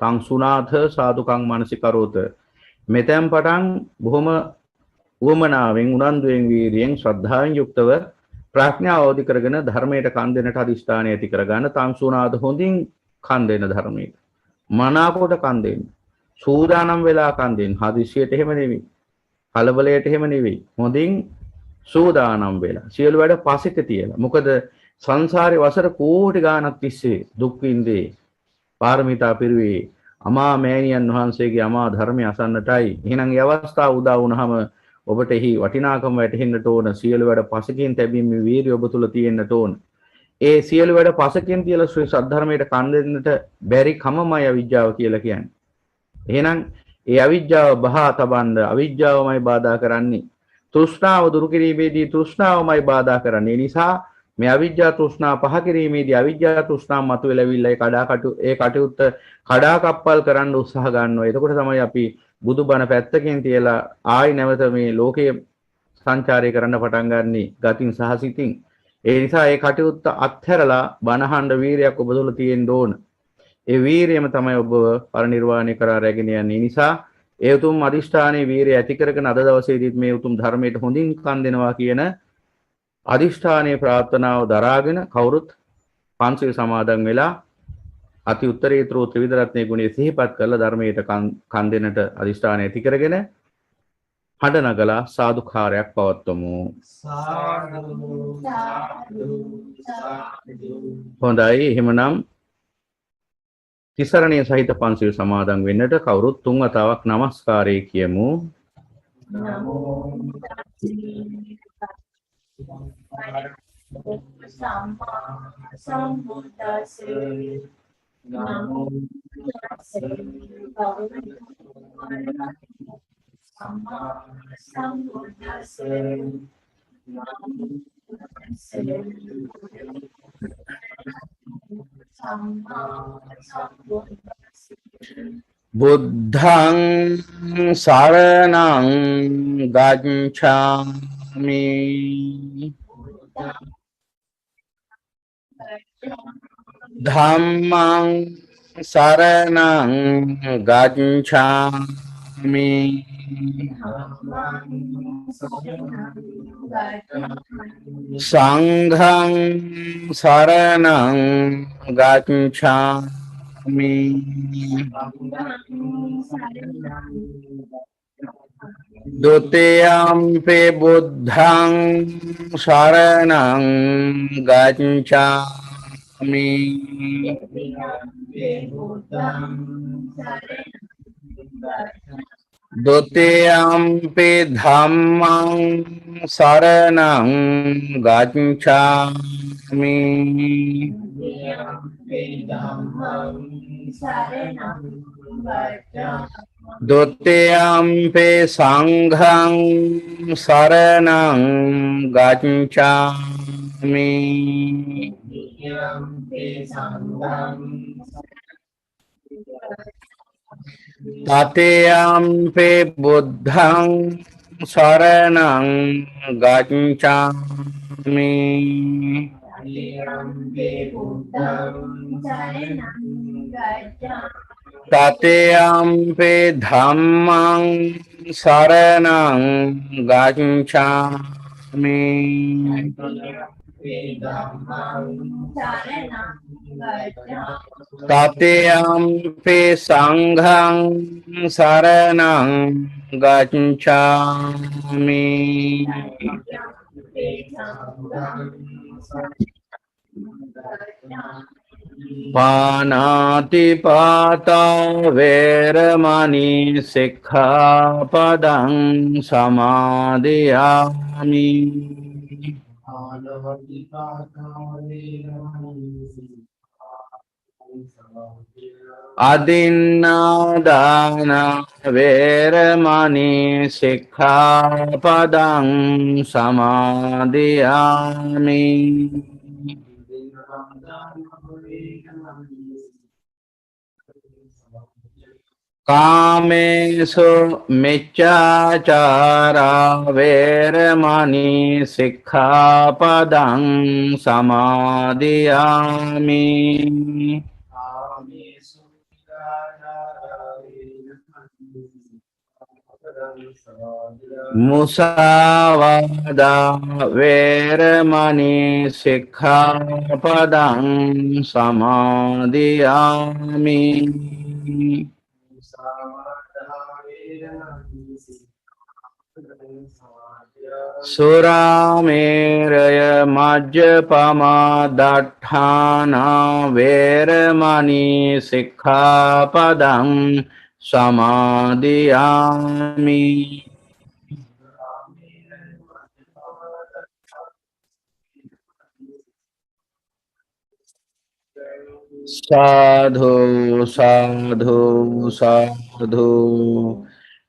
තං සුනාථ සාදුකං මනසිකරෝත මෙතෙන් පටන් බොහොම උවමනාවෙන් උනන්දුවෙන් වීර්යයෙන් ශ්‍රද්ධාවෙන් යුක්තව ප්‍රඥාව අවදි කරගෙන ධර්මයට කන් දෙන්නට අදිෂ්ඨානය ඇති කරගන්න. තං සුනාථ හොඳින් කන් දෙන ධර්මයට මනාකොට කන් දෙන්න. සූදානම් වෙලා කන් දෙන්න. හදිසියට එහෙම නෙවෙයි. කලබලයට එහෙම නෙවෙයි. හොඳින් සූදානම් වෙලා සියලු වැඩ පසෙක තියලා. මොකද සංසාරේ වසර කෝටි ගාණක් තිස්සේ දුක් විඳේ පාරමිතා පිරුවේ අමා මෑණියන් වහන්සේගේ අමා ධර්මය අසන්නටයි. එහෙනම් මේ අවස්ථාව උදා වුණාම ඔබට එහි වටිනාකම වැටහෙන්නට ඕන. සියලු වැඩ පසකින් තැබීමේ වීරිය ඔබ තුල තියෙන්නට ඕන. ඒ සියලු වැඩ පසකින් තියලා ශ්‍රී සද්ධර්මයට කන් දෙන්නට බැරි කමමයි අවිජ්ජාව කියලා කියන්නේ. එහෙනම් ඒ අවිජ්ජාව බහා තබන්න අවිජ්ජාවමයි බාධා කරන්නේ. තෘෂ්ණාව දුරු කිරීමේදී තෘෂ්ණාවමයි බාධා කරන්නේ. ඒ නිසා මේ අවිජ්ජා තෘෂ්ණා පහ කිරීමේදී අවිජ්ජා තෘෂ්ණා මතුවෙලවිල්ලා ඒ කටයුත්ත කඩාකප්පල් කරන්න උත්සාහ ගන්නවා. එතකොට තමයි අපි බුදුබණ පැත්තකින් තියලා ආයි නැවත මේ ලෝකයේ සංචාරය කරන්න පටන් ගන්නෙ ගතින් සහ සිතින්. ඒ නිසා ඒ කටයුත්ත අත්හැරලා බණහඬ වීරයක් ඔබ තුළ තියෙන්න ඕන. ඒ වීරියම තමයි ඔබ පරිනිර්වාණය කරා රැගෙන යන්නේ. නිසා ඒ උතුම් අදිෂ්ඨානයේ වීරිය ඇති කරගෙන අද දවසේදීත් මේ උතුම් ධර්මයට හොඳින් කන් දෙනවා කියන අදිෂ්ඨානයේ ප්‍රාර්ථනාව දරාගෙන කවුරුත් පන්සිල් සමාදන් වෙලා අති උත්තරීතර ත්‍රිවිධ රත්නයේ ගුණය සිහිපත් කරලා ධර්මයට කන් දෙන්නට අදිෂ්ඨානය ඇති කරගෙන හඬ නගලා සාදුකාරයක් පවත්වමු. හොඳයි. එහෙමනම් තිසරණයේ සහිත පන්සිල් සමාදන් වෙන්නට කවුරුත් තුන් වතාවක් নমස්කාරය කියමු. නමෝ සම්මා සම්බුද්දස්සේ නමෝ තස්සේ සම්මා සම්බුද්දස්සේ නමෝ තස්සේ සම්මා සම්බුද්දස්සේ බුද්ධං සරණං ගච්ඡාමි ධම්මං සරණං ගච්ඡාමි සංඝං සරණං ගච්ඡාමි ဒုတိယံ පි බුද්ධං සරණං ගච්ඡාමි ဒုတိယံ පි ධම්මං සරණං ගච්ඡාමි ဒုတိယံ පි සංඝං සරණං ගච්ඡාමි တတိယံ පි බුද්ධං සරණං ගච්ඡාමි တတိယံ පි ධම්මං සරණං ගච්ඡාමි တတိယံ පි සංඝං සරණං ගච්ඡාමි පානාති පාතා වේරමණී සික්ඛාපදං සමාදියාමි අදින්නාදාන වේරමණී සික්ඛාපදං සමාදියාමි කාමේසු මිච්ඡාචාරා වේරමණී සික්ඛාපදං සමාදියාමි मुसावादा वेरमणि सिक्खापदं समादियामि सुरामेरय मज्जपमादट्ठाना वेरमणि सिक्खापदं समादियामि साधु साधु साधु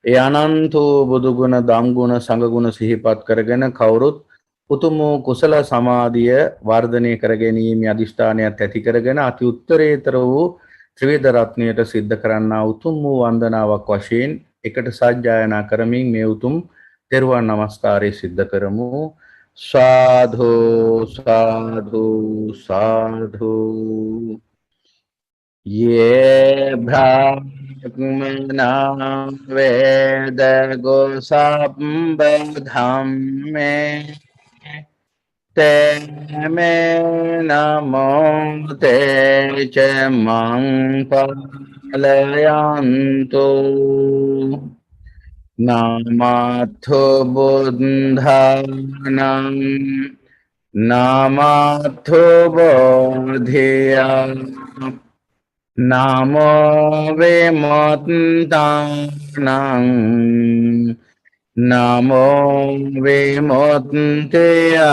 ඒ අනන්තෝ බුදුගුණ ධම්ගුණ සංඝගුණ සිහිපත් කරගෙන කවුරුත් උතුම් වූ කුසල සමාධිය වර්ධනය කර ගැනීමේ අදිෂ්ඨානයත් ඇති කරගෙන අති උත්තරීතර වූ ත්‍රිවිධ රත්නයට සිද්ධ කරන්නා උතුම් වූ වන්දනාවක් වශයෙන් එකට සජ්ජායනා කරමින් මේ උතුම් තෙරුවන් නමස්කාරය සිද්ධ කරමු साधु साधु साधु ये ब्राह्मणा वेद गोसाम्बधं मे ते मे नमो ते च मां पालयन्तु नामाथो बुद्धानं नामाथो बोधिया नामो विमोक्तानां नामो विमोक्तया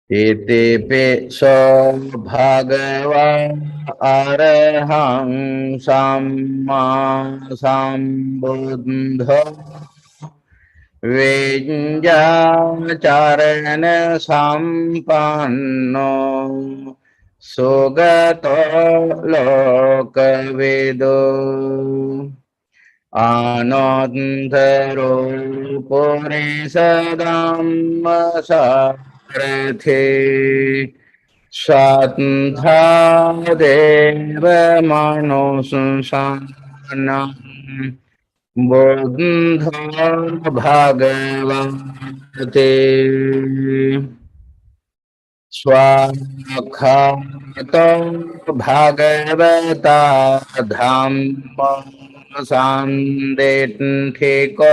इतिपि सो भगवा अरहं सम्मा सम्बुद्धो विඤ्ඤाचरण सम्पन्नो सुगतो लोकविदो आनन्दरो पुरिसधम्मसारथे सत्तादेव मनुष्याणां बुद्धो भगवते स्वाखातो भगवता धम्म सांदेथिको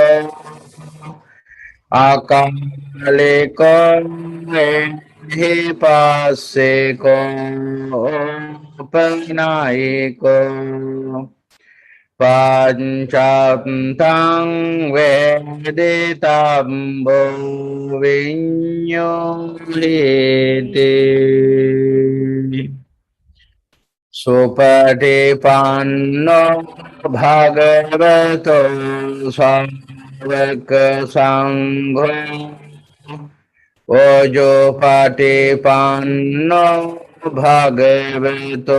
अकालिको हे पासे को पनायको पंचातं वेदितम्बो विඤ्ඤोहिते सुपटिपन्नो भगवतो सावक संघो ओजोपटिपन्नो भगवतो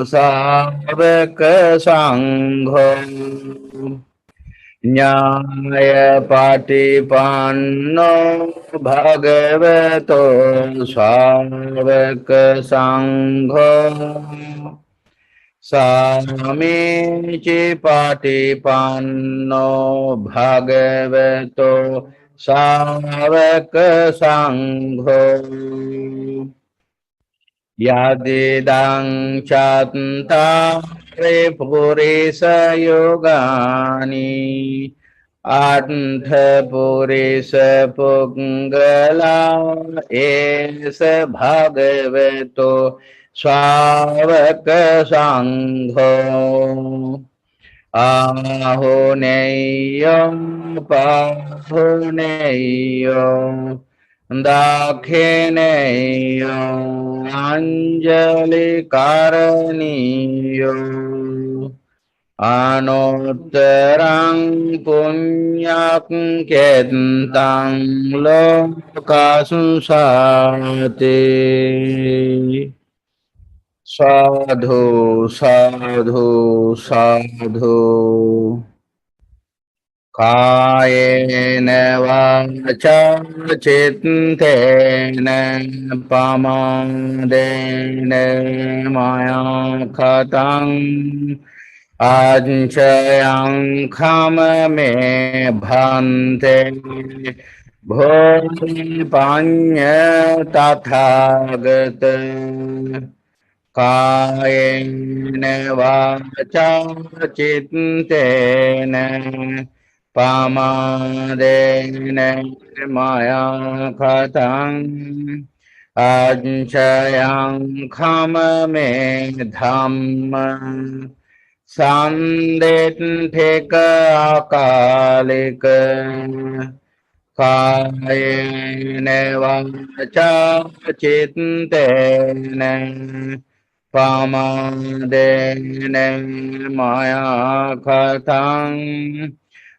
सावक संघो न्यायपटिपन्नो भगवतो सावक संघो सामीचिपटिपन्नो भगवतो सावक संघो यदिदं चत्तारि पुरुषयोगानि अर्थपुरुषपुङ्गला एष भगवतो स्वावक संघो आहुनेयं पाहुनेयं दाक्षिणेयं अंजलिकरणीयो अनुत्तरं पुण्यकृतं लोकसंसाते साधु साधु साधु කායේන වාචා චිත්තේන පමාදේන මායා කතං ආජ්චයං khම මේ භන්තේ භෝධි පඤ්ඤ තථාගත කායේන වාචා චිත්තේන පමාදේන මායා කතං ආජ්චයං khම මේ ධම්ම සන්දෙට්ඨේක අකාලික කායේන වාචා චිත්තේන පමාදේන මායා කතං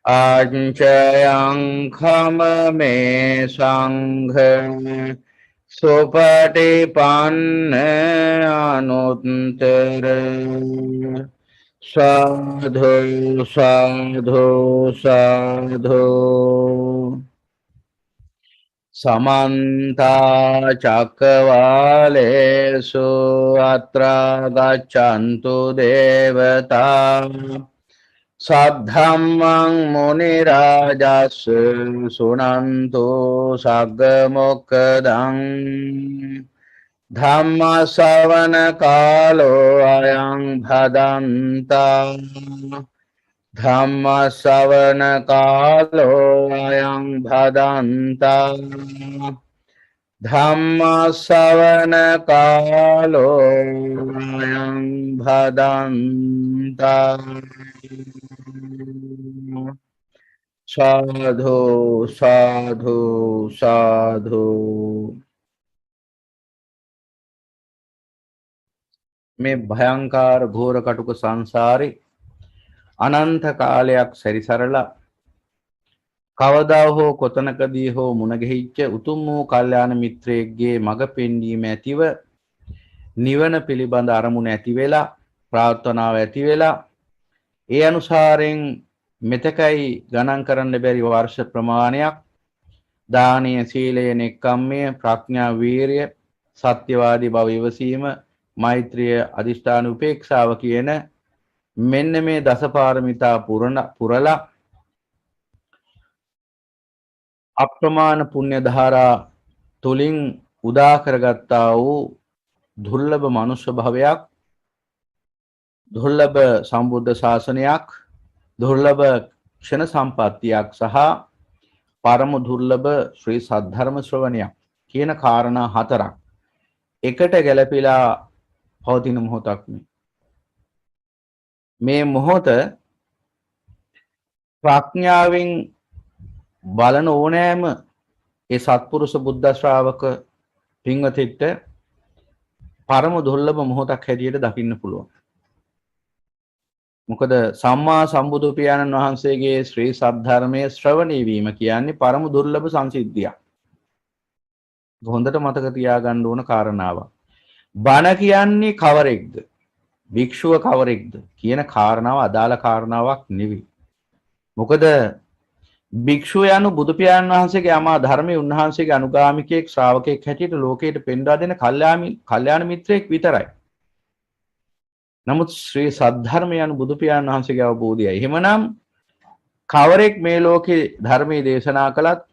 ආජ්චයං khම මේ සංඝ සුපටිපන්න අනුත්තර साधु साधु साधु समन्ता चक्रवालेषु अत्र गच्छन्तु देवता सद्धम्मं मुनिराजस् शृण्वन्तु सग्मुखदं धम्म श्रवण कालो अयं भदन्ता धम्म श्रवण कालो अयं भदन्ता धम्म श्रवण कालो अयं भदन्ता साधु साधु साधु මේ භයංකාර ඝෝර කටුක සංසාරේ අනන්ත කාලයක් සැරිසරලා කවදා හෝ කොතනකදී හෝ මුණ ගැහිච්ච උතුම් වූ කල්යාණ මිත්‍රයෙක්ගේ මඟ පෙන්වීම ඇතිව නිවන පිළිබඳ අරමුණ ඇති වෙලා ප්‍රාර්ථනාව ඇති වෙලා ඒ අනුසාරයෙන් මෙතකයි ගණන් කරන්න බැරි වර්ෂ ප්‍රමාණයක් දානීය සීලය නෙක්ඛම්මය ප්‍රඥා වීරිය සත්‍යවාදී බව ඉවසීම මෛත්‍රිය අදිෂ්ඨාන උපේක්ෂාව කියන මෙන්න මේ දසපාරමිතා පුරලා අප්‍රමාණ පුණ්‍ය ධාරා තුලින් උදා කරගත්තා වූ දුර්ලභ මනුෂ්‍ය භවයක් දුර්ලභ සම්බුද්ධ ශාසනයක් දුර්ලභ ක්ෂණ සම්පත්තියක් සහ පරම දුර්ලභ ශ්‍රී සද්ධර්ම ශ්‍රවණයක් කියන කාරණා හතරක් එකට ගැලපිලා පවතින මොහොතක් මේ මොහොත ප්‍රඥාවෙන් බලන ඕනෑම ඒ සත්පුරුෂ බුද්ධ ශ්‍රාවක පින්වතෙක්ට පරම දුර්ලභ මොහොතක් හැටියට දකින්න පුළුවන්. මොකද සම්මා සම්බුදු පියාණන් වහන්සේගේ ශ්‍රී සද්ධර්මයේ ශ්‍රවණය වීම කියන්නේ පරම දුර්ලභ සංසිද්ධියක්. හොඳට මතක තියාගන්න ඕන කාරණාවක්. බණ කියන්නේ කවරෙක්ද? භික්ෂුව කවරෙක්ද කියන කාරණාව අදාළ කාරණාවක් නෙවෙයි. මොකද භික්ෂුව යනු බුදු පියාණන් වහන්සේගේ අමා ධර්මයේ උන්වහන්සේගේ අනුගාමිකයෙක් ශ්‍රාවකයෙක් හැටියට ලෝකයට පෙන්වා දෙන කල්යාණ මිත්‍රයෙක් විතරයි. නමුත් ශ්‍රී සද්ධර්මය යනු බුදු පියාණන් වහන්සේගේ අවබෝධයයි. එහෙමනම් කවරෙක් මේ ලෝකේ ධර්මයේ දේශනා කළත්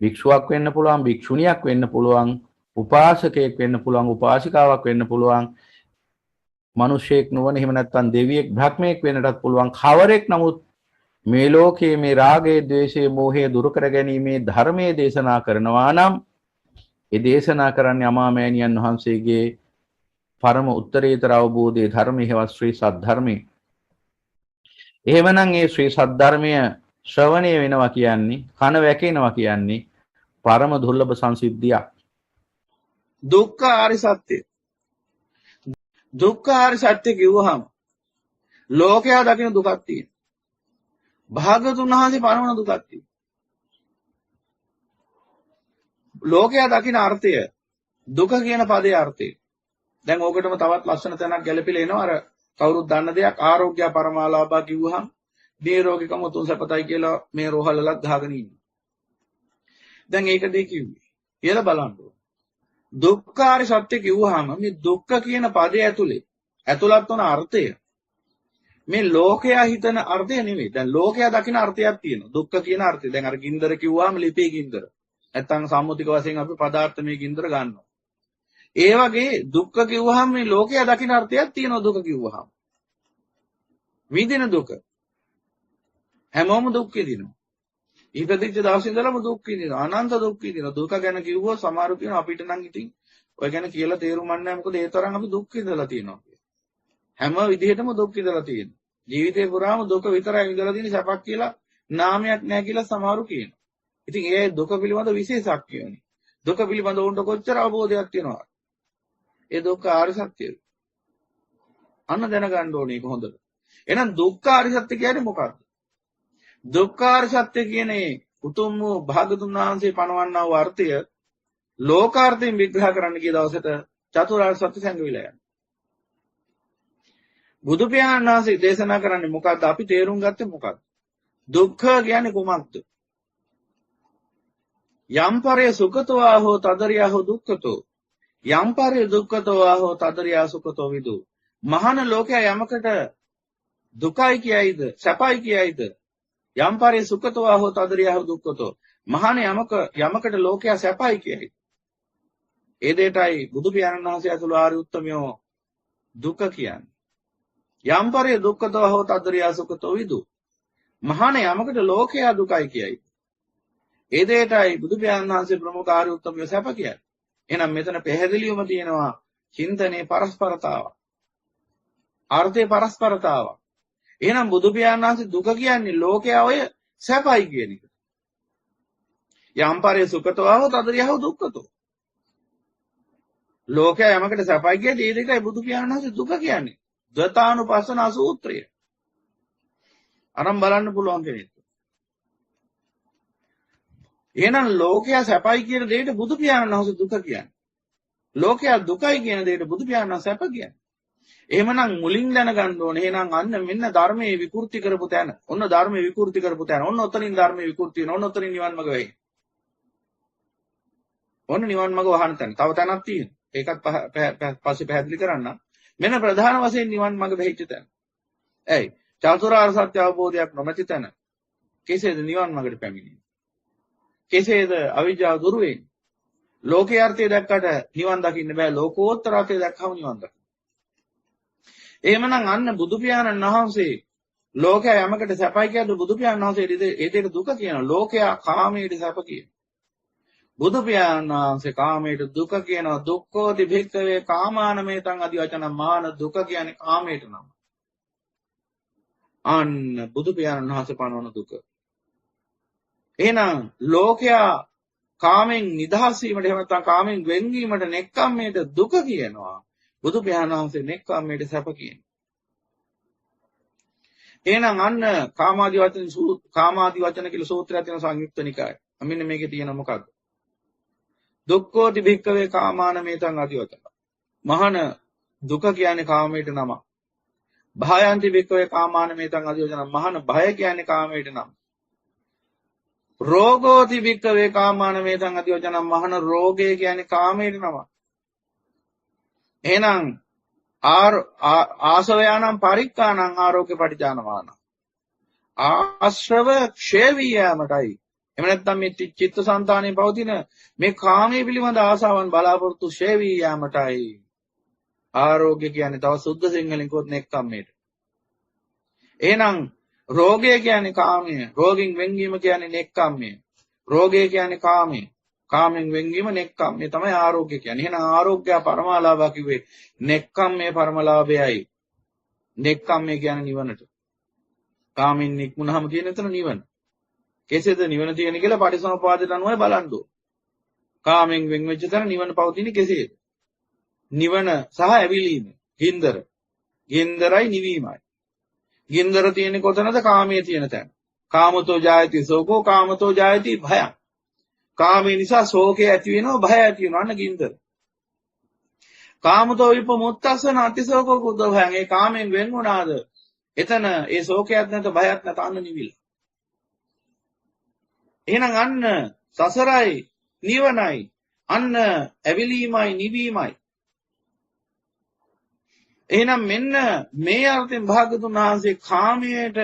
භික්ෂුවක් වෙන්න පුළුවන්, භික්ෂුණියක් වෙන්න පුළුවන්, උපාසකයෙක් වෙන්න පුළුවන්, උපාසිකාවක් වෙන්න පුළුවන්, මිනිසෙක් නොවන එහෙම නැත්නම් දෙවියෙක්, බ්‍රහ්මයෙක් වෙන්නටත් පුළුවන්. කවරෙක් නමුත් මේ ලෝකයේ මේ රාගය, ද්වේෂය, මෝහය දුරු කර ගැනීමේ ධර්මයේ දේශනා කරනවා නම් ඒ දේශනා කරන්නේ අමාමෑණියන් වහන්සේගේ පරම උත්තරීතර අවබෝධයේ ධර්මයේ හේවත් ශ්‍රී සද්ධර්මයේ. එහෙමනම් මේ ශ්‍රී සද්ධර්මය ශ්‍රවණය වෙනවා කියන්නේ, කන වැකෙනවා කියන්නේ පරම දුර්ලභ සංසිද්ධියක්. දුක්ඛ ආර්ය සත්‍ය. දුක්ඛ ආර්ය සත්‍ය කිව්වහම ලෝකයා දකින දුකක් තියෙනවා. භාගතුන් වහන්සේ පරමන දුකක් තියෙනවා. ලෝකයා දකින අර්ථය දුක කියන පදේ අර්ථය. දැන් ඕකටම තවත් ලස්සන තැනක් ගැලපිලා එනවා. අර කවුරුත් දන්න දෙයක් ආරෝග්‍ය පරමාලාභා කිව්වහම නිරෝගීකම උතුම් සපතයි කියලා මේ රෝහලලක් ගහගෙන ඉන්නවා. දැන් ඒකද කිව්වේ. කියලා බලන්න. දුක්ඛාර සත්‍ය කිව්වහම මේ දුක්ඛ කියන පදයේ ඇතුළත් වන අර්ථය මේ ලෝකයා හිතන අර්ථය නෙවෙයි. දැන් ලෝකයා දකින අර්ථයක් තියෙනවා. දුක්ඛ කියන අර්ථය. දැන් අර ගින්දර කිව්වහම ලිපේ ගින්දර. නැත්තම් සම්මුතික වශයෙන් අපි පදාර්ථමය ගින්දර ගන්නවා. ඒ වගේ දුක්ඛ කිව්වහම මේ ලෝකයා දකින අර්ථයක් තියෙනවා දුක කිව්වහම. විඳින දුක. හැමෝම දුක් විඳිනවා. ඉපදිච්ච දවසේ ඉඳලම දුක් විඳිනවා. අනන්ත දුක් විඳිනවා. දුක ගැන කිව්වොත් සමහරු කියනවා අපිට නම් ඉතින් ඔය ගැන කියලා තේරුම් ගන්න මොකද ඒ තරම් අපි දුක් විඳලා තියෙනවා. හැම විදිහටම දුක් විඳලා තියෙනවා. ජීවිතේ පුරාම දුක විතරයි විඳලා තියෙන්නේ සැපක් කියලා නාමයක් නැහැ කියලා සමහරු කියනවා. ඉතින් ඒ දුක පිළිබඳ විශේෂක් කියෝනේ. දුක පිළිබඳ උන්ට කොච්චර අවබෝධයක් තියෙනවද? ඒ දුක්ඛ ආර්ය සත්‍යය. අන්න දැනගන්න ඕනේ ඒක හොඳට. එහෙනම් දුක්ඛ ආර්ය සත්‍ය කියන්නේ මොකක්ද? දුක්ඛ ආර්ය සත්‍ය කියන්නේ උතුම් වූ භාගතුන් වහන්සේ පනවන්නා වූ අර්ථය ලෝකාර්ථයෙන් විග්‍රහ කරන්න ගිය දවසට චතුරාර්ය සත්‍ය සංගවිලා යනවා. බුදු පියාණන් වහන්සේ දේශනා කරන්නේ මොකක්ද? අපි තේරුම් ගත්තේ මොකක්ද? දුක්ඛ කියන්නේ කුමක්ද? යම්පරේ සුඛතෝ ආහෝ තදරියාහෝ දුක්ඛතෝ යම්පරේ දුක්ඛතෝ ආහෝ තදරියා සුඛතෝ විදු. මහාන ලෝකයා යමකට දුකයි කියයිද සැපයි කියයිද යම්පරේ සුඛතෝ ආහෝ තදරියාහෝ දුක්ඛතෝ මහාන යමකට ලෝකයා සැපයි කියයිද ඒ දෙයටයි බුදු පියාණන් වහන්සේ ඇතුළු ආර්ය උත්තමයෝ දුක කියන්නේ. යම්පරේ දුක්ඛතෝ ආහෝ තදරියා සුඛතෝ විදු. මහාන යමකට ලෝකයා දුකයි කියයිද ඒ දෙයටයි බුදු පියාණන් වහන්සේ ප්‍රමුඛ ආර්ය උත්තමයෝ සැප කියන්නේ. එහෙනම් මෙතන පැහැදිලිවම තියෙනවා චින්තනයේ පරස්පරතාව. අර්ථයේ පරස්පරතාව. එහෙනම් බුදු පියාණන් වහන්සේ දුක කියන්නේ ලෝකයා ඔය සැපයි කියන එක. යම්පරේ සුඛතෝ ආහෝ තදරියාහෝ දුක්ඛතෝ. ලෝකයා යමකට සැපයි කියන්නේ ඒ දෙකයි බුදු පියාණන් වහන්සේ දුක කියන්නේ. ද්වතානුපස්සන සූත්‍රය. අරන් බලන්න පුළුවන් කෙනෙක්. එහෙනම් ලෝකයා සැපයි කියන දෙයට බුදු පියාණන් වහන්සේ දුක කියන්නේ. ලෝකයා දුකයි කියන දෙයට බුදු පියාණන් වහන්සේ සැප කියන්නේ. එහෙමනම් මුලින් දැනගන්න ඕනේ. එහෙනම් අන්න මෙන්න ධර්මයේ විකෘති කරපු තැන. ඔන්න ධර්මයේ විකෘති කරපු තැන. ඔන්න ඔතනින් ධර්මයේ විකෘති වෙන. ඔන්න ඔතනින් නිවන් මඟ වෙයි. ඔන්න නිවන් මඟ වහන තැන. තව තැනක් තියෙනවා. ඒකත් පස්සේ පැහැදිලි කරන්න. මෙන්න ප්‍රධාන වශයෙන් නිවන් මඟ වෙහිච්ච තැන. ඇයි? චතුරාර්ය සත්‍ය අවබෝධයක් නොමැති තැන. කෙසේද නිවන් මඟට පැමිණෙන්නේ? කෙසේද අවිජ්ජාව දුරු වෙන්නේ? ලෝකයේ අර්ථය දැක්කට නිවන් දකින්න බෑ. ලෝකෝත්තර අර්ථය දැක්කම නිවන් දකින්න. එහෙමනම් අන්න බුදු පියාණන් වහන්සේ ලෝකයා යමකට සැපයි කියද්දී බුදු පියාණන් වහන්සේ ඒ දෙයට දුක කියනවා. ලෝකයා කාමයට සැප කියනවා. බුදු පියාණන් වහන්සේ කාමයට දුක කියනවා. දුක්ඛෝති භික්ඛවේ කාමානමේතං අදි වචන මාන දුක කියන්නේ කාමයට නම. අන්න බුදු පියාණන් වහන්සේ පනවන දුක. එහෙනම් ලෝකයා කාමෙන් නිදහස් වීමට එහෙම නැත්නම් කාමෙන් වෙන්වීමට නෙක්ඛම්මයට දුක කියනවා. බුදු පියාණන් වහන්සේ නෙක්ඛම්මයට සැප කියනවා. එහෙනම් අන්න කාමාදී වචන කියලා සූත්‍රයක් තියෙන සංයුක්ත නිකාය. මෙන්න මේකේ තියෙන මොකක්ද? දුක්ඛෝති භික්ඛවේ කාමානමේතං අදි වචන. මහාන දුක කියන්නේ කාමයට නම. භායන්ති භික්ඛවේ කාමානමේතං අදි වචන. මහාන භය කියන්නේ කාමයට නම. රෝගෝති භික්ඛවේ කාමානමේතං අදි වචන. මහාන රෝගය කියන්නේ කාමයට නම. එහෙනම් ආසවයානම් පරික්ඛානම් ආරෝග්‍ය පටිජානමාන. ආශ්‍රව ක්ෂය වී යාමටයි. එහෙම නැත්නම් මේ චිත්තසංතානයේ පවතින මේ කාමයේ පිළිබඳ ආසාවන් බලාපොරොත්තු ක්ෂය වී යාමටයි. ආරෝග්‍ය කියන්නේ තව සුද්ධ සිංහලෙන් කිව්වොත් නෙක්ඛම්මයට. එහෙනම් රෝගය කියන්නේ කාමය. රෝගින් වෙන්වීම කියන්නේ නෙක්ඛම්මය. රෝගය කියන්නේ කාමය. කාමෙන් වෙන්වීම නෙක්ඛම්මය තමයි ආරෝග්‍ය කියන්නේ. එහෙනම් ආරෝග්‍ය පරමාලාභා කිව්වේ නෙක්ඛම්මේ පරමලාභයයි. නෙක්ඛම්මේ කියන්නේ නිවනට. කාමෙන් නික්මුනහම කියන එතන නිවන. කෙසේද නිවන තියෙන්නේ කියලා පටිසමුපාදයට අනුවයි බලන්න ඕන. කාමෙන් වෙන් වෙච්ච තැන නිවන පවතින්නේ කෙසේද? නිවන සහ ඇවිලීම. ගින්දර. ගින්දරයි නිවීමයි. ගින්දර තියෙන්නේ කොතනද? කාමයේ තියෙන තැන. කාමතෝ ජායති සෝකෝ කාමතෝ ජායති භයං. කාමයේ නිසා ශෝකය ඇති වෙනවා, භය ඇති වෙනවා. අන්න ගින්දර. කාමතෝ විපමුත්තස්ස නැතිසෝකෝ කුද්ධ භයං. ඒ කාමෙන් වෙන් වුණාද? එතන ඒ ශෝකයක් නැත බයක් නැත අන්න නිවිල. එහෙනම් අන්න සසරයි නිවනයි අන්න ඇවිලීමයි නිවීමයි. එහෙනම් මෙන්න මේ අර්ථයෙන් භාග්‍යතුන් වහන්සේ කාමයට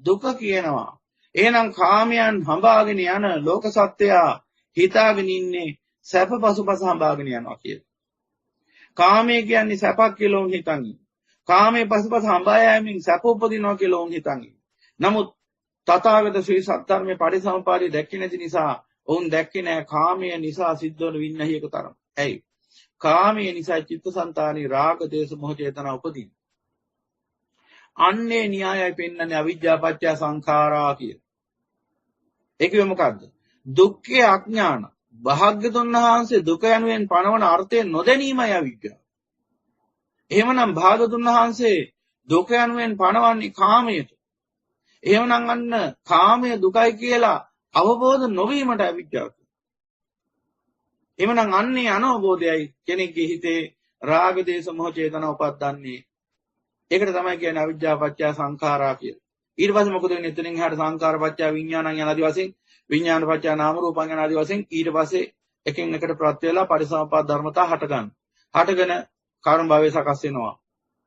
දුක කියනවා. එහෙනම් කාමයන් හඹාගෙන යන ලෝක සත්‍යයා හිතාගෙන ඉන්නේ සැප පසුපස හඹාගෙන යනවා කියලා. කාමය කියන්නේ සැපක් කියලා උන් හිතන් ඉන්නේ. කාමයේ පසුපස හඹා යෑමෙන් සැප උපදිනවා කියලා උන් හිතන් ඉන්නේ. නමුත් තථාගත ශ්‍රී සත්‍යර්මයේ පරිසම්පාදයේ දැක්කේ නැති නිසා ඔවුන් දැක්කේ නැහැ කාමය නිසා සිද්ධ වන වින්නහියක තරම. ඇයි? කාමය නිසා චිත්තසංතානී රාග දේශ මොහ චේතනා උපදින. අන්නේ න්‍යායයි පෙන්වන්නේ අවිජ්ජා පත්‍ය සංඛාරා කිය. ඒකෙ මොකද්ද? දුක්ඛේ අඥාන. භාග්‍යතුන් වහන්සේ දුක යනුවෙන් පනවන අර්ථය නොදැනීමයි අවිජ්ජා. එහෙමනම් භාග්‍යතුන් වහන්සේ දුක යනුවෙන් පනවන්නේ කාමයට. එහෙමනම් අන්න කාමය දුකයි කියලා අවබෝධ නොවීමට අවිජ්ජාව. එහෙමනම් අන්නේ අනවබෝධයයි කෙනෙක්ගේ හිතේ රාග දේශ මොහ චේතනා උපද්දන්නේ. ඒකට තමයි කියන්නේ අවිජ්ජා පත්‍ය සංඛාරා කියලා. ඊට පස්සේ මොකද වෙන්නේ? එතනින් එහාට සංඛාර පත්‍ය විඥානං යන ආදි වශයෙන් විඥාන පත්‍ය නාම රූපං යන ආදි වශයෙන් ඊට පස්සේ එකින් එකට ප්‍රත්‍ය වේලා පරිසම්පාද ධර්මතා හට ගන්න. හටගෙන කර්ම භවය සකස් වෙනවා.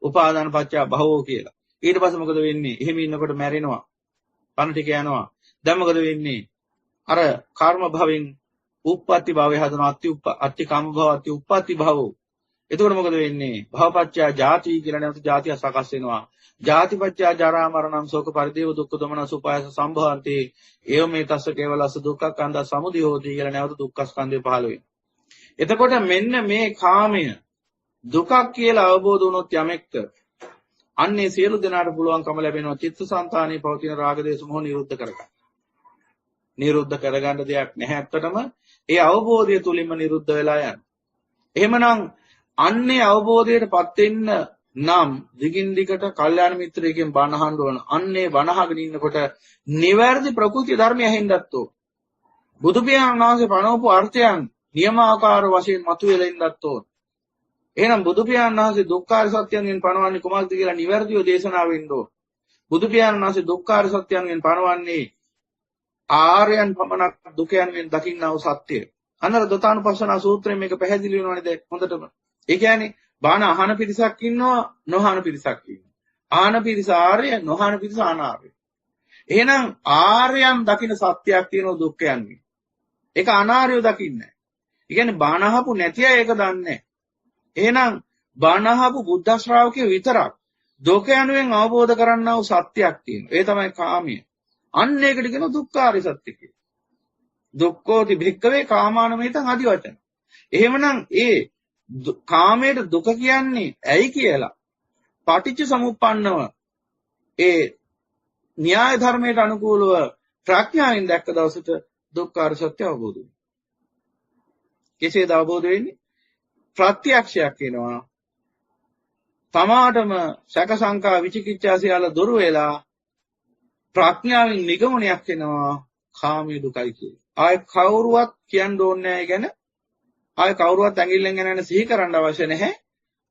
උපාදාන පත්‍ය භවෝ කියලා. ඊට පස්සේ මොකද වෙන්නේ? එහෙම ඉන්නකොට මැරෙනවා. පණ ටික යනවා. දැන් මොකද වෙන්නේ? අර කර්ම භවෙන් උප්පත්ති භවය හදනවා. අත්ති කාම භව අත්ති උප්පත්ති භවෝ. එතකොට මොකද වෙන්නේ? භවපත්‍ය ජාති කියලා නැවත ජාතිය සකස් වෙනවා. ජාතිපත්‍ය ජරා මරණං ශෝක පරිදේව දුක්ඛ දමන සුපායස සම්භවಂತಿ ඒව මේ තස්ස කේවලස දුක්ඛ කන්ද සමුදය හෝති කියලා නැවත දුක්ඛ ස්කන්ධය පහළ වෙනවා. එතකොට මෙන්න මේ කාමය දුකක් කියලා අවබෝධ වුණොත් යමෙක්ට අන්නේ සියලු දෙනාට පුළුවන්කම ලැබෙනවා චිත්තසංතානයේ පවතින රාග දේශ මොහ නිරුද්ධ කරගන්න. නිරුද්ධ කරගන්න දෙයක් නැහැ. ඇත්තටම ඒ අවබෝධය තුලින්ම නිරුද්ධ වෙලා යනවා. එහෙමනම් අන්නේ අවබෝධයටපත් වෙන්න නම් දිගින් දිගට කල්යාණ මිත්‍රයෙක්ගෙන් බණ අහන්න ඕන. අන්නේ බණ අහගෙන ඉන්නකොට නිවැරදි ප්‍රකෘති ධර්මය ඇහෙන්නත් ඕන. බුදු පියාණන් වහන්සේ පනවපු අර්ථයන් නියමාකාර වශයෙන් මතුවෙලා ඉන්නත් ඕන. එහෙනම් බුදු පියාණන් වහන්සේ දුක්ඛාර සත්‍යයෙන් පනවන්නේ කුමක්ද කියලා නිවැරදිව දේශනා වෙන්න ඕන. බුදු පියාණන් වහන්සේ දුක්ඛාර සත්‍යයෙන් පනවන්නේ ආර්යයන් පමණක් දුක යනුවෙන් දකින්නා වූ සත්‍යය. අනර දතානුපස්සනා සූත්‍රයෙන් මේක පැහැදිලි වෙනවනේ දැන් හොඳටම. ඒ කියන්නේ බාන අහන පිරිසක් ඉන්නවා නොහන පිරිසක් ඉන්නවා. ආහන පිරිස ආර්ය නොහන පිරිස අනාර්ය. එහෙනම් ආර්යයන් දකින්න සත්‍යයක් තියෙනවා දුක් යන්නේ. ඒක අනාර්යව දකින්නේ නැහැ. ඒ කියන්නේ බාන අහපු නැති අය ඒක දන්නේ නැහැ. එහෙනම් බාන අහපු බුද්ධ ශ්‍රාවකයෝ විතරක් දුක යනුවෙන් අවබෝධ කරන්නා වූ සත්‍යයක් තියෙනවා. ඒ තමයි කාමය. අන්න ඒකට කියන දුක්ඛාරය සත්‍ය කියලා. දුක්ඛෝති භික්ඛවේ කාමානමේතං আদি වචන. එහෙමනම් ඒ කාමයට දුක කියන්නේ ඇයි කියලා පටිච්ච සමුප්පන්නව ඒ න්‍යාය ධර්මයට අනුකූලව ප්‍රඥාවෙන් දැක්ක දවසට දුක්ඛාර සත්‍ය අවබෝධ වෙනවා. කෙසේද අවබෝධ වෙන්නේ? ප්‍රත්‍යක්ෂයක් වෙනවා. තමාටම සැක සංකා විචිකිච්ඡා සියල්ල දුරු වෙලා ප්‍රඥාවෙන් නිගමනයක් වෙනවා කාමයේ දුකයි කියලා. ආය කවුරුවත් කියන්න ඕනේ නැහැ ගැන ආය කවුරුවත් ඇඟිල්ලෙන් ගැන සිහි කරන්න අවශ්‍ය නැහැ.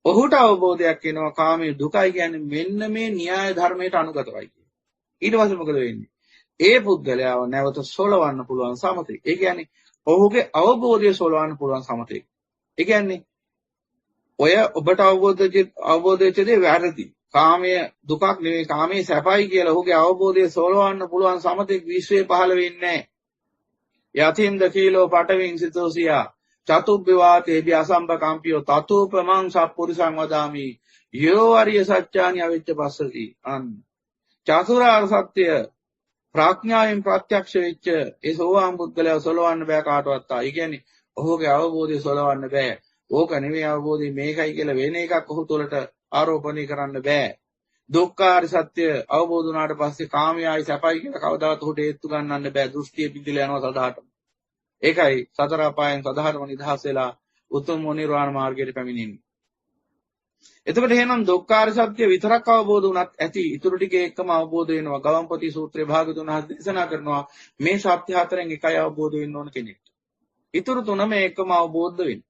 ඔහුට අවබෝධයක් එනවා කාමයේ දුකයි කියන්නේ මෙන්න මේ න්‍යාය ධර්මයට අනුගතවයි කියලා. ඊට පස්සේ මොකද වෙන්නේ? ඒ පුද්ගලයාව නැවත සොලවන්න පුළුවන් සමතේ. ඒ කියන්නේ ඔහුගේ අවබෝධය සොලවන්න පුළුවන් සමතේ. ඒ කියන්නේ ඔය ඔබට අවබෝධ දේ වැරදි. කාමයේ දුකක් නෙවෙයි කාමයේ සැපයි කියලා ඔහුගේ අවබෝධය සොලවන්න පුළුවන් සමතේ විශ්වයේ පහළ වෙන්නේ නැහැ. යතින්ද කීලෝ පටවින් සිතෝසියා චතුබ්බවාතේබි අසම්පකම්පියෝ තතෝපමං සප්පුරිසං වදාමි යෝ අරිය සත්‍යානි අවිච්ඡ පස්සති. අන් චතුරාර්ය සත්‍ය ප්‍රඥාවෙන් ප්‍රත්‍යක්ෂ වෙච්ච ඒ සෝවාන් පුද්ගලයා සොලවන්න බෑ කාටවත්. ඒ කියන්නේ ඔහුගේ අවබෝධය සොලවන්න බෑ. ඕක නෙවෙයි අවබෝධය මේකයි කියලා වෙන එකක් ඔහු තුළට ආරෝපණය කරන්න බෑ. දුක්ඛාර සත්‍ය අවබෝධ වුණාට පස්සේ කාමයයි සැපයි කියලා කවදාවත් ඔහුට හේතු ගන්නන්න බෑ. දෘෂ්ටිය පිටිලා යනවා සදාටම. ඒකයි සතර අපායන් සදාහරම නිදහස් වෙලා උතුම් නිර්වාණ මාර්ගයට පැමිණෙන්නේ. එතකොට එහෙනම් දුක්ඛාර සත්‍ය විතරක් අවබෝධ වුණත් ඇති ඊටු ටික එකම අවබෝධ වෙනවා. ගවම්පති සූත්‍රයේ භාගතුන් වහන්සේ දේශනා කරනවා මේ සත්‍ය හතරෙන් එකයි අවබෝධ වෙන්න ඕන කෙනෙක්ට. ඊටු තුනම එකම අවබෝධ වෙන්න.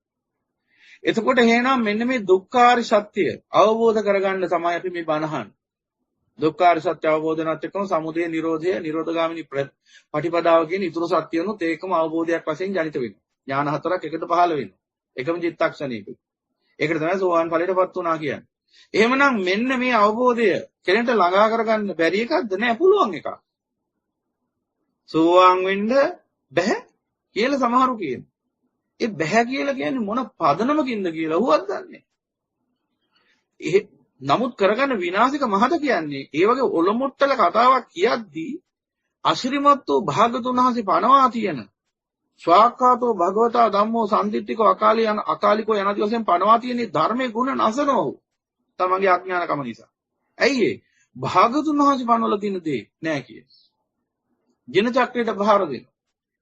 එතකොට එහෙනම් මෙන්න මේ දුක්ඛාර සත්‍ය අවබෝධ කරගන්න තමයි අපි මේ බණ අහන්නේ. දුක්ඛාර සත්‍ය අවබෝධනත් එක්කම සමුදය නිරෝධය නිරෝධගාමිනී පටිපදාව කියන ඊතුරු සත්‍යයන්ොත් ඒකම අවබෝධයක් වශයෙන් ජනිත වෙනවා. ඥාන හතරක් එකට පහළ වෙනවා. එකම චිත්තක්ෂණයක. ඒකට තමයි සෝවාන් ඵලයටපත් වුණා කියන්නේ. එහෙමනම් මෙන්න මේ අවබෝධය කෙනෙක්ට ළඟා කරගන්න බැරි එකක්ද? නෑ, පුළුවන් එකක්. සෝවාන් වෙන්න බැහැ කියලා සමහරු කියනවා. ඒ බැහැ කියලා කියන්නේ මොන පදනමකින්ද කියලා ඔහුවත් දන්නේ. නමුත් කරගන්න විනාශක මහත කියන්නේ ඒ වගේ ඔලොමුට්ටල කතාවක් කියද්දී අශිරිමත් වූ භාගතුන් වහන්සේ පනවා තියෙන ස්වාක්ඛාතෝ භගවතා ධම්මෝ සම්දිත්තිකෝ අකාලිකෝ යනාදී වශයෙන් පනවා තියෙන ධර්මයේ ගුණ නසනෝ තමන්ගේ අඥානකම නිසා. ඇයි ඒ? භාගතුන් වහන්සේ පනවලා තියෙන දේ නෑ කියේ. ජින චක්‍රයට බහාර දෙන.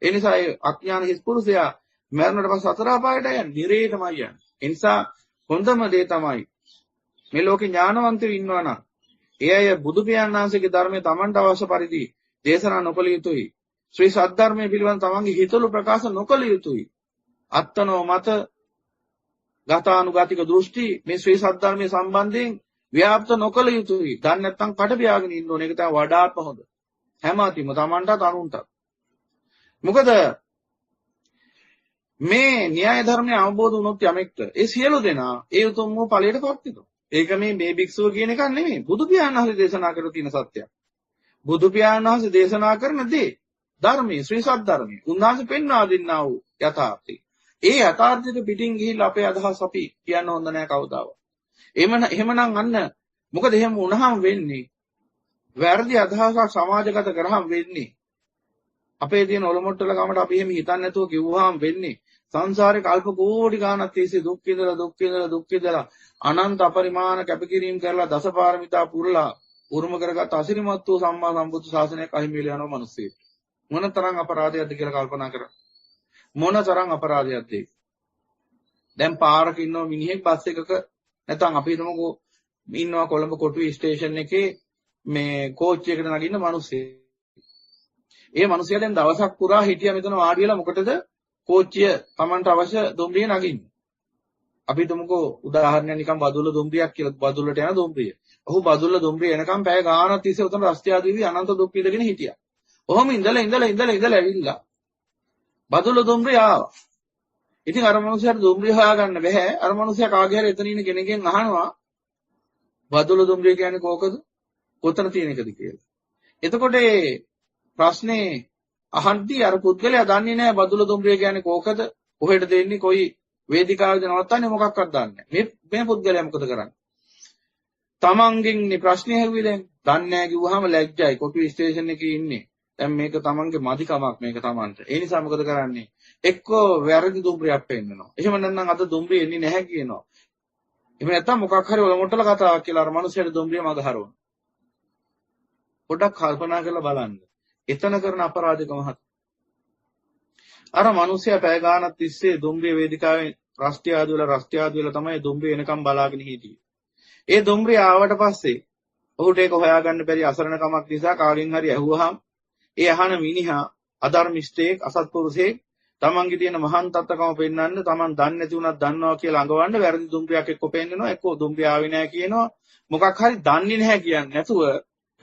ඒ නිසා ඒ අඥාන හිස් පුරුෂයා මරණයට පස්සේ සතර අපායට යන්නේ. නිරේ තමයි යන්නේ. ඒ නිසා හොඳම දේ තමයි මේ ලෝකේ ඥානවන්තයෝ ඉන්නවා නම් ඒ අය බුදු පියාණන් වහන්සේගේ ධර්මයේ Tamanට අවශ්‍ය පරිදි දේශනා නොකළ යුතුයි. ශ්‍රී සද්ධර්මයේ පිළිබඳ තමන්ගේ හිතළු ප්‍රකාශ නොකළ යුතුයි. අත්තනෝ මත ගතානුගතික දෘෂ්ටි මේ ශ්‍රී සද්ධර්මයේ සම්බන්ධයෙන් ව්‍යාප්ත නොකළ යුතුයි. දන්නේ නැත්නම් කට පියාගෙන ඉන්න ඕනේ. ඒක තමයි වඩාත්ම හොඳ. හැම අතිම තමන්ටත් අනුන්ටත්. මොකද මේ න්‍යාය ධර්මයේ අවබෝධ වුණොත් යමෙක්ට ඒ සියලු දෙනා ඒ උතුම් වූ ඵලයටපත් වෙනවා. ඒක මේ භික්ෂුව කියන එකක් නෙමෙයි. බුදු පියාණන් වහන්සේ දේශනා කරලා තියෙන සත්‍යයක්. බුදු පියාණන් වහන්සේ දේශනා කරන දේ ධර්මයේ ශ්‍රී සද්ධර්මයේ උන්වහන්සේ පෙන්වා දෙන්නා වූ යථාර්ථය. ඒ යථාර්ථයට පිටින් ගිහිල්ලා අපේ අදහස් අපි කියන්න හොඳ නැහැ කවදාවත්. එහෙමනම් අන්න මොකද එහෙම වුණාම වෙන්නේ? වැරදි අදහසක් සමාජගත කරාම වෙන්නේ අපේ තියෙන ඔලොමොට්ටල කමට අපි එහෙම හිතන්නේ නැතුව කිව්වහම වෙන්නේ සංසාරේ කල්ප කෝටි ගාණක් තිස්සේ දුක් විඳලා අනන්ත අපරිමාණ කැපකිරීම කරලා දසපාරමිතා පුරලා උරුම කරගත් අසිරිමත් වූ සම්මා සම්බුද්ධ ශාසනයක් අහිමි වෙලා යනවා මිනිස්සෙක්. මොනතරම් අපරාධයක්ද කියලා කල්පනා කරා. මොනතරම් අපරාධයක්ද ඒක. දැන් පාරක ඉන්නව මිනිහෙක් බස් එකක නැත්නම් අපි හිතමුකෝ ඉන්නවා කොළඹ කොටුවේ ස්ටේෂන් එකේ මේ කෝච්චියකට නගින්න මිනිස්සෙක්. ඒ මිනිහයා දැන් දවසක් පුරා හිටියා මෙතන වාඩි වෙලා මොකටද කෝච්චිය Tamanට අවශ්‍ය දුම්රිය නගින්න. අපි හිතමුකෝ උදාහරණයක් නිකන් බදුල්ල දුම්රියක් කියලා බදුල්ලට යන දුම්රිය. ඔහු බදුල්ල දුම්රිය එනකම් පැය ගාණක් තිස්සේ උතන රස්තියාදීවි අනන්ත දුක් විඳගෙන හිටියා. ඔහොම ඉඳලා ඇවිල්ලා බදුල්ල දුම්රිය ආවා. ඉතින් අර මනුස්සයාට දුම්රිය හොයාගන්න බැහැ. අර මනුස්සයා කාගේ හරි එතන ඉන්න කෙනෙක්ගෙන් අහනවා බදුල්ල දුම්රිය කියන්නේ කොකද? කොතන තියෙන එකද කියලා. එතකොට ප්‍රශ්නේ අහද්දී අර පුද්ගලයා දන්නේ නැහැ බදුල්ල දුම්රිය කියන්නේ කොකද? කොහෙද දෙන්නේ? කොයි වේදිකාවේද නවත්තන්නේ මොකක්වත් දන්නේ නැහැ. මේ පුද්ගලයා මොකද කරන්නේ? තමන්ගෙන් ප්‍රශ්නේ ඇහුවේ දැන්. දන්නේ නැහැ කිව්වහම ලැජ්ජයි. කොටු ස්ටේෂන් එකේ ඉන්නේ. දැන් මේක තමන්ගේ මදිකමක් මේක තමන්ට. ඒ නිසා මොකද කරන්නේ? එක්කෝ වැරදි දුම්රියක් පෙන්නනවා. එහෙම නැත්නම් අද දුම්රිය එන්නේ නැහැ කියනවා. එහෙම නැත්නම් මොකක් හරි ඔලොමොට්ටල කතාවක් කියලා අර මනුස්සයාට දුම්රිය මග හරවනවා. පොඩ්ඩක් කල්පනා කරලා බලන්න. එතන කරන අපරාධක මහත්. අර මනුස්සයා පැය ගාණක් තිස්සේ දුම්රිය වේදිකාවේ රස්තියාදුවල තමයි දුම්රිය එනකම් බලාගෙන හිටියේ. ඒ දුම්රිය ආවට පස්සේ ඔහුට ඒක හොයාගන්න බැරි අසරණකමක් නිසා කාගෙන් හරි ඇහුවාම ඒ අහන මිනිහා අධර්මිෂ්ඨයෙක් අසත්පුරුෂයෙක් තමන්ගේ තියෙන මහාන් තත්ත්වකම පෙන්වන්න තමන් දන්නේ නැති උනත් දන්නවා කියලා අඟවන්න වැරදි දුම්රියක් එක්ක පෙන්නනවා එක්ක දුම්රිය ආවේ නැහැ කියනවා මොකක් හරි දන්නේ නැහැ කියන්නේ නැතුව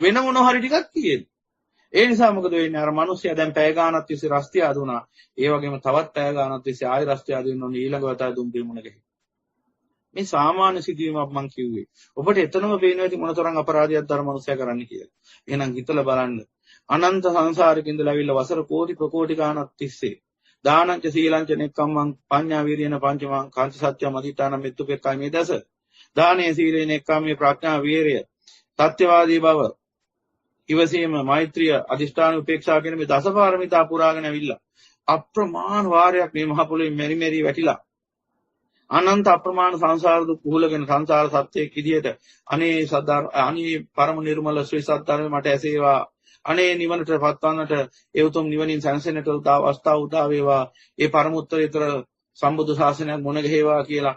වෙන මොන හරි ටිකක් කියනවා. ඒ නිසා මොකද වෙන්නේ? අර මිනිස්සයා දැන් පැය ගාණක් තිස්සේ රස්තියාදු වුණා. ඒ වගේම තවත් පැය ගාණක් තිස්සේ ආයෙ රස්තියාදු වෙන්න ඕනේ ඊළඟ වතාවේ දුම්රිය මුණ ගැහි. මේ සාමාන්‍ය සිදුවීමක් මම කිව්වේ. ඔබට එතනම පේනවා ඇති මොනතරම් අපරාධයක්ද අර මිනිස්සයා කරන්නේ කියලා. එහෙනම් හිතලා බලන්න. අනන්ත සංසාරෙක ඉඳලා ඇවිල්ලා වසර කෝටි ප්‍රකෝටි ගාණක් තිස්සේ දානංච සීලංච නෙක්ඛම්මං පඤ්ඤා වීර්යන පංචමං කාන්ත සත්‍ය මදිතාන මෙත්තුපෙක්ඛයි මේ දස දානේ සීලේ නෙක්ඛම්මේ ප්‍රඥා වීර්ය සත්‍යවාදී බව ඉවසීම මෛත්‍රිය අදිෂ්ඨාන උපේක්ෂා කියන මේ දසපාරමිතා පුරාගෙන ඇවිල්ලා අප්‍රමාණ වාරයක් මේ මහ පොළොවේ මෙරි මෙරි වැටිලා අනන්ත අප්‍රමාණ සංසාර දුක් පුහුලගෙන සංසාර සත්‍යයේ කිදියට අනේ පරම නිර්මල ශ්‍රී සත්‍යය මට ඇසේවා අනේ නිවනට පත්වන්නට ඒ උතුම් නිවනින් සංසෙන්නට අවස්ථාව උදා වේවා ඒ පරම උත්තරීතර සම්බුද්ධ ශාසනයක් මුණ ගැහිවා කියලා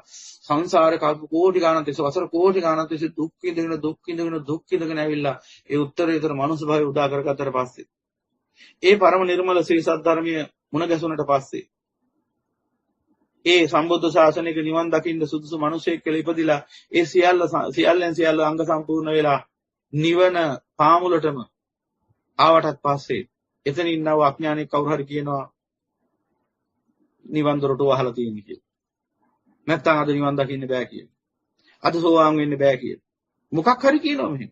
සංසාරේ කල්ප කෝටි ගාණක් තිස්සේ වසර කෝටි ගාණක් තිස්සේ දුක් විඳගෙන ඇවිල්ලා ඒ උත්තරීතර මනුස්ස භාවය උදා කරගත්තට පස්සේ ඒ පරම නිර්මල ශ්‍රී සද්ධර්මයේ මුණ ගැසුණට පස්සේ ඒ සම්බුද්ධ ශාසනයක නිවන් දකින්න සුදුසු මිනිසෙක් කියලා ඉපදිලා ඒ සියල්ලෙන් සියල්ල අංග සම්පූර්ණ වෙලා නිවන පාමුලටම ආවටත් පස්සේ එතන ඉන්නව අඥානෙ කවුරු හරි කියනවා නිවන් දොරට වහලා තියෙන්නේ කියලා. නැත්තම් අද නිවන් දකින්න බෑ කියලා. අද සෝවාන් වෙන්න බෑ කියලා. මොකක් හරි කියනවා මෙහෙම.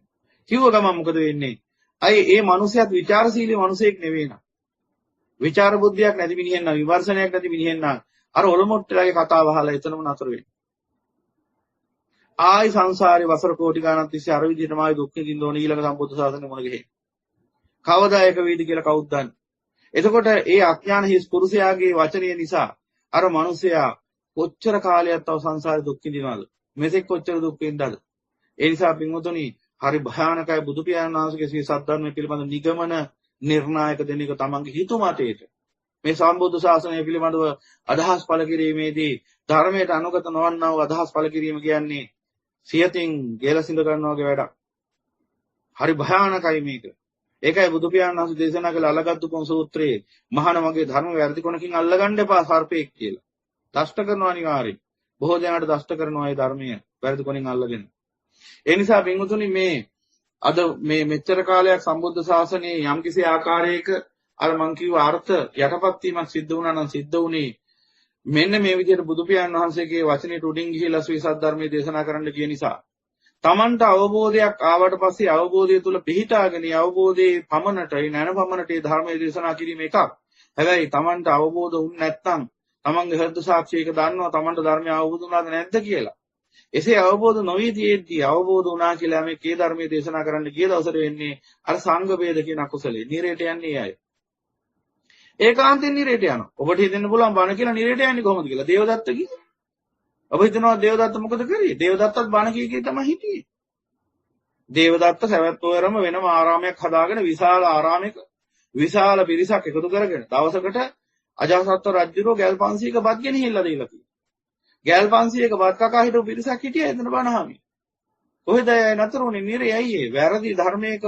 කිව්ව ගමන් මොකද වෙන්නේ? අය ඒ මිනිහයාත් ਵਿਚාරශීලී මිනිසෙක් නෙවෙයි නා. විචාර බුද්ධියක් නැති මිනිහෙන් නම් විමර්ශනයක් නැති මිනිහෙන් නම් අර ඔලොමොට්ටලගේ කතාව අහලා එතනම නතර වෙන්නේ. ආයි සංසාරේ වසර කෝටි ගණන් තිස්සේ අර විදිහටම ආයි දුක් විඳින්න ඕන ඊළඟ සම්බුද්ධ ශාසනය මොන ගෙහෙ. කවදා ඒක වේද කියලා කවුද දන්නේ? එතකොට ඒ අඥාන හිස් පුරුෂයාගේ වචනය නිසා අර මිනිසයා කොච්චර කාලයක් තව සංසාරේ දුක් විඳිනවද? මෙතෙක් කොච්චර දුක් විඳලාද? ඒ නිසා පින්වතුනි හරි භයානකයි බුදු පියාණන් වහන්සේගේ ශ්‍රී සද්ධර්මයේ පිළිබඳ නිගමන නිර්ණායක දෙන එක තමන්ගේ හිතුමතේට මේ සම්බුද්ධ ශාසනය පිළිබඳව අදහස් පළ කිරීමේදී ධර්මයට අනුගත නොවන්නා වූ අදහස් පළ කිරීම කියන්නේ සියතින් ගෙල සිඳ ගන්නවා වගේ වැඩක්. හරි භයානකයි මේක. ඒකයි බුදු පියාණන් වහන්සේ දේශනා කළ අලගද්දුපොන් සූත්‍රයේ මහාන මගේ ධර්ම වැරදි කොනකින් අල්ලගන්න එපා සර්පෙක් කියලා. දෂ්ට කරනවා අනිවාර්යයෙන්. බොහෝ දෙනාට දෂ්ට කරනවා මේ ධර්මය වැරදි කොනින් අල්ලගෙන. ඒ නිසා පින්වතුනි මේ අද මේ මෙච්චර කාලයක් සම්බුද්ධ ශාසනයේ යම්කිසි ආකාරයක අර මං කිව්ව අර්ථ යටපත් වීමක් සිද්ධ වුණා නම් සිද්ධ වුණේ මෙන්න මේ විදිහට බුදු පියාණන් වහන්සේගේ වචනේ උඩින් ගිහිලා ශ්‍රී සද්ධර්මයේ දේශනා කරන්න ගිය නිසා තමන්ට අවබෝධයක් ආවට පස්සේ අවබෝධය තුල පිහිටාගෙන අවබෝධයේ පමණට ඒ නැන පමණට ඒ ධර්මයේ දේශනා කිරීම එකක්. හැබැයි තමන්ට අවබෝධ වුනේ නැත්නම් තමන්ගේ හෘද සාක්ෂියක දන්නවා තමන්ට ධර්මය අවබෝධ වුණාද නැද්ද කියලා. එසේ අවබෝධ නොවී තියෙද්දී අවබෝධ වුණා කියලා මේ කේ ධර්මයේ දේශනා කරන්න ගිය දවසට වෙන්නේ අර සංඝ ભેද කියන අකුසලේ. නිරේට යන්නේ අය. ඒකාන්තයෙන් නිරේට යනවා. ඔබට හිතෙන්න පුළුවන් බණ කියලා නිරේට යන්නේ කොහොමද කියලා. දේවදත්ත කිව්වා. ඔබ හිතනවා දේවදත්ත මොකද කරේ? දේවදත්තත් බණ කී තමයි හිටියේ. දේවදත්ත සවැත්නුවරම වෙනම ආරාමයක් හදාගෙන විශාල ආරාමයක විශාල පිරිසක් එකතු කරගෙන දවසකට අජාසත්ත රජුරෝ ගල් 500ක බත් ගෙනහිල්ලා දීලා තියෙනවා. ගල් 500ක බත් කකා හිටපු පිරිසක් හිටියා එතන බණහාමි. කොහෙද නතරුනේ නිරේ අයියේ වැරදි ධර්මයක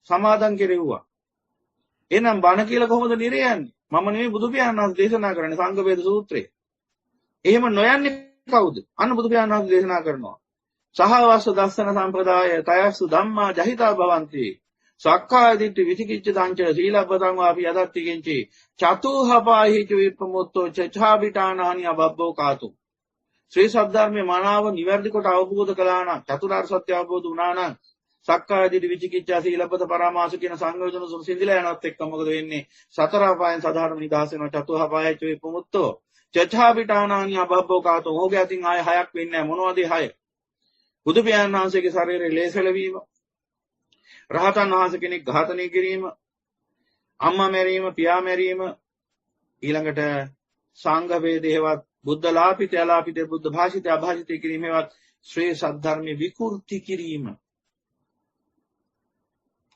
සමාදන් කෙරෙව්වා. එහෙනම් බණ කියලා කොහොමද නිරේ යන්නේ? මම නෙවෙයි බුදු පියාණන් වහන්සේ දේශනා කරන්නේ සංඝ වේද සූත්‍රයේ. එහෙම නොයන්නේ කවුද? අන්න බුදු පියාණන් වහන්සේ දේශනා කරනවා. සහවස්ස දස්සන සම්ප්‍රදාය තයස්සු ධම්මා ජහිතා භවಂತಿ. සක්කාය දිට්ඨි විචිකිච්ඡ දංච සීලබ්බතං වාපි යදත්ති කිංචි චතුහපාහිච විප්‍රමුත්තෝ චඡාබිතානානි අබබ්බෝ කාතු. ශ්‍රී සද්ධර්මයේ මනාව නිවැරදි කොට අවබෝධ කළා නම් චතුරාර්ය සත්‍ය අවබෝධ වුණා නම් සක්කාය දිට්ඨි විචිකිච්ඡා සීලබ්බත පරාමාස කියන සංයෝජන සුරු සිඳිලා යනවත් එක්ක මොකද වෙන්නේ? සතර අපායන් සාධාරණ නිදහස වෙනවා. චතුහපාහිච විප්‍රමුත්තෝ චඡාබිතානානි අබබ්බෝ කාතු. ඕගේ අතින් ආය හයක් වෙන්නේ නැහැ. මොනවද හය? බුදු පියාණන් වහන්සේගේ ශරීරයේ ලේසල වීම, රහතන් වහන්සේ කෙනෙක් ඝාතනය කිරීම, අම්මා මැරීම, පියා මැරීම, ඊළඟට සංඝ වේදේවත් බුද්ධ ලාපිත අලාපිත බුද්ධ භාෂිත අභාෂිත කිරීම හේවත් ශ්‍රේ සද්ධර්මයේ විකෘති කිරීම.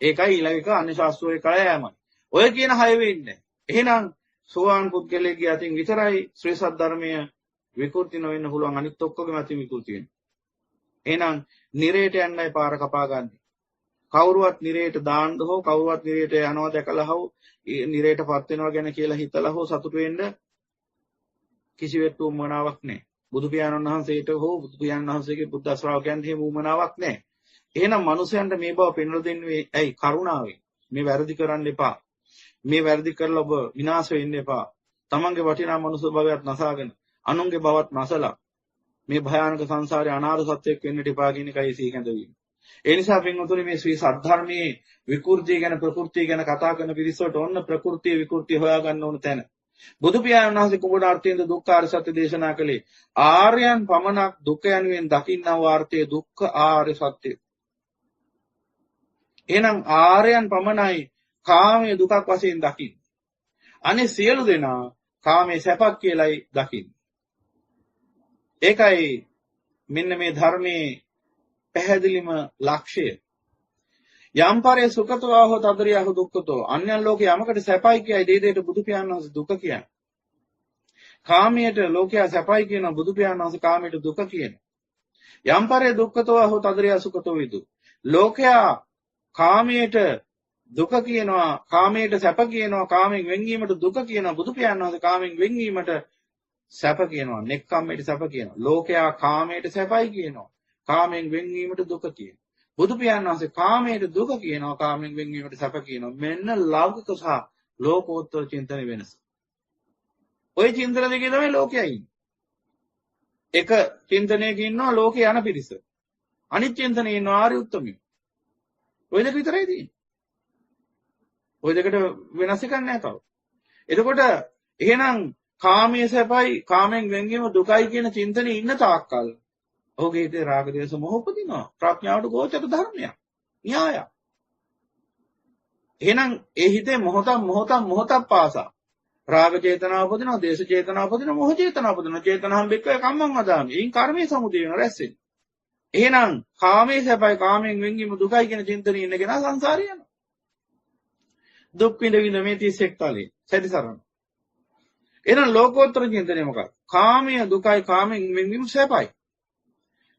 ඒකයි ඊළඟ එක අන්‍ය ශාස්ත්‍රයේ කය යෑමයි. ඔය කියන හය වෙන්නේ. එහෙනම් සෝවාන් පුද්ගලයාගේ අතින් විතරයි ශ්‍රේ සද්ධර්මය විකෘති නොවෙන්න පුළුවන්. අනිත් ඔක්කොගෙම අතින් විකෘති වෙනවා. එහෙනම් නිරේට යන්නයි පාර කපා ගන්න. කවුරුවත් නිරේට දාන්න හෝ කවුරුවත් නිරේට යනවා දැකලා හෝ නිරේටපත් වෙනවා ගැන කියලා හිතලා හෝ සතුටු වෙන්න කිසිවෙක් උවමනාවක් නැහැ. බුදු පියාණන් වහන්සේට හෝ බුදු පියාණන් වහන්සේගේ බුද්ධ ශ්‍රාවකයන්ට එහෙම උවමනාවක් නැහැ. එහෙනම් මිනිසයන්ට මේ බව පෙන්වලා දෙන්නේ ඇයි? කරුණාවෙන්. මේ වැරදි කරන්න එපා. මේ වැරදි කරලා ඔබ විනාශ වෙන්න එපා. තමන්ගේ වටිනා මනුස්ස භවයත් නැසාගෙන අනුන්ගේ භවත් නැසලා මේ භයානක සංසාරේ අනාථ සත්‍යයක් වෙන්නට එපා කියන එකයි සීකඳවීම. ඒ නිසා පින්වතුනි මේ ශ්‍රී සද්ධර්මයේ විකෘතිය ගැන ප්‍රകൃතිය ගැන කතා කරන පිරිසට ඔන්න ප්‍රകൃතිය විකෘතිය හොයාගන්න ඕන තැන. බුදු පියාණන් වහන්සේ කුඹුඩ අර්ථයෙන්ද දුක්ඛාර සත්‍ය දේශනා කළේ ආර්යයන් පමණක් දුක යනුවෙන් දකින්නා වූ අර්ථයේ දුක්ඛ ආර්ය සත්‍ය. එහෙනම් ආර්යයන් පමණයි කාමයේ දුකක් වශයෙන් දකින්නේ. අනේ සියලු දෙනා කාමයේ සැපක් කියලායි දකින්නේ. ඒකයි මෙන්න මේ ධර්මයේ පැහැදිලිම ලක්ෂය. යම්පරේ සුඛතෝ හෝ තදරියහ දුක්ඛතෝ. අන්‍යයන් ලෝකේ යමකට සැපයි කියයි දෙයකට බුදු පියාණන් වහන්සේ දුක කියන්නේ. කාමයට ලෝකයා සැපයි කියන බුදු පියාණන් වහන්සේ කාමයට දුක කියනවා. යම්පරේ දුක්ඛතෝ හෝ තදරියහ සුඛතෝ විදු. ලෝකයා කාමයට දුක කියනවා, කාමයට සැප කියනවා, කාමෙන් වෙන්වීමට දුක කියනවා. බුදු පියාණන් වහන්සේ කාමෙන් වෙන්වීමට සැප කියනවා. නෙක්ඛම්මයට සැප කියනවා. ලෝකයා කාමයට සැපයි කියනවා. කාමෙන් වෙන්වීමට දුක කියනවා. බුදු පියාණන් වහන්සේ කාමයේ දුක කියනවා, කාමයෙන් වෙන්වීමට සැප කියනවා. මෙන්න ලෞකික සහ ලෝකෝත්තර චින්තන වෙනස. ওই චින්තන දෙකේ තමයි ලෝකයයි ඉන්නේ. එක චින්තනයක ඉන්නවා ලෝකේ යන පිරිස. අනිත් චින්තනයේ ඉන්නවා ආර්ය උත්තමයෝ. ওই දෙක විතරයි තියෙන්නේ. ওই දෙකට වෙනස් එකක් නැහැ තව. එතකොට එහෙනම් කාමයේ සැපයි, කාමයෙන් වෙන්වීම දුකයි කියන චින්තනයේ ඉන්න තාක්කල් ඔහුගේ හිතේ රාග දේශ මොහ උපදිනවා. ප්‍රඥාවට ගෝචර ධර්මයක්. න්‍යායක්. එහෙනම් ඒ හිතේ මොහොතක් පාසා රාග චේතනාව උපදිනවා, දේශ චේතනාව උපදිනවා, මොහ චේතනාව උපදිනවා. චේතනාම් බෙක්කේ කම්මං වදාමි. එයින් කර්මයේ සමුදය වෙන රැස් වෙනවා. එහෙනම් කාමයේ සැපයි, කාමයෙන් වෙන්වීම දුකයි කියන චින්තනයේ ඉන්න කෙනා සංසාරේ යනවා. දුක් විඳ විඳ මේ 31 තලයේ සැරිසරන. එහෙනම් ලෝකෝත්තර චින්තනය මොකක්ද? කාමයේ දුකයි, කාමයෙන් වෙන්වීම සැපයි.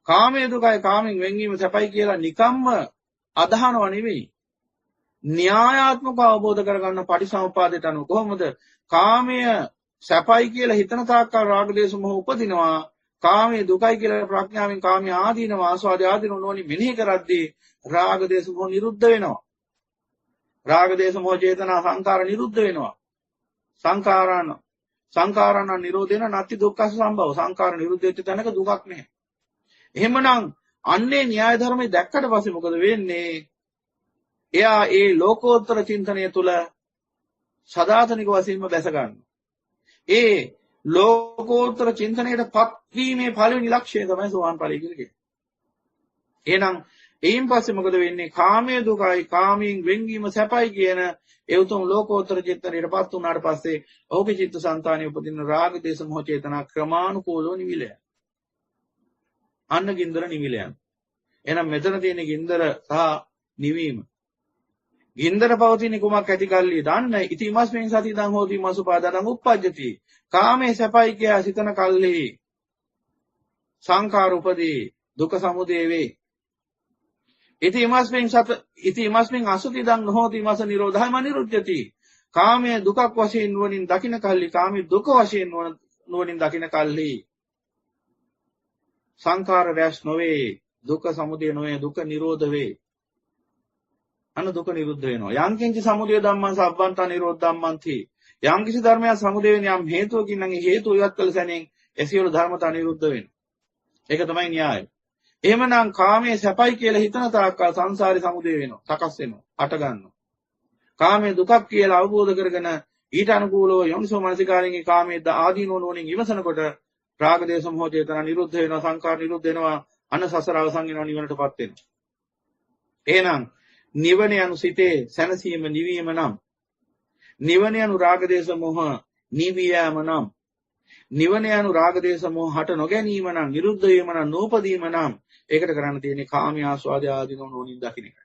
කාමයේ දුකයි, කාමයෙන් වෙන්වීම සැපයි කියලා නිකම්ම අදහනව නෙවෙයි. න්‍යායාත්මකව අවබෝධ කරගන්න පටිසමුපාදයට අනුව කොහොමද කාමය සැපයි කියලා හිතන තාක්කල් රාග දේශ මොහ උපදිනවා. කාමයේ දුකයි කියලා ප්‍රඥාවෙන් කාමයේ ආදීනව ආස්වාද ආදීනව නොවනි මෙනෙහි කරද්දී රාග දේශ මොහ නිරුද්ධ වෙනවා. රාග දේශ මොහ චේතනා සංකාර නිරුද්ධ වෙනවා. සංකාරණ නිරෝධේන නැති දුක්ඛ සම්භව. සංකාර නිරුද්ධ වෙච්ච තැනක දුකක් නැහැ. එහෙමනම් අන්නේ න්‍යාය ධර්මයේ දැක්කට පස්සේ මොකද වෙන්නේ? එයා ඒ ලෝකෝත්තර චින්තනය තුළ සදාතනික වශයෙන්ම බැස ගන්නවා. ඒ ලෝකෝත්තර චින්තනයට පත්වීමේ පළවෙනි ලක්ෂ්‍යය තමයි සෝවාන් ඵලය කියලා කියන්නේ. එහෙනම් එයින් පස්සේ මොකද වෙන්නේ? කාමයේ දුකයි, කාමයෙන් වෙන්වීම සැපයි කියන ඒ උතුම් ලෝකෝත්තර චින්තනයටපත් වුණාට පස්සේ ඔහුගේ චිත්තසංතානයේ උපදින රාග දේශ මොහ චේතනා ක්‍රමානුකූලව නිවිල යනවා. අන්න ගින්දර නිවිල යනවා. එහෙනම් මෙතන තියෙන ගින්දර සහ නිවීම. ගින්දර පවතින කුමක් ඇති කල්ලි දන්න ඉතිමස්මින් සතිදං හෝති මසුපාදං උප්පජ්ජති. කාමයේ සැපයි කියා සිතන කල්ලි සංඛාර උපදී දුක සමුදය වේ. ඉතිමස්මින් අසුතිදං නොහෝති මස නිරෝධයම නිරුද්ධති. කාමයේ දුකක් වශයෙන් නුවණින් දකින කල්ලි, කාමයේ දුක වශයෙන් නුවණින් දකින කල්ලි සංඛාර රැස් නොවේ, දුක සමුදය නොවේ, දුක නිරෝධ වේ. අන්න දුක නිරුද්ධ වෙනවා. යම් කිංච සමුදය ධම්මං සබ්බන්ත නිරෝධ ධම්මන්ති. යම් කිසි ධර්මයක් සමුදය වෙන යම් හේතුවකින් නම් ඒ හේතුව ඉවත් කළ සැනින් ඒ සියලු ධර්මතා නිරුද්ධ වෙනවා. ඒක තමයි න්‍යායය. එහෙමනම් කාමයේ සැපයි කියලා හිතන තාක්කල් සංසාරේ සමුදය වෙනවා, සකස් වෙනවා, අට ගන්නවා. කාමයේ දුකක් කියලා අවබෝධ කරගෙන ඊට අනුකූලව යොමුසෝ මානසිකාරයෙන් කාමයේ ආදීනෝ නොවනින් ඉවසනකොට රාග දේශ මොහ චේතනා නිරුද්ධ වෙනවා, සංකාර නිරුද්ධ වෙනවා, අන්න සසර අවසන් වෙනවා, නිවනටපත් වෙනවා. එහෙනම් නිවන යනු සිතේ සැනසීම නිවීම නම්, නිවන යනු රාග දේශ මොහ නිවියම නම්, නිවන යනු රාග දේශ මොහ හට නොගැනීම නම්, නිරුද්ධ වීම නම්, නූපදීම නම්, ඒකට කරන්න තියෙන්නේ කාමී ආස්වාදයේ ආදීනෝ නුවණින් දකින්න එකයි.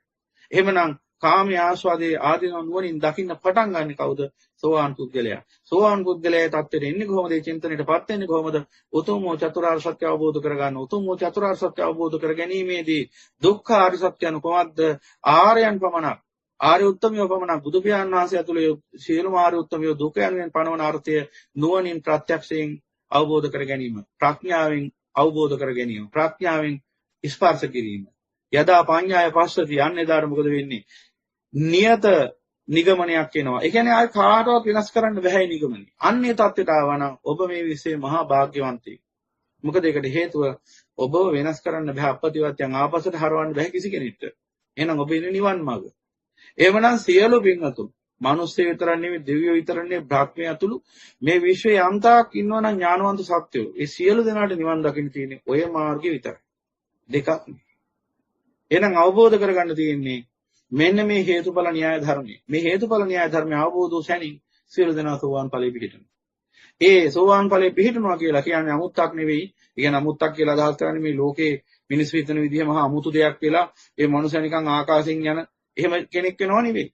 එහෙමනම් කාමී ආස්වාදයේ ආදීනෝ නුවණින් දකින්න පටන් ගන්න කවුද? සෝවාන් පුද්ගලයා. සෝවාන් පුද්ගලයා තත්ත්වෙට එන්නේ කොහොමද? මේ චින්තනයටපත් වෙන්නේ කොහොමද? උතුම් චතුරාර්ය සත්‍ය අවබෝධ කරගන්න. උතුම් චතුරාර්ය සත්‍ය අවබෝධ කර ගැනීමේදී දුක්ඛ ආර්ය සත්‍ය anu කොහොමද? ආර්යයන් පමණක්, ආර්ය උත්තමයෝ පමණක්, බුදු පියාණන් වහන්සේ ඇතුළේ සියලුම ආර්ය උත්තමයෝ දුක යනුවෙන් පනවන අර්ථය නුවණින් ප්‍රත්‍යක්ෂයෙන් අවබෝධ කර ගැනීම, ප්‍රඥාවෙන් අවබෝධ කර ගැනීම, ප්‍රඥාවෙන් ස්පර්ශ කිරීම. යදා පඤ්ඤාය පස්සති, යන්නේ දාට මොකද වෙන්නේ? නියත නිගමනයක් එනවා. ඒ කියන්නේ ආය කාටවත් වෙනස් කරන්න බැහැ නිගමනය. අන්නේ தත්ත්වයට ආවනම් ඔබ මේ විශ්වයේ මහා භාග්‍යවන්තයෙක්. මොකද ඒකට හේතුව ඔබව වෙනස් කරන්න බෑ, අපපතිවත්යන් ආපස්සට හරවන්න බෑ කිසි කෙනෙක්ට. එහෙනම් ඔබ ඉන්නේ නිවන් මාර්ග. එවනම් සියලු පින්වතුන්, මිනිස්සු විතරක් නෙවෙයි, දෙවියෝ විතරක් නෙවෙයි, බ්‍රහ්මයා ඇතුළු මේ විශ්වයේ යම්තාක් ඉන්නවනම් ඥානවන්ත සත්වයෝ, ඒ සියලු දෙනාට නිවන් දකින්න තියෙන්නේ ඔය මාර්ගය විතරයි. දෙකක් නෙවෙයි. එහෙනම් අවබෝධ කරගන්න තියෙන්නේ මෙන්න මේ හේතුඵල න්‍යාය ධර්මය. මේ හේතුඵල න්‍යාය ධර්මය අවබෝධ වූ සැනින් සියලු දෙනා සෝවාන් ඵලෙ පිහිටනවා. ඒ සෝවාන් ඵලෙ පිහිටනවා කියලා කියන්නේ අමුත්තක් නෙවෙයි. ඒ කියන්නේ අමුත්තක් කියලා අදහස් කරන්නේ මේ ලෝකේ මිනිස් හිතන විදිහ මහා අමුතු දෙයක් කියලා ඒ මනුස්සයා නිකන් ආකාශයෙන් යන එහෙම කෙනෙක් වෙනව නෙවෙයි.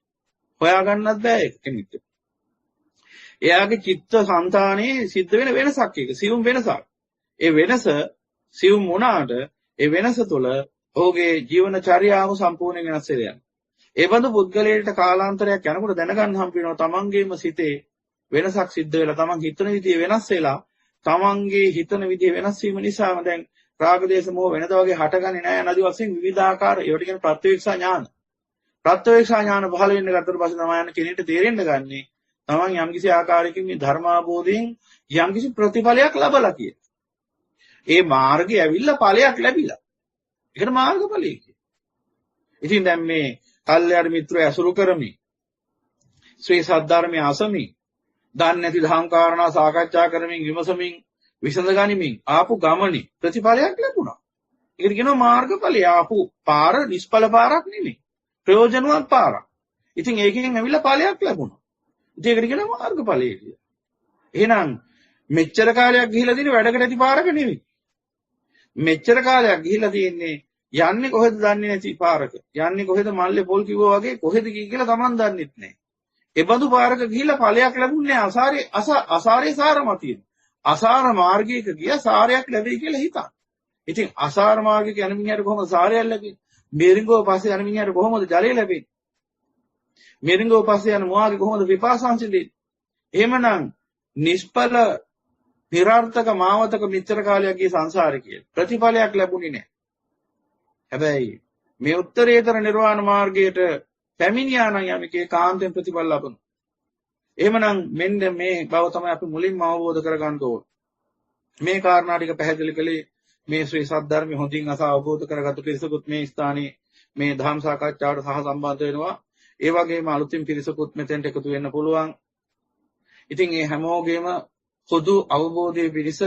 හොයාගන්නත් බෑ ඒක කෙනෙක්ට. එයාගේ චිත්ත සංතානයේ සිද්ධ වෙන වෙනසක් ඒක. සියුම් වෙනසක්. ඒ වෙනස සියුම් වුණාට ඒ වෙනස තුළ ඔහුගේ ජීවන චර්යාව සම්පූර්ණයෙන් වෙනස් වෙලා යනවා. ඒ බඳු පුද්ගලයාට කාලාන්තරයක් යනකොට දැනගන්න හම්බ වෙනවා තමන්ගේම සිතේ වෙනසක් සිද්ධ වෙලා, තමන් හිතන විදිය වෙනස් වෙලා, තමන්ගේ හිතන විදිය වෙනස් වීම නිසාම දැන් රාග දේශ මොහ වෙනදා වගේ හටගන්නේ නැහැ. නදී වශයෙන් විවිධාකාර ඒවට කියන ප්‍රත්‍යක්ෂ ඥාන. ප්‍රත්‍යක්ෂ ඥාන පහළ වෙන්න ගත්තට පස්සේ තමයි යන කෙනෙක්ට තේරෙන්න ගන්නේ තමන් යම්කිසි ආකාරයකින් මේ ධර්මාභෝධයෙන් යම්කිසි ප්‍රතිඵලයක් ලබලා කිය. ඒ මාර්ගය ඇවිල්ලා ඵලයක් ලැබිලා. ඒකට මාර්ගඵලය කිය. ඉතින් දැන් මේ කල්යාණ මිත්‍රය ඇසුරු කරමින් ශ්‍රී සද්ධර්මයේ අසමින් දන්නේ නැති දහම් කාරණා සාකච්ඡා කරමින් විමසමින් විසඳ ගනිමින් ආපු ගමනේ ප්‍රතිඵලයක් ලැබුණා. ඒකට කියනවා මාර්ගඵලය. ආපු පාර නිෂ්ඵල පාරක් නෙමෙයි. ප්‍රයෝජනවත් පාරක්. ඉතින් ඒකෙන් ඇවිල්ලා ඵලයක් ලැබුණා. ඉතින් ඒකට කියනවා මාර්ගඵලය කියලා. එහෙනම් මෙච්චර කාලයක් ගිහිලා තියෙන වැඩකට ඇති පාරක නෙමෙයි. මෙච්චර කාලයක් ගිහිලා තියෙන්නේ යන්නේ කොහෙද දන්නේ නැති පාරක. යන්නේ කොහෙද මල්ලේ පොල් කිව්වා වගේ කොහෙද ගියේ කියලා Taman දන්නෙත් නැහැ. ඒ බඳු පාරක ගිහිලා ඵලයක් ලැබුණේ අසාරේ සාරමතියෙන්. අසාර මාර්ගයක ගියා සාරයක් ලැබෙයි කියලා හිතා. ඉතින් අසාර මාර්ගයක යන මිනිහට කොහොමද සාරයක් ලැබෙන්නේ? මේරිංගෝ පස්සේ යන මිනිහට කොහොමද ජලය ලැබෙන්නේ? මේරිංගෝ පස්සේ යන මොහාගේ කොහොමද විපාසංශ දෙන්නේ? එහෙමනම් නිෂ්ඵල නිරර්ථක මාවතක මිත්‍ර කාලයක් ගිය සංසාරේ කියලා ප්‍රතිඵලයක් ලැබුණේ නැහැ. හැබැයි මේ උත්තරීතර නිර්වාණ මාර්ගයට පැමිණියා නම් යමකේ කාන්තෙන් ප්‍රතිඵල ලබනවා. එහෙමනම් මෙන්න මේ බව තමයි අපි මුලින්ම අවබෝධ කරගන්න ඕන. මේ කාරණා ටික පැහැදිලි කළේ මේ ශ්‍රී සද්ධර්මය හොඳින් අසා අවබෝධ කරගත්තු පිරිසකුත් මේ ස්ථානයේ මේ ධම් සාකච්ඡාවට සහ සම්බන්ධ වෙනවා. ඒ වගේම අලුතින් පිරිසකුත් මෙතෙන්ට එකතු වෙන්න පුළුවන්. ඉතින් මේ හැමෝගෙම පොදු අවබෝධයේ පිරිස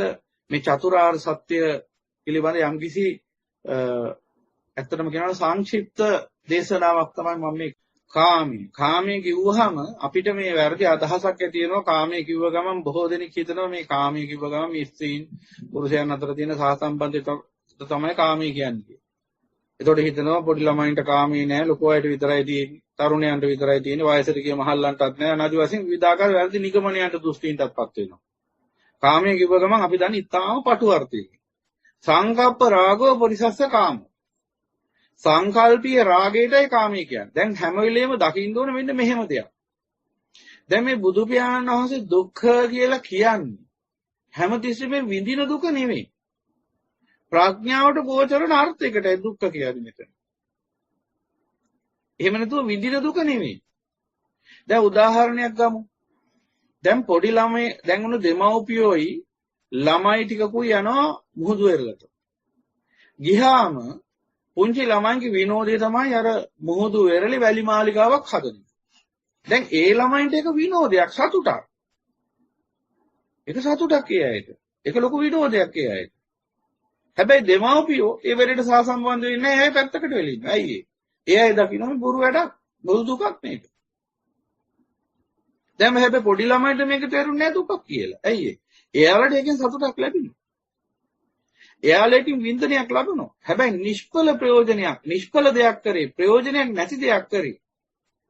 මේ චතුරාර්ය සත්‍ය පිළිබඳ යම්කිසි ඇත්තටම කියනවා සංක්ෂිප්ත දේශනාවක් තමයි මම මේ කාමයේ කිව්වහම අපිට මේ වැරදි අදහසක් ඇති වෙනවා. කාමයේ කිව්ව ගමන් බොහෝ දෙනෙක් හිතනවා මේ කාමයේ කිව්ව ගමන් මේ ස්ත්‍රීන් පුරුෂයන් අතර තියෙන සහසම්බන්ධය තමයි කාමයේ කියන්නේ. එතකොට හිතනවා පොඩි ළමයින්ට කාමයේ නෑ, ලොකු අයට විතරයි තියෙන්නේ, තරුණයන්ට විතරයි තියෙන්නේ, වයසට ගිය මහල්ලන්ටත් නෑ. අනාදි වශයෙන් විවිධාකාර වැරදි නිගමනයන්ට දෘෂ්ටීන්ටත්පත් වෙනවා. කාමයේ කිව්ව ගමන් අපි දන්නේ ඉතාම පටු අර්ථයකින්. සංකප්ප රාගෝ පරිසස්ස කාමෝ. සංකල්පීය රාගයටයි කාමී කියන්නේ. දැන් හැම වෙලෙම දකින්න ඕනේ මෙන්න මෙහෙම දෙයක්. දැන් මේ බුදු පියාණන් වහන්සේ දුක්ඛ කියලා කියන්නේ හැමතිස්සෙම විඳින දුක නෙමෙයි. ප්‍රඥාවට ගෝචරන අර්ථයකටයි දුක්ඛ කියන්නේ මෙතන. එහෙම නැතුව විඳින දුක නෙමෙයි. දැන් උදාහරණයක් ගමු. දැන් පොඩි ළමයි දැන් උණු දෙමව්පියෝයි ළමයි ටිකකුයි යනවා මුහුදු වෙරළට. ගිහාම පුංචි ළමයින්ගේ විනෝදය තමයි අර මුහුදු වෙරළේ වැලි මාලිගාවක් හදන එක. දැන් ඒ ළමයින්ට ඒක විනෝදයක්, සතුටක්. ඒක සතුටක් ඒ අයට. ඒක ලොකු විනෝදයක් ඒ අයට. හැබැයි දෙමව්පියෝ ඒ වෙලෙට සහසම්බන්ධ වෙන්නේ නැහැ. ඒ පැත්තකට වෙලා ඉන්නවා. ඇයි ඒ? ඒ අය දකින්න බොරු වැඩක්, බොරු දුකක් මේක. දැන් හැබැයි පොඩි ළමයින්ට මේක තේරුන්නේ නැහැ දුකක් කියලා. ඇයි ඒ? එයාලට ඒකෙන් සතුටක් ලැබෙනවා. එයාලටින් වින්දනයක් ලැබුණා. හැබැයි නිෂ්ඵල ප්‍රයෝජනයක්, නිෂ්ඵල දෙයක් කරේ, ප්‍රයෝජනයක් නැති දෙයක් කරේ,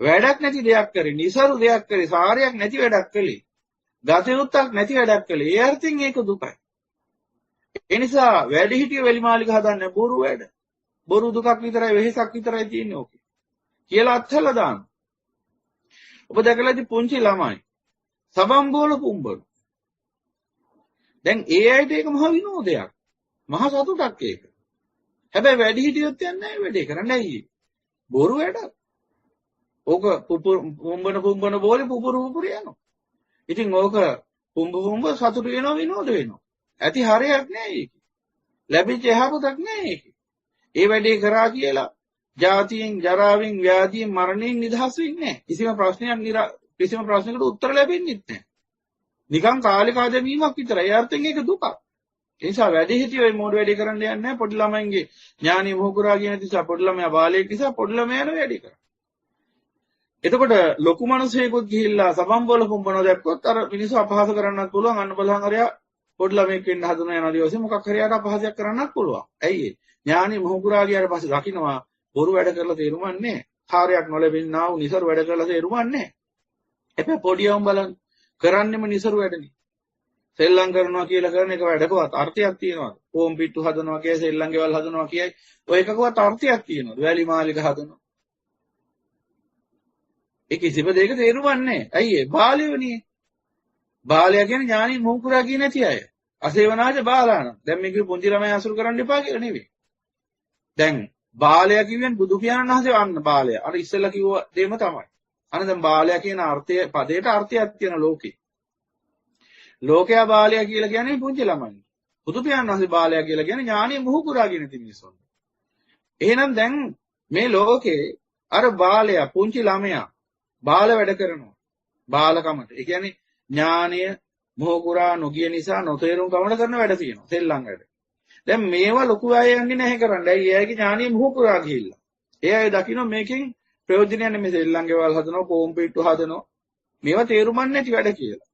වැඩක් නැති දෙයක් කරේ, නිසරු දෙයක් කරේ, සාරයක් නැති වැඩක් කළේ, ගතයුත්තක් නැති වැඩක් කළේ. ඒ අර්ථයෙන් ඒක දුකයි. ඒ නිසා වැඩි හිටිය වෙලිමාලික හදන්න බොරු වැඩ. බොරු දුකක් විතරයි, වෙහෙසක් විතරයි තියෙන්නේ ඕකේ. කියලා අත්හැලා දාන්න. ඔබ දැකලා ඉති පුංචි ළමයි සබම් බෝල පුම්බන. දැන් ඒ අයට ඒක මහ විනෝදයක්. මහ සතුටක් ඒක. හැබැයි වැඩි හිටියොත් යන්නේ නැහැ වැඩේ කරන්න. ඇයි? බොරු වැඩක්. ඕක පුම්බන බෝලේ පුපුරු යනවා. ඉතින් ඕක පුම්බ සතුට වෙනවා, විනෝද වෙනවා. ඇති හරයක් නැහැ ඒක. ලැබිච්ච යහපතක් නැහැ ඒක. ඒ වැඩේ කරා කියලා ජාතියෙන්, ජරාවෙන්, ව්‍යාධියෙන්, මරණයෙන් නිදහස් වෙන්නේ නැහැ. කිසිම ප්‍රශ්නයකට උත්තර ලැබෙන්නේ නැහැ. නිකන් කාලේ කාදැමීමක් විතරයි. ඒ අර්ථයෙන් ඒක දුකක්. ඒ නිසා වැඩි හිටියෝ මේ මොඩ වැඩි කරන්න යන්නේ නැහැ. පොඩි ළමයින්ගේ ඥානෙ මොහුකුරා කියන නිසා පොඩි ළමයා බාලයෙක් නිසා පොඩි ළමයා යන වැඩි කරා. එතකොට ලොකු මිනිසෙකුත් ගිහිල්ලා සබම් බෝල පුම්බනවා දැක්කොත් අර මිනිස්සු අපහාස කරන්නත් පුළුවන්. අන්න බලහන් අරයා පොඩි ළමෙක් වෙන්න හදන යන දිවසේ මොකක් හරි යට අපහාසයක් කරන්නත් පුළුවන්. ඇයි ඒ? ඥානෙ මොහුකුරා ගියාට පස්සේ දකින්නවා බොරු වැඩ කරලා තේරුමක් නැහැ. කාර්යයක් නොලැබෙන්නා වූ නිසරු වැඩ කරලා තේරුමක් නැහැ. හැබැයි පොඩියවුන් බලන්න කරන්නෙම නිසරු වැඩනේ. සෙල්ලම් කරනවා කියලා කරන එක වැඩකවත් අර්ථයක් තියෙනවද? ඕම් පිට්ටු හදනවා කියයි, සෙල්ලම් ගෙවල් හදනවා කියයි. ඔය එකකවත් අර්ථයක් තියෙනවද? වැලි මාලිග හදනවා. ඒ කිසිම දෙයක තේරුමක් නැහැ. ඇයි ඒ? බාලයෝනේ. බාලයා කියන්නේ ඥානින් මොහුකුරා කිය නැති අය. අසේවනාච බාලාණං. දැන් මේක පුංචි ළමයි අසුරු කරන්න එපා කියලා නෙවෙයි. දැන් බාලයා කියවෙන් බුදු පියාණන් වහන්සේ වන්න බාලයා. අර ඉස්සෙල්ලා කිව්ව දෙයම තමයි. අනේ දැන් බාලයා කියන අර්ථය පදයට අර්ථයක් තියෙන ලෝකේ. ලෝකයා බාලයා කියලා කියන්නේ පුංචි ළමයි. බුදු පියාණන් වහන්සේ බාලයා කියලා කියන්නේ ඥානෙ මුහු පුරාගෙන ඉති මිනිස්සුන්. එහෙනම් දැන් මේ ලෝකේ අර බාලයා පුංචි ළමයා බාල වැඩ කරනවා. බාලකමට. ඒ කියන්නේ ඥානය මොහ කුරා නොගිය නිසා නොතේරුම් කමන කරන වැඩ තියෙනවා. සෙල්ලම් වැඩ. දැන් මේවා ලොකු අය යන්නේ නැහැ කරන්න. ඇයි? එයාගේ ඥානය මොහ කුරා ගිහිල්ලා. ඒ අය දකින්න මේකෙන් ප්‍රයෝජනයක් නෙමෙයි. සෙල්ලම් ගෙවල් හදනවා, කොම්පියුටර් හදනවා. මේවා තේරුම්න්නේ නැති වැඩ කියලා.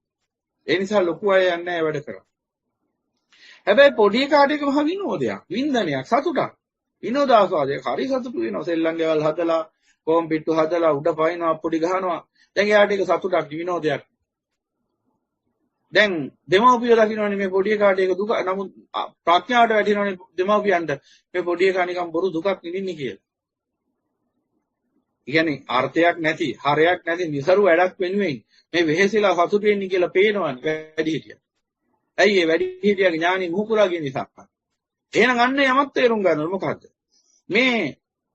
ඒ නිසා ලොකු අය යන්නේ නැහැ වැඩ කරා. හැබැයි පොඩි කාට එක මහ විනෝදයක්, වින්දනයක්, සතුටක්. විනෝදාස්වාදයක්. හරි සතුටු වෙනවා. සෙල්ලම් ගෙවල් හදලා, කොම්පියුටර් හදලා උඩ පයින්නවා, පොඩි ගහනවා. දැන් එයාට ඒක සතුටක්, විනෝදයක්. දැන් දෙමව්පියෝ දකින්නවනේ මේ පොඩි කාට ඒක දුක. නමුත් ප්‍රඥාවට වැටෙනවනේ දෙමව්පියන්ට මේ පොඩි එකා නිකන් බොරු දුකක් විඳින්නේ කියලා. ඒ කියන්නේ අර්ථයක් නැති, හරයක් නැති નિසරු වැඩක් වෙනුවෙන් මේ වෙහෙසිලා සතුටු වෙන්නේ කියලා පේනවනේ වැඩිහිටියා. ඇයි ඒ වැඩිහිටියාගේ ඥානෙ මුහුකුරා කියන නිසා. එහෙනම් අන්න යමත් තේරුම් ගන්න ඕනේ මොකද්ද? මේ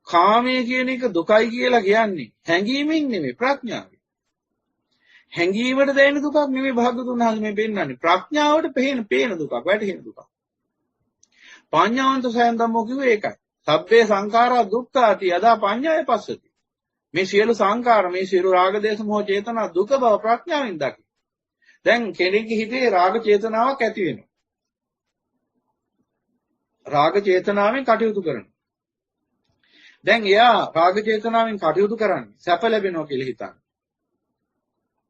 කාමය කියන එක දුකයි කියලා කියන්නේ හැඟීමෙන් නෙමෙයි ප්‍රඥාවෙන්. හැඟීමට දැනෙන දුකක් නෙමෙයි භාගතුන් වහන්සේ මේ පෙන්නන්නේ. ප්‍රඥාවට පේන දුකක්, වැටහෙන දුකක්. පඤ්ඤාවන්ත සයන් ධම්මෝ කිව්වේ ඒකයි. සබ්බේ සංඛාරා දුක්ඛාති යදා පඤ්ඤාය පස්සති. මේ සියලු සංඛාර, මේ සියලු රාග දේශ මොහ චේතනා දුක බව ප්‍රඥාවෙන් දකි. දැන් කෙනෙක්ගේ හිතේ රාග චේතනාවක් ඇති වෙනවා. රාග චේතනාවෙන් කටයුතු කරනවා. දැන් එයා රාග චේතනාවෙන් කටයුතු කරන්නේ සැප ලැබෙනවා කියලා හිතන්නේ.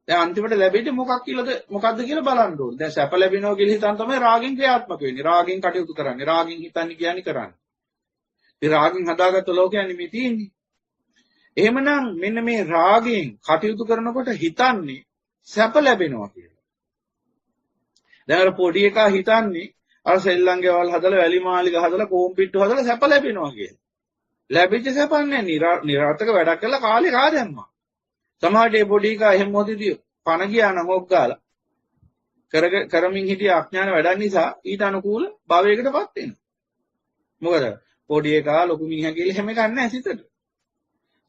දැන් අන්තිමට ලැබෙන්නේ මොකක්ද කියලා බලන්න ඕනේ. දැන් සැප ලැබෙනවා කියලා හිතන් තමයි රාගෙන් ක්‍රියාත්මක වෙන්නේ. රාගෙන් කටයුතු කරන්නේ. රාගෙන් හිතන්නේ කියන්නේ කරන්නේ. ඉතින් රාගෙන් හදාගත්ත ලෝකයන්නේ මේ තියෙන්නේ. එහෙමනම් මෙන්න මේ රාගයෙන් කටයුතු කරනකොට හිතන්නේ සැප ලැබෙනවා කියලා. දැන් අර පොඩි එකා හිතන්නේ අර සෙල්ලම් ගෙවල් හදලා වැලි මාලිග හදලා කොම්පියුටර් හදලා සැප ලැබෙනවා කියලා. ලැබෙච්ච සැපක් නැහැ. නිරාර්ථක වැඩක් කරලා කාලේ කා දැම්මා. සමහරට මේ පොඩි එකා එහෙම මොදිදී පණ ගියා නම් හොක් ගාලා කරමින් හිටිය අඥාන වැඩක් නිසා ඊට අනුකූල භවයකටපත් වෙනවා. මොකද පොඩි එකා ලොකු මිනිහා කියලා හැම එකක් නැහැ සිතට.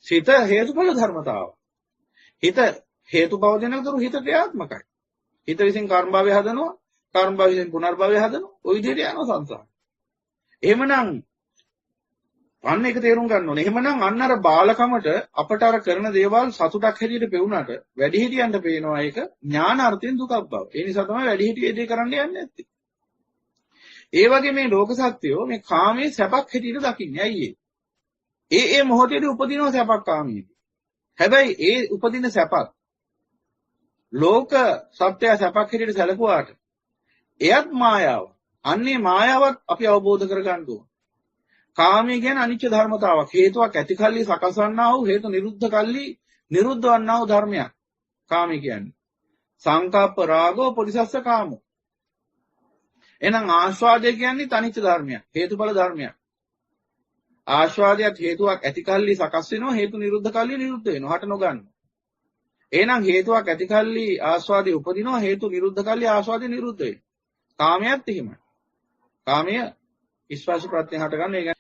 සිත හේතුඵල ධර්මතාව. හිත හේතුඵල දෙනකතුරු හිත ක්‍රියාත්මකයි. හිත විසින් කර්ම භවය හදනවා, කර්ම භවය විසින් පුනර්භවය හදනවා. ওই විදිහට යනවා සංසාරේ. එහෙමනම් අන්න ඒක තේරුම් ගන්න ඕනේ. එහෙමනම් අන්න අර බාලකමට අපට අර කරන දේවල් සතුටක් හැටියට පෙවුනට වැඩිහිටියන්ට පේනවා ඒක ඥානාර්ථයෙන් දුකක් බව. ඒ නිසා තමයි වැඩිහිටිය ඒ දේ කරන්න යන්නේ නැත්තේ. ඒ වගේ මේ ලෝක සත්‍යෝ මේ කාමයේ සැපක් හැටියට දකින්නේ. ඇයි ඒ මොහොතේදී උපදිනවා සැපක් කාමයේදී. හැබැයි ඒ උපදින සැපක් ලෝක සත්‍ය සැපක් හැටියට සැලකුවාට එයත් මායාව. අන්නේ මායාවත් අපි අවබෝධ කරගන්න ඕන. කාමය කියන්නේ අනිත්‍ය ධර්මතාවක්. හේතුවක් ඇති කල්ලි සකස් වන්නා වූ හේතු නිරුද්ධ කල්ලි නිරුද්ධ වන්නා වූ ධර්මයක්. කාමය කියන්නේ. සංකප්ප රාගෝ පොරිසස්ස කාමෝ. එහෙනම් ආස්වාදය කියන්නේ අනිත්‍ය ධර්මයක්. හේතුඵල ධර්මයක්. ආස්වාදයක් හේතුවක් ඇති කල්ලි සකස් වෙනවා. හේතු නිරුද්ධ කල්ලි නිරුද්ධ වෙනවා. හට නොගන්න. එහෙනම් හේතුවක් ඇති කල්ලි ආස්වාදේ උපදිනවා. හේතු නිරුද්ධ කල්ලි ආස්වාදේ නිරුද්ධ වෙනවා. කාමයේත් එහෙමයි. කාමය ස්පර්ශ ප්‍රත්‍යයෙන් හට ගන්න. ඒ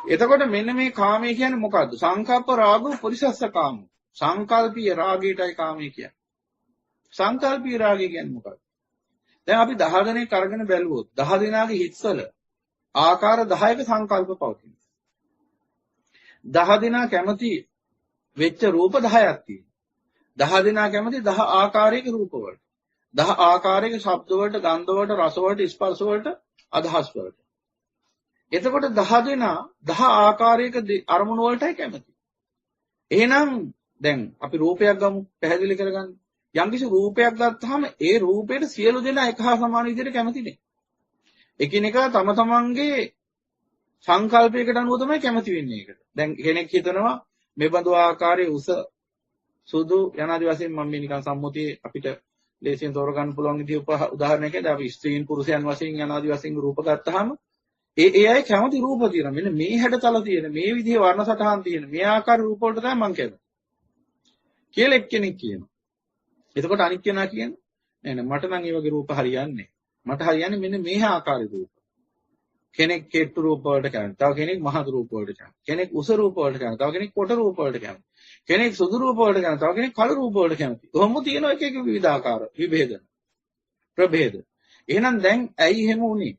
එතකොට මෙන්න මේ කාමය කියන්නේ මොකද්ද? සංකප්ප රාගෝ පරිසස්ස කාමෝ. සංකල්පීය රාගයටයි කාමය කියන්නේ. සංකල්පීය රාගය කියන්නේ මොකක්ද? දැන් අපි 10 දෙනෙක් අරගෙන බැලුවොත් 10 දෙනාගේ හිත්වල ආකාර 10ක සංකල්ප පවතිනවා. 10 දෙනා කැමති වෙච්ච රූප 10ක් තියෙනවා. 10 දෙනා කැමති 10 ආකාරයක රූප වලට. 10 ආකාරයක ශබ්ද වලට, ගන්ධ වලට, රස වලට, ස්පර්ශ වලට, අදහස් වලට. එතකොට 10 දෙනා 10 ආකාරයක අරමුණු වලටයි කැමති. එහෙනම් දැන් අපි රූපයක් ගමු පැහැදිලි කරගන්න. යම්කිසි රූපයක් ගත්තාම ඒ රූපයට සියලු දෙනා එක හා සමාන විදිහට කැමති නේ. එකිනෙකා තම තමන්ගේ සංකල්පයකට අනුව තමයි කැමති වෙන්නේ ඒකට. දැන් කෙනෙක් හිතනවා මේ බඳු ආකාරයේ උස සුදු යනාදි වශයෙන් මම මේ නිකන් සම්මුතියේ අපිට ලේසියෙන් තෝරගන්න පුළුවන් විදිහ උදාහරණයක් ඇද අපි ස්ත්‍රීන් පුරුෂයන් වශයෙන් යනාදි වශයෙන් රූප ගත්තාම ඒ අය කැමති රූප තියෙනවා. මෙන්න මේ හැඩතල තියෙන, මේ විදිහේ වර්ණ සටහන් තියෙන, මේ ආකාර රූප වලට තමයි මම කැමති. කියලා එක්කෙනෙක් කියනවා. එතකොට අනිත් කෙනා කියනවා නෑ නෑ මට නම් මේ වගේ රූප හරියන්නේ. මට හරියන්නේ මෙන්න මේ ආකාරي රූප. කෙනෙක් කෙට්ටු රූප වලට කැමති. තව කෙනෙක් මහත් රූප වලට කැමති. කෙනෙක් උස රූප වලට කැමති. තව කෙනෙක් කොට රූප වලට කැමති. කෙනෙක් සුදු රූප වලට කැමති. තව කෙනෙක් කළු රූප වලට කැමති. කොහොම තියෙන එක එක විවිධාකාර විභේදන ප්‍රභේද. එහෙනම් දැන් ඇයි එහෙම වුනේ?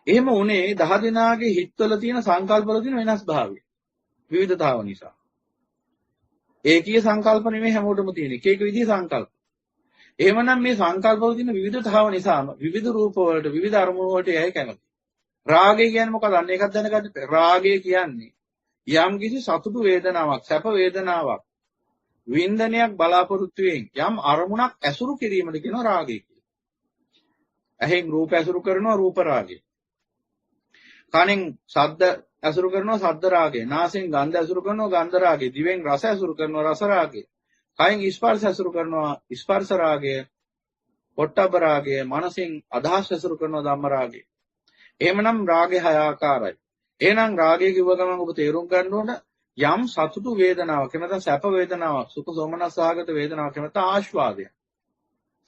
එහෙම වුනේ 10 දෙනාගේ හිතවල තියෙන සංකල්පවල තියෙන වෙනස් භාවය. විවිධතාව නිසා. ඒකීය සංකල්ප නෙමෙයි හැමෝටම තියෙන. එක එක විදිහේ සංකල්ප. එහෙමනම් මේ සංකල්පවල තියෙන විවිධතාව නිසාම විවිධ රූප වලට විවිධ අරමුණු වලට යයි කැමති. රාගය කියන්නේ මොකක්ද? අන්න ඒකත් දැනගන්න. රාගය කියන්නේ යම් කිසි සතුටු වේදනාවක්, සැප වේදනාවක්, වින්දනයක් බලාපොරොත්තු වෙන යම් අරමුණක් ඇසුරු කිරීමද කියනවා රාගය කියලා. ඇහෙන් රූප ඇසුරු කරනවා රූප රාගය. කනෙන් ශබ්ද ඇසුරු කරනවා ශබ්ද රාගය. නාසයෙන් ගන්ධ ඇසුරු කරනවා ගන්ධ රාගය. දිවෙන් රස ඇසුරු කරනවා රස රාගය. කයින් ස්පර්ශ ඇසුරු කරනවා ස්පර්ශ රාගය. පොට්ටබ්බ රාගය. මනසින් අදහස් ඇසුරු කරනවා ධම්ම රාගය. එහෙමනම් රාගය හය ආකාරයි. එහෙනම් රාගය කිව්ව ගමන් ඔබ තේරුම් ගන්න ඕන යම් සතුටු වේදනාවක් නැත්නම් සැප වේදනාවක් සුඛ සෝමනස් සහගත වේදනාවක් නැත්නම් ආස්වාදයක්.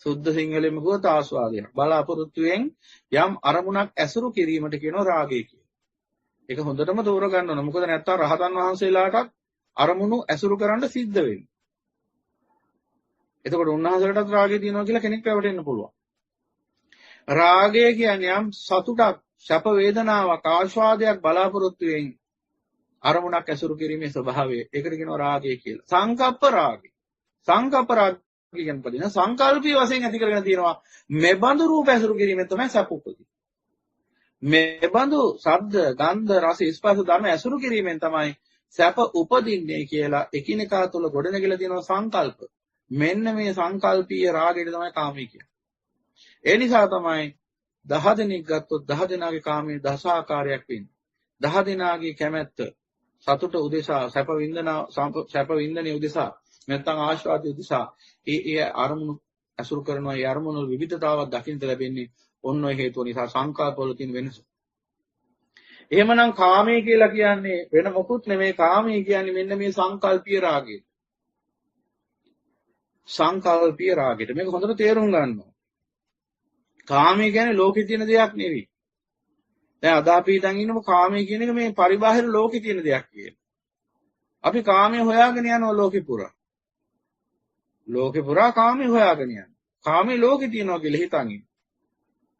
සුද්ධ සිංහලෙම කිව්වොත් ආස්වාදයක්. බලාපොරොත්තුෙන් යම් අරමුණක් ඇසුරු කිරීමට කියනවා රාගය කියලා. ඒක හොඳටම තෝර ගන්න ඕන. මොකද නැත්තම් රහතන් වහන්සේලාටත් අරමුණු ඇසුරු කරන්න සිද්ධ වෙන්නේ. එතකොට උන්වහන්සේලටත් රාගය තියෙනවා කියලා කෙනෙක් පැවටෙන්න පුළුවන්. රාගය කියන්නේ යම් සතුටක්, සැප වේදනාවක්, ආස්වාදයක් බලාපොරොත්තු වෙන අරමුණක් ඇසුරු කිරීමේ ස්වභාවය. ඒකට කියනවා රාගය කියලා. සංකප්ප රාගය. සංකප්ප රාගය කියන්නේ සංකල්පීය වශයෙන් ඇති කරගෙන තියෙනවා. මෙබඳු රූප ඇසුරු කිරීමෙන් තමයි සැප උපදින්නේ. මෙබඳු ශබ්ද, ගන්ධ, රස, ස්පර්ශ ධර්ම ඇසුරු කිරීමෙන් තමයි සැප උපදින්නේ කියලා එකිනෙකා තුළ ගොඩනැගිලා තියෙනවා සංකල්ප. මෙන්න මේ සංකල්පීය රාගයට තමයි කාමී කියන්නේ. ඒ නිසා තමයි 10 දෙනෙක් ගත්තොත් 10 දෙනාගේ කාමයේ දස ආකාරයක් වෙන්නේ. 10 දෙනාගේ කැමැත්ත සතුට උදෙසා සැප වින්දනයේ උදෙසා නැත්නම් ආශාදී උදෙසා ඒ අරමුණු අසුරු කරනවා. ඒ අරමුණු වල විවිධතාවක් දකින්න ලැබෙන්නේ ඔන්න ඔය හේතුව නිසා සංකල්පවල තියෙන වෙනස. එහෙමනම් කාමයේ කියලා කියන්නේ වෙන මොකුත් නෙමෙයි. කාමයේ කියන්නේ මෙන්න මේ සංකල්පීය රාගය. සංකල්පීය රාගයට මේක හොඳට තේරුම් ගන්න ඕන. කාමයේ කියන්නේ ලෝකේ තියෙන දෙයක් නෙවෙයි. දැන් අද අපි හිතන් ඉන්නකො කාමයේ කියන එක මේ පරිබාහිර ලෝකේ තියෙන දෙයක් කියලා. අපි කාමයේ හොයාගෙන යනවා ලෝකේ පුරා. ලෝකේ පුරා කාමයේ හොයාගෙන යනවා. කාමයේ ලෝකේ තියෙනවා කියලා හිතන් ඉන්න.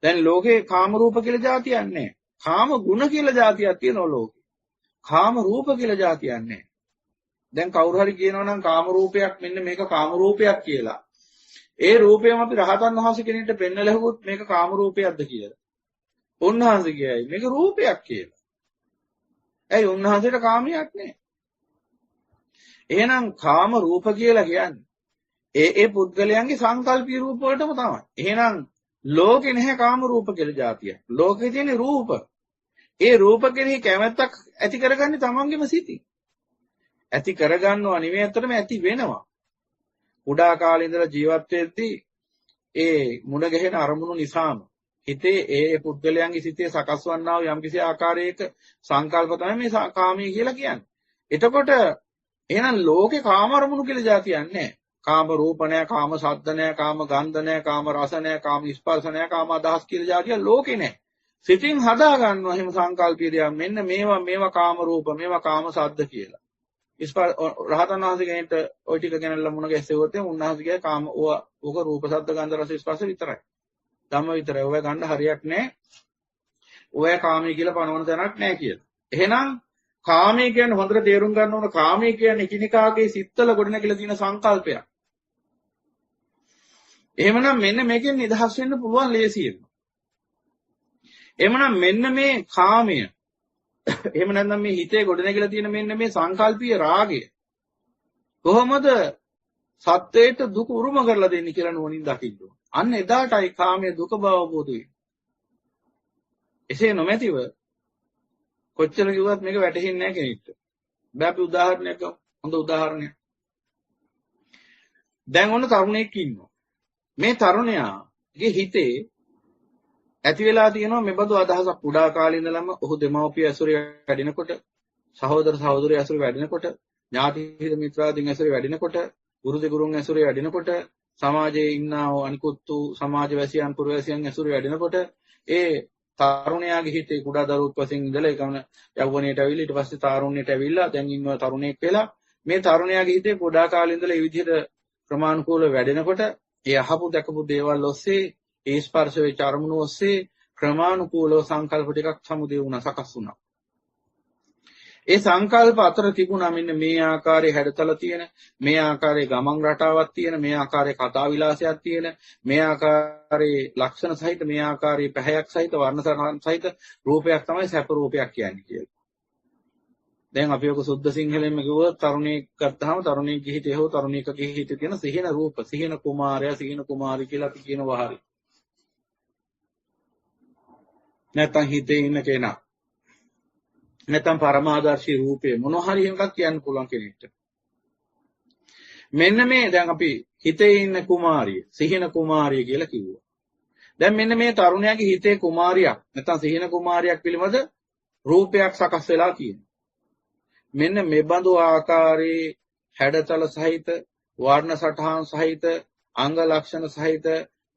දැන් ලෝකේ කාම රූප කියලා જાතියක් නැහැ. කාම ගුණ කියලා જાතියක් තියෙනවා ලෝකේ. කාම රූප කියලා જાතියක් නැහැ. දැන් කවුරු හරි කියනවා නම් කාම රූපයක් මෙන්න මේක කාම රූපයක් කියලා. ඒ රූපයම අපි රහතන් වහන්සේ කෙනෙක්ට පෙන්වලා ලැබුවොත් මේක කාම රූපයක්ද කියලා. උන්වහන්සේ කියයි මේක රූපයක් කියලා. ඇයි උන්වහන්සේට කාමයක් නැහැ. එහෙනම් කාම රූප කියලා කියන්නේ ඒ පුද්ගලයන්ගේ සංකල්පීය රූප වලටම තමයි. එහෙනම් ලෝකේ නැහැ කාම රූප කියලා જાතියක්. ලෝකේ තියෙන රූප. ඒ රූප කෙරෙහි කැමැත්තක් ඇති කරගන්නේ තමන්ගේම සිතින්. ඇති කරගන්නවා නෙවෙයි අතරම ඇති වෙනවා. කුඩා කාලේ ඉඳලා ජීවත් වෙද්දී ඒ මුණ ගැහෙන අරමුණු නිසාම හිතේ ඒ පුද්ගලයන්ගේ සිතේ සකස් වන්නා වූ යම්කිසි ආකාරයක සංකල්ප තමයි මේ කාමී කියලා කියන්නේ. එතකොට එහෙනම් ලෝකේ කාම අරමුණු කියලා જાතියක් නැහැ. කාම රූප නැහැ, කාම ශබ්ද නැහැ, කාම ගන්ධ නැහැ, කාම රස නැහැ, කාම ස්පර්ශ නැහැ, කාම අදහස් කියලා જાතියක් ලෝකේ නැහැ. සිතින් හදා ගන්නවා එහෙම සංකල්පීය දේවල්. මෙන්න මේවා කාම රූප, මේවා කාම ශබ්ද කියලා. රහතන් වහන්සේ කෙනෙක්ට ওই ටික ගැනලා මුණ ගැස්සෙවොත් උන්වහන්සේ කියයි කාම ඕක රූප ශබ්ද ගන්ධ රස ස්පර්ශ විතරයි. ධම්ම විතරයි. ඔය ගන්න හරියක් නැහැ. ඔය කාමී කියලා පනවන තැනක් නැහැ කියලා. එහෙනම් කාමී කියන්නේ හොඳට තේරුම් ගන්න ඕන. කාමී කියන්නේ එකිනෙකාගේ සිත්වල ගොඩනැගිලා තියෙන සංකල්පයක්. එහෙමනම් මෙන්න මේකෙන් නිදහස් වෙන්න පුළුවන් ලේසියෙන්. එහෙමනම් මෙන්න මේ කාමය එහෙම නැත්නම් මේ හිතේ ගොඩනැගිලා තියෙන මෙන්න මේ සංකල්පීය රාගය කොහොමද සත්‍යයට දුක උරුම කරලා දෙන්නේ කියලා නුවණින් දකින්න ඕන. අන්න එදාටයි කාමයේ දුක බව අවබෝධ වෙන්නේ. එසේ නොමැතිව කොච්චර කිව්වත් මේක වැටහෙන්නේ නැහැ කෙනෙක්ට. බෑ අපි උදාහරණයක් ගමු. හොඳ උදාහරණයක්. දැන් ඔන්න තරුණයෙක් ඉන්නවා. මේ තරුණයාගේ හිතේ ඇති වෙලා තියෙනවා මෙබඳු අදහසක් කුඩා කාලේ ඉඳලම ඔහු දෙමව්පිය ඇසුරේ වැඩිනකොට සහෝදර සහෝදරිය ඇසුරේ වැඩිනකොට ඥාති හිත මිත්‍රාදීන් ඇසුරේ වැඩිනකොට ගුරු දෙගුරුන් ඇසුරේ වැඩිනකොට සමාජයේ ඉන්නා වූ අනිකුත් වූ සමාජ වැසියන් පුරවැසියන් ඇසුරු වැඩෙනකොට ඒ තරුණයාගේ හිතේ කුඩා දරුවෙක් වශයෙන් ඉඳලා ඒකම යෞවනයට ඇවිල්ලා ඊට පස්සේ තාරුණ්‍යයට ඇවිල්ලා දැන් ඉන්නවා තරුණයෙක් වෙලා මේ තරුණයාගේ හිතේ පොඩා කාලේ ඉඳලා මේ විදිහට ක්‍රමානුකූලව වැඩෙනකොට ඒ අහපු දැකපු දේවල් ඔස්සේ ඒ ස්පර්ශ වෙච්ච අරමුණු ඔස්සේ ක්‍රමානුකූලව සංකල්ප ටිකක් සමුදේ වුණා සකස් වුණා. ඒ සංකල්ප අතර තිබුණා මෙන්න මේ ආකාරයේ හැඩතල තියෙන, මේ ආකාරයේ ගමන් රටාවක් තියෙන, මේ ආකාරයේ කතා විලාසයක් තියෙන, මේ ආකාරයේ ලක්ෂණ සහිත, මේ ආකාරයේ පැහැයක් සහිත, වර්ණ සටහන් සහිත රූපයක් තමයි සැප රූපයක් කියන්නේ කියලා. දැන් අපි ඔක සුද්ධ සිංහලෙන්ම කිව්වොත් තරුණයෙක් ගත්තාම තරුණයෙක්ගේ හිතේ හෝ තරුණියකගේ හිතේ තියෙන සිහින රූප, සිහින කුමාරයා, සිහින කුමාරි කියලා අපි කියනවා හරිය. නැත්නම් හිතේ ඉන්න කෙනා. නැත්නම් පරමාදර්ශී රූපේ මොන හරි එකක් කියන්න පුළුවන් කෙනෙක්ට. මෙන්න මේ දැන් අපි හිතේ ඉන්න කුමාරිය, සිහින කුමාරිය කියලා කිව්වා. දැන් මෙන්න මේ තරුණයාගේ හිතේ කුමාරියක් නැත්නම් සිහින කුමාරියක් පිළිබඳ රූපයක් සකස් වෙලා තියෙනවා. මෙන්න මේ බඳු ආකාරයේ හැඩතල සහිත, වර්ණ සටහන් සහිත, අංග ලක්ෂණ සහිත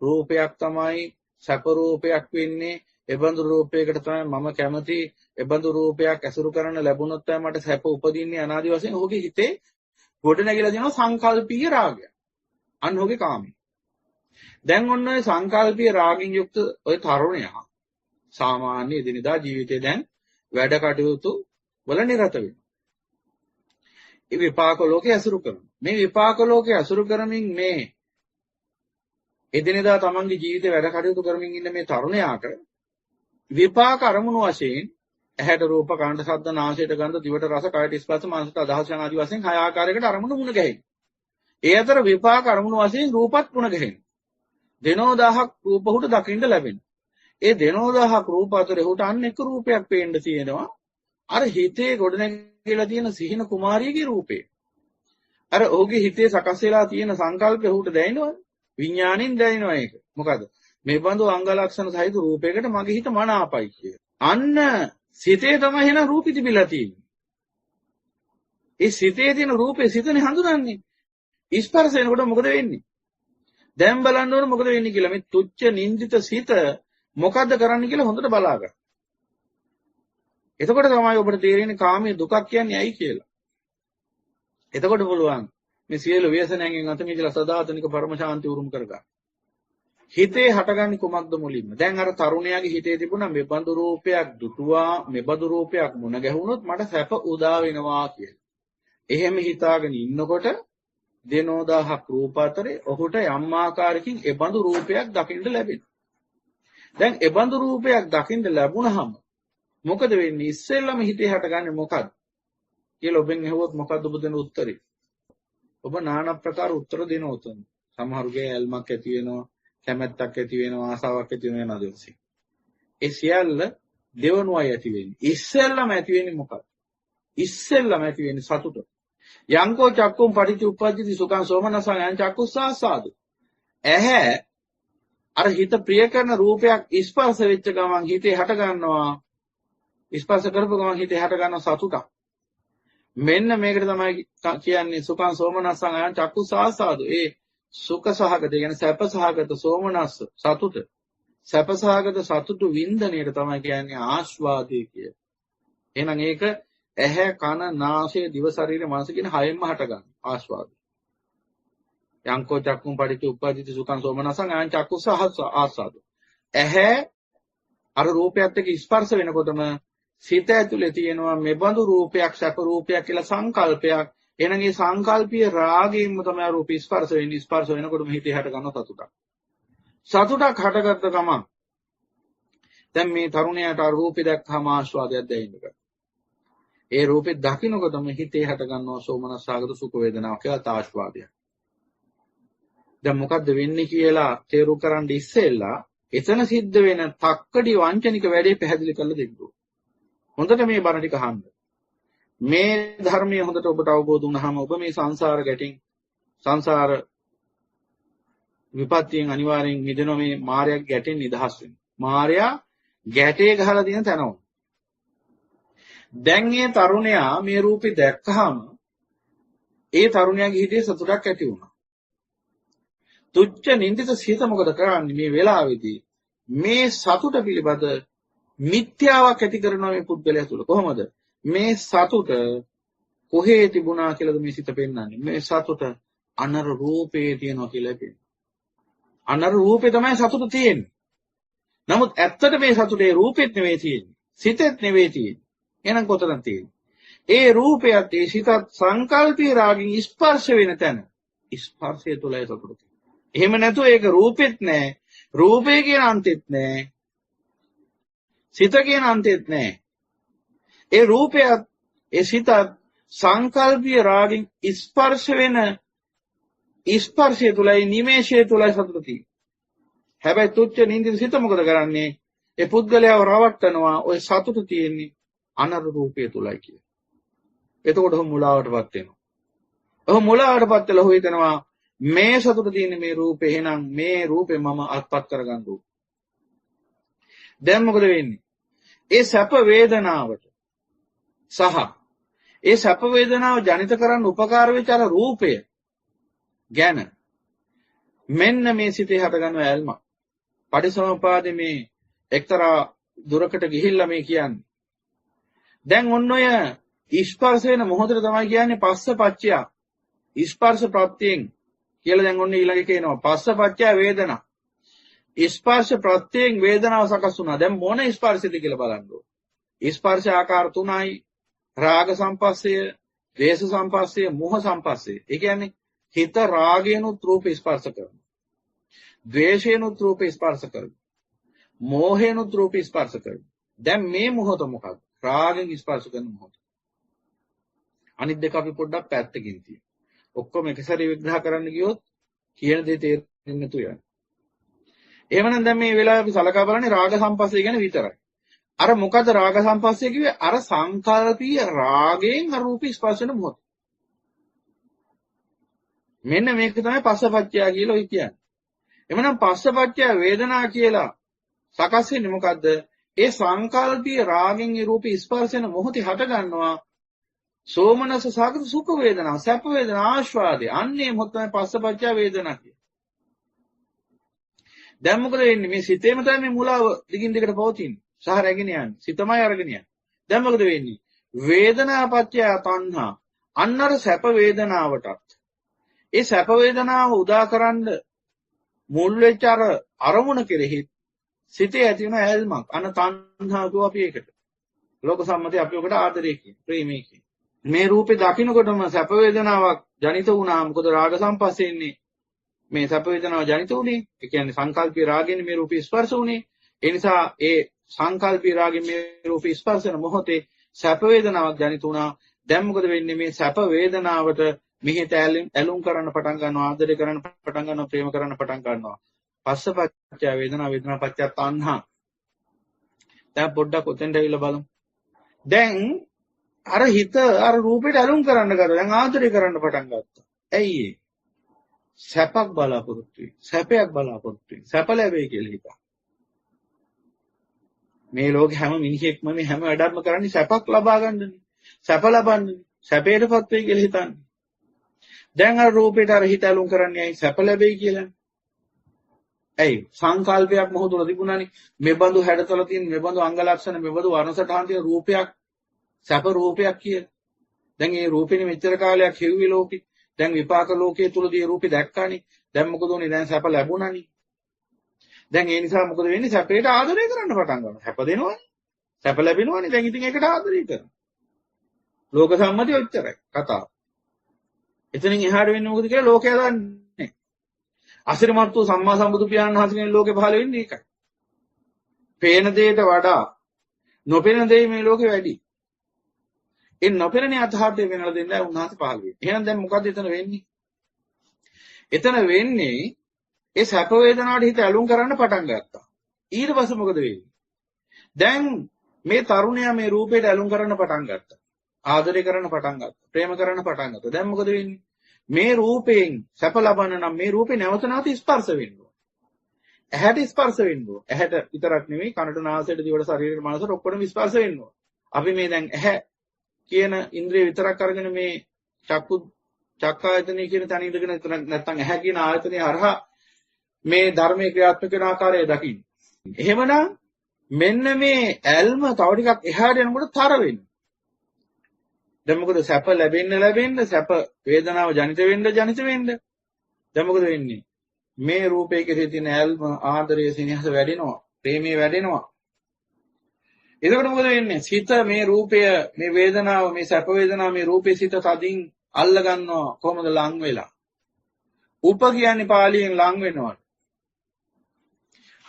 රූපයක් තමයි සැප රූපයක් වෙන්නේ. එබඳු රූපයකට තමයි මම කැමති. එබඳු රූපයක් ඇසුරු කරන්න ලැබුණොත් තමයි මට සැප උපදින්නේ අනාදි වශයෙන් ඔහුගේ හිතේ ගොඩ නැගිලා තියෙනවා සංකල්පීය රාගය. අන්න ඔහුගේ කාමී. දැන් ඔන්න ඔය සංකල්පීය රාගින් යුක්ත ඔය තරුණයා සාමාන්‍ය එදිනෙදා ජීවිතේ දැන් වැඩ කටයුතු වල නිරත වෙනවා. ඒ විපාක ලෝකේ ඇසුරු කරනවා. මේ විපාක ලෝකේ ඇසුරු කරමින් මේ එදිනෙදා තමන්ගේ ජීවිතේ වැඩ කටයුතු කරමින් ඉන්න මේ තරුණයාට විපාක අරමුණු වශයෙන් ඇහැට රූප, කනට ශබ්ද, නාසයට ගන්ධ, දිවට රස, කයට ස්පර්ශ, මනසට අදහස් යන ආදී වශයෙන් 6 ආකාරයකට අරමුණු මුණ ගැහෙනවා. ඒ අතර විපාක අරමුණු වශයෙන් රූපත් මුණ ගැහෙනවා. දෙනෝ 1000ක් රූප උට දකින්න ලැබෙනවා. ඒ දෙනෝ 1000ක් රූප අතර උට අන්න එක රූපයක් පේන්න තියෙනවා. අර හිතේ ගොඩනැගිලා තියෙන සිහින කුමාරියගේ රූපේ. අර ඔහුගේ හිතේ සකස් වෙලා තියෙන සංකල්පය උට දැනෙනවා. විඥාණයෙන් දැනෙනවා ඒක. මොකද මේ බඳු අංග ලක්ෂණ සහිත රූපයකට මගේ හිත මනාපයි කිය. අන්න සිතේ තමයි එන රූපي තිබිලා තියෙන්නේ. ඒ සිතේ තියෙන රූපේ සිතනේ හඳුනන්නේ. ස්පර්ශ වෙනකොට මොකද වෙන්නේ? දැන් බලන්න ඕන මොකද වෙන්නේ කියලා. මේ තුච්ච නින්දිත සිත මොකද්ද කරන්නේ කියලා හොඳට බලා ගන්න. එතකොට තමයි ඔබට තේරෙන්නේ කාමයේ දුකක් කියන්නේ ඇයි කියලා. එතකොට පුළුවන් මේ සියලු ව්‍යසනයන්ගෙන් අත මිදලා සදාතනික පරම ශාන්තිය උරුම කරගන්න. හිතේ හටගන්නේ කුමක්ද මුලින්ම? දැන් අර තරුණයාගේ හිතේ තිබුණා මෙබඳු රූපයක් දුටුවා, මෙබඳු රූපයක් මුණ ගැහුනොත් මට සැප උදා වෙනවා කියලා. එහෙම හිතාගෙන ඉන්නකොට දෙනෝ 1000ක් රූප අතරේ ඔහුට යම් ආකාරයකින් එබඳු රූපයක් දකින්න ලැබෙනවා. දැන් එබඳු රූපයක් දකින්න ලැබුණාම මොකද වෙන්නේ? ඉස්සෙල්ලම හිතේ හටගන්නේ මොකද්ද කියලා ඔබෙන් අහුවොත් මොකද්ද ඔබ දෙන උත්තරේ? ඔබ নানা ප්‍රකාර උත්තර දෙනවා උතන. සමහරුගේ ඇල්මක් ඇති වෙනවා, කැමැත්තක් ඇති වෙනවා, ආසාවක් ඇති වෙනවා නේද? ඒ සියල්ල දෙවනුවයි ඇති වෙන්නේ. ඉස්සෙල්ලම ඇති වෙන්නේ මොකක්ද? ඉස්සෙල්ලම ඇති වෙන්නේ සතුට. යංකෝ චක්කුම් පටිච්ච උප්පජ්ජති සුඛං සෝමනසං යං චක්කුස්සාසාදු. ඇහැ අර හිත ප්‍රිය කරන රූපයක් ස්පර්ශ වෙච්ච ගමන් හිතේ හට ගන්නවා. ස්පර්ශ කරපු ගමන් හිතේ හට ගන්නවා සතුටක්. මෙන්න මේකට තමයි කියන්නේ සුඛං සෝමනස්සං අයං චක්කුස්සාසාදු. ඒ සුඛ සහගත කියන්නේ සැප සහගත සෝමනස්ස සතුට. සැප සහගත සතුටු වින්දනයට තමයි කියන්නේ ආස්වාදය කිය. එහෙනම් ඒක ඇහැ කන නාසය දිව ශරීර මනස කියන හයෙන්ම හට ගන්න ආස්වාදය. යංකෝ චක්කුම් පටිච්ච උප්පජ්ජති සුඛං සෝමනස්සං අයං චක්කුස්සාසාදු. ඇහැ අර රූපයත් එක්ක ස්පර්ශ වෙනකොටම සිත ඇතුලේ තියෙනවා මෙබඳු රූපයක් සැප රූපයක් කියලා සංකල්පයක්. එහෙනම් මේ සංකල්පීය රාගයෙන්ම තමයි රූප ස්පර්ශ වෙන්නේ. ස්පර්ශ වෙනකොටම හිතේ හට ගන්න සතුටක්. සතුටක් හටගත්ත ගමන් දැන් මේ තරුණයාට රූපේ දැක්කම ආස්වාදයක් දැනෙන්න. ඒ රූපේ දකින්නකොටම හිතේ හට ගන්නවා සෝමනස්සාගත සුඛ වේදනාවක් කියලා ආස්වාදයක්. දැන් මොකද්ද වෙන්නේ කියලා තේරු කරන් ඉස්සෙල්ලා එතන සිද්ධ වෙන තක්කඩි වංචනික වැඩේ පැහැදිලි කරලා දෙන්න. හොඳට මේ බණ ටික අහන්න. මේ ධර්මයේ හොඳට ඔබට අවබෝධ වුණාම ඔබ මේ සංසාර ගැටින් සංසාර විපත්තියෙන් අනිවාර්යෙන් මිදෙනවා. මේ මායя ගැටෙන් නිදහස් වෙනවා. මායя ගැටේ ගහලා තියෙන තැනම. දැන් මේ තරුණයා මේ රූපේ දැක්කහම ඒ තරුණයාගේ හිතේ සතුටක් ඇති වුණා. තුච්ච නින්දිත සිත මොකද කරන්නේ මේ වෙලාවේදී? මේ සතුට පිළිබඳ මිත්‍යාවක් ඇති කරනවා මේ පුද්ගලයා තුළ. කොහොමද? මේ සතුට කොහේ තිබුණා කියලාද මේ සිත පෙන්වන්නේ? මේ සතුට අනර රූපේ තියෙනවා කියලා පෙන්නනවා. අනර රූපේ තමයි සතුට තියෙන්නේ. නමුත් ඇත්තට මේ සතුටේ රූපෙත් නෙවෙයි තියෙන්නේ. සිතෙත් නෙවෙයි තියෙන්නේ. එහෙනම් කොතනද තියෙන්නේ? ඒ රූපයත් ඒ සිතත් සංකල්පී රාගින් ස්පර්ශ වෙන තැන. ස්පර්ශය තුලයි සතුට තියෙන්නේ. එහෙම නැතුව ඒක රූපෙත් නෑ. රූපේ කියන අන්තෙත් නෑ. සිත කියන අන්තෙත් නෑ. ඒ රූපයත් ඒ සිතත් සංකල්පීය රාගින් ස්පර්ශ වෙන ස්පර්ශය තුලයි නිමේෂය තුලයි සතුට තියෙන්නේ. හැබැයි තුච්ච නින්දිත සිත මොකද කරන්නේ? ඒ පුද්ගලයාව රවට්ටනවා ඔය සතුට තියෙන්නේ අනර රූපය තුලයි කියලා. එතකොට ඔහු මුලාවටපත් වෙනවා. ඔහු මුලාවටපත් වෙලා ඔහු හිතනවා මේ සතුට තියෙන්නේ මේ රූපේ. එහෙනම් මේ රූපේ මම අත්පත් කරගන්න ඕන. දැන් මොකද වෙන්නේ? ඒ සැප වේදනාවට සහ ඒ සැප වේදනාව ජනිත කරන්න උපකාර වෙච්ච අර රූපය ගැන මෙන්න මේ සිතේ හටගන්න ඇල්ම. පටිසමුපාදේ මේ එක්තරා දුරකට ගිහිල්ලා මේ කියන්නේ. දැන් ඔන්න ඔය ස්පර්ශ වෙන මොහොතේ තමයි කියන්නේ පස්සපච්චය. ස්පර්ශ ප්‍රත්‍යයෙන් කියලා දැන් ඔන්න ඊළඟ කියනවා පස්සපච්චය වේදනා. ස්පර්ශ ප්‍රත්‍යයෙන් වේදනාව සකස් වුණා. දැන් මොන ස්පර්ශද කියලා බලන්න ඕන. ස්පර්ශ ආකාර තුනයි. රාග සම්පස්සය, ද්වේෂ සම්පස්සය, මෝහ සම්පස්සය. ඒ කියන්නේ හිත රාගයනුත් රූප ස්පර්ශ කරනවා. ද්වේෂයනුත් රූප ස්පර්ශ කරනවා. මෝහයනුත් රූප ස්පර්ශ කරනවා. දැන් මේ මොහොත මොකක්ද? රාගෙන් ස්පර්ශ කරන මොහොත. අනිත් දෙක අපි පොඩ්ඩක් පැත්තකින් තියමු. ඔක්කොම එක සැරේ විග්‍රහ කරන්න ගියොත් කියන දේ තේරෙන්නේ නැතු යනවා. එහෙමනම් දැන් මේ වෙලාවේ අපි සලකා බලන්නේ රාග සම්පස්සය ගැන විතරයි. අර මොකද රාග සම්පස්සය කිව්වේ? අර සංකල්පීය රාගයෙන් රූප ස්පර්ශ වෙන මොහොත. මෙන්න මේක තමයි පස්සපච්චය කියලා ඔය කියන්නේ. එමනම් පස්සපච්චය වේදනා කියලා සකස් වෙන්නේ මොකද්ද? ඒ සංකල්පීය රාගෙන් රූප ස්පර්ශ වෙන මොහොතේ හට ගන්නවා සෝමනස සාගත සුඛ වේදනා, සැප වේදනා, ආස්වාදේ. අන්නේ මොහොත තමයි පස්සපච්චය වේදනා කියන්නේ. දැන් මොකද වෙන්නේ? මේ සිතේම තමයි මේ මුලාව දිගින් දිගට පවතින්නේ. සහ රැගෙන යන්නේ. සිතමයි අරගෙන යන්නේ. දැන් මොකද වෙන්නේ? වේදනාපච්චය තණ්හා. අන්නර සැප වේදනාවටත් ඒ සැප වේදනාව උදාකරන්න මුල් වෙච්ච අර අරමුණ කෙරෙහි සිතේ ඇති වෙන ඇල්මක්. අන තණ්හා දුව අපි ඒකට. ලෝක සම්මතය අපි ඔකට ආදරය කියන. ප්‍රේමී කියන. මේ රූපේ දකින්නකොටම සැප වේදනාවක් ජනිත වුණා. මොකද රාග සම්පස්සේ ඉන්නේ. මේ සැප වේදනාව ජනිත උනේ. ඒ කියන්නේ සංකල්පීය රාගයෙන් මේ රූපේ ස්පර්ශ උනේ. ඒ නිසා ඒ සංකල්පීය රාගයෙන් මේ රූපේ ස්පර්ශ වෙන මොහොතේ සැප වේදනාවක් ජනිත වුණා. දැන් මොකද වෙන්නේ? මේ සැප වේදනාවට මිහිත ඇලුම් කරන්න පටන් ගන්නවා, ආදරය කරන්න පටන් ගන්නවා, ප්‍රේම කරන්න පටන් ගන්නවා. පස්සපච්චය වේදනා, වේදනාපච්චය තණ්හා. දැන් පොඩ්ඩක් ඔතෙන්ට ඇවිල්ලා බලමු. දැන් අර හිත අර රූපෙට ඇලුම් කරන්න ගත්තා. දැන් ආදරය කරන්න පටන් ගත්තා. ඇයි ඒ? සැපක් බලාපොරොත්තු වෙයි. සැපයක් බලාපොරොත්තු වෙයි. සැප ලැබෙයි කියලා හිතා. මේ ලෝකේ හැම මිනිහෙක්ම මේ හැම වැඩක්ම කරන්නේ සැපක් ලබා ගන්නනේ. සැප ලබන්නේ. සැපයටපත් වෙයි කියලා හිතන්නේ. දැන් අර රූපේට අර හිත ඇලුම් කරන්නේ ඇයි? සැප ලැබෙයි කියලා. ඇයි? සංකල්පයක් මොහොත තුල තිබුණානේ. මෙබඳු හැඩතල තියෙන, මෙබඳු අංග ලක්ෂණ, මෙබඳු වර්ණ සටහන් තියෙන රූපයක් සැප රූපයක් කියලා. දැන් මේ රූපෙනි මෙච්චර කාලයක් හෙව්වේ ලෝකේ. දැන් විපාක ලෝකයේ තුලදී රූපේ දැක්කානේ. දැන් මොකද උනේ? දැන් සැප ලැබුණානේ. දැන් ඒ නිසා මොකද වෙන්නේ? සැපේට ආදරය කරන්න පටන් ගන්නවා. සැප දෙනවනේ. සැප ලැබෙනවනේ. දැන් ඉතින් ඒකට ආදරය කරනවා. ලෝක සම්මතිය ඔච්චරයි කතාව. එතනින් එහාට වෙන්නේ මොකද කියලා ලෝකයා දන්නේ. අසිරිමත් වූ සම්මා සම්බුදු පියාණන් වහන්සේ කෙනෙක් ලෝකේ පහළ වෙන්නේ ඒකයි. පේන දෙයට වඩා නොපෙනෙන දෙය මේ ලෝකේ වැඩි. ඒ නොපෙනෙන යථාර්ථය වෙනලා දෙන්නයි උන්වහන්සේ පහළ වෙන්නේ. එහෙනම් දැන් මොකද්ද එතන වෙන්නේ? එතන වෙන්නේ ඒ සැප වේදනාවට හිත ඇලුම් කරන්න පටන් ගත්තා. ඊට පස්සේ මොකද වෙන්නේ? දැන් මේ තරුණයා මේ රූපයට ඇලුම් කරන්න පටන් ගත්තා. ආදරය කරන්න පටන් ගත්තා. ප්‍රේම කරන්න පටන් ගත්තා. දැන් මොකද වෙන්නේ? මේ රූපයෙන් සැප ලබන්න නම් මේ රූපේ නැවත නැවත ස්පර්ශ වෙන්න ඕන. ඇහැට ස්පර්ශ වෙන්න ඕන. ඇහැට විතරක් නෙමෙයි කනට නාසයට දිවට ශරීරයට මනසට ඔක්කොම ස්පර්ශ වෙන්න ඕන. අපි මේ දැන් ඇහැ කියන ඉන්ද්‍රිය විතරක් අරගෙන මේ චක්කායතනෙ කියන තැන ඉඳගෙන නැත්නම් ඇහැ කියන ආයතනය හරහා මේ ධර්මයේ ක්‍රියාත්මක වෙන ආකාරය දකින්න. එහෙමනම් මෙන්න මේ ඇල්ම තව ටිකක් එහාට යනකොට තර වෙනවා. දැන් මොකද සැප ලැබෙන්න සැප වේදනාව ජනිත වෙන්න දැන් මොකද වෙන්නේ? මේ රූපයේ කෙරෙහි තියෙන ඇල්ම ආදරය සෙනෙහස වැඩෙනවා. ප්‍රේමය වැඩෙනවා. එතකොට මොකද වෙන්නේ? සිත මේ රූපය, මේ වේදනාව, මේ සැප වේදනාව, මේ රූපේ සිත තදින් අල්ල ගන්නවා. කොහොමද ලං වෙලා? උප කියන්නේ පාලියෙන් ලං වෙනවා.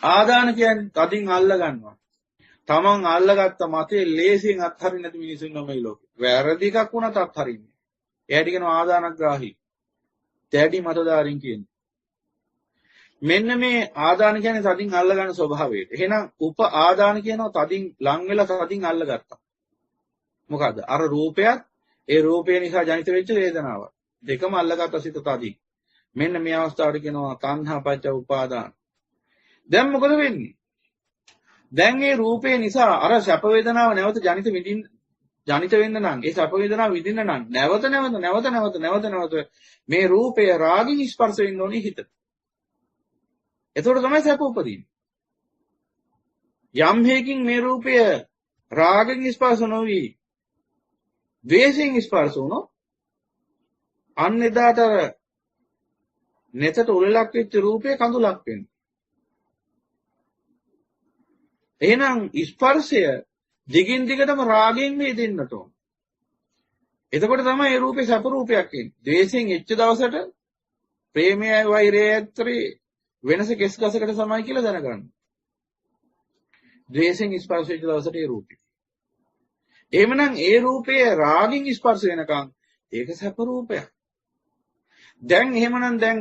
ආදාන කියන්නේ තදින් අල්ල ගන්නවා. තමන් අල්ලගත්ත මතේ ලේසියෙන් අත්හරින්න නැති මිනිසුන් නම් මේ ලෝකේ. වැරදි එකක් වුණත් අත්හරින්නේ. එයාට කියනවා ආදානග්‍රාහී. දැඩි මතදාරින් කියන්නේ. මෙන්න මේ ආදාන කියන්නේ තදින් අල්ල ගන්න ස්වභාවයට. එහෙනම් උප ආදාන කියනවා තදින් ලං වෙලා තදින් අල්ලගත්තා. මොකද අර රූපයත් ඒ රූපය නිසා ජනිත වෙච්ච වේදනාවක්. දෙකම අල්ලගත්ත සිත තදින්. මෙන්න මේ අවස්ථාවට කියනවා තණ්හා පච්ච උපාදාන. දැන් මොකද වෙන්නේ? දැන් මේ රූපේ නිසා අර සැප වේදනාව නැවත ජනිත වෙන්න නම් ඒ සැප වේදනාව විඳින්න නම් නැවත මේ රූපය රාගින් ස්පර්ශ වෙන්න ඕනේ හිතට. එතකොට තමයි සැප උපදින්නේ. යම් හේකින් මේ රූපය රාගින් ස්පර්ශ නොවි ද්වේෂයෙන් ස්පර්ශ වුණොත් අන්න එදාට නෙතට උලලක් වෙච්ච රූපය කඳුලක් වෙනවා. එහෙනම් ස්පර්ශය දිගින් දිගටම රාගයෙන් වේදෙන්නට ඕන. එතකොට තමයි මේ රූපේ සැප රූපයක් එන්නේ. ද්වේෂයෙන් එච්ච දවසට ප්‍රේමයයි වෛරයයි අතරේ වෙනස කෙස් ගසකට සමයි කියලා දැනගන්න. ද්වේෂයෙන් ස්පර්ශ වෙච්ච දවසට ඒ රූපේ. එහෙමනම් ඒ රූපය රාගින් ස්පර්ශ වෙනකන් ඒක සැප රූපයක්. දැන් එහෙමනම් දැන්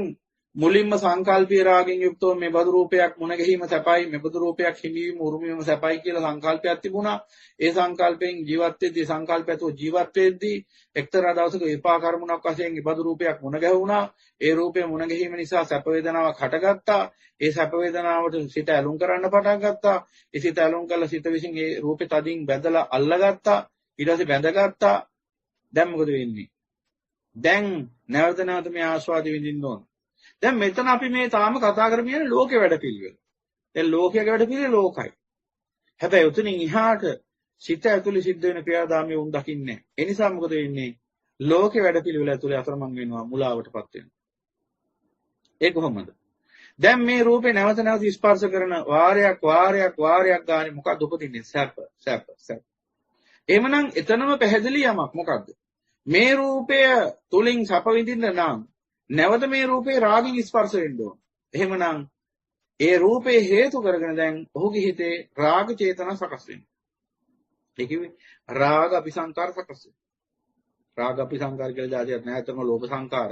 මුලින්ම සංකල්පීය රාගයෙන් යුක්තව මේ බදු රූපයක් මුණ ගැහිම සැපයි, මේ බදු රූපයක් හිමීම උරුමීම සැපයි කියලා සංකල්පයක් තිබුණා. ඒ සංකල්පයෙන් ජීවත් වෙද්දී සංකල්පයතෝ ජීවත් වෙද්දී එක්තරා දවසක විපාක කර්මණක් වශයෙන් මේ බදු රූපයක් මුණ ගැහුණා. ඒ රූපය මුණ ගැහිම නිසා සැප වේදනාවක් හටගත්තා. ඒ සැප වේදනාවට සිත ඇලුම් කරන්න පටන් ගත්තා. ඒ සිත ඇලුම් කළ සිත විසින් ඒ රූපේ තදින් බැඳලා අල්ලගත්තා. ඊට පස්සේ බැඳගත්තා. දැන් මොකද වෙන්නේ? දැන් නැවත මේ ආස්වාද විඳින්න ඕන. දැන් මෙතන අපි මේ තාම කතා කරමින් යන ලෝකේ වැඩපිළිවෙල. දැන් ලෝකයේ වැඩපිළිවෙල ලෝකයි. හැබැයි උතනින් එහාට සිත ඇතුලේ සිද්ධ වෙන ක්‍රියාදාමයේ උන් දකින්නේ නැහැ. ඒ නිසා මොකද වෙන්නේ? ලෝකේ වැඩපිළිවෙල ඇතුලේ අතරමං වෙනවා, මුලාවටපත් වෙනවා. ඒ කොහොමද? දැන් මේ රූපේ නැවත ස්පර්ශ කරන වාරයක් ගානේ මොකක්ද උපදින්නේ? සැප. එහෙමනම් එතනම පැහැදිලි යමක් මොකක්ද? මේ රූපය තුලින් සැප විඳින්න නම් නැවත මේ රූපේ රාගින් ස්පර්ශ වෙන්න ඕන. එහෙමනම් ඒ රූපේ හේතු කරගෙන දැන් ඔහුගේ හිතේ රාග චේතනා සකස් වෙනවා. ඒ කිව්වේ රාග අபிසංකාර සකස් වෙනවා. රාග අபிසංකාර කියලා જાතියක් නැහැ. අතම ලෝභ සංකාර.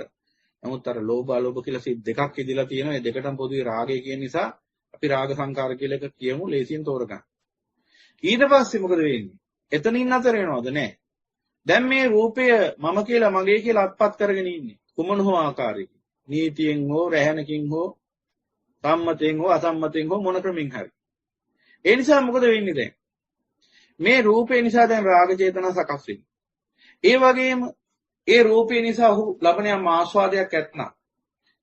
නමුත් අර ලෝභ අලෝභ කියලා සිත් දෙකක් ඉදලා තියෙනවා. මේ දෙකටම පොදුයි රාගය කියන නිසා අපි රාග සංකාර කියලා එක කියමු ලේසියෙන් තෝරගන්න. ඊට පස්සේ මොකද වෙන්නේ? එතනින් අතර වෙනවද? නැහැ. දැන් මේ රූපය මම කියලා මගේ කියලා අත්පත් කරගෙන ඉන්නේ. කුමන හෝ ආකාරයකින් නීතියෙන් හෝ රැහැනකින් හෝ සම්මතයෙන් හෝ අසම්මතයෙන් හෝ මොන ක්‍රමින් හරි. ඒ නිසා මොකද වෙන්නේ දැන්? මේ රූපේ නිසා දැන් රාග චේතනා සකස් වෙනවා. ඒ වගේම ඒ රූපේ නිසා ඔහු ලබන යම් ආස්වාදයක් ඇත්නම්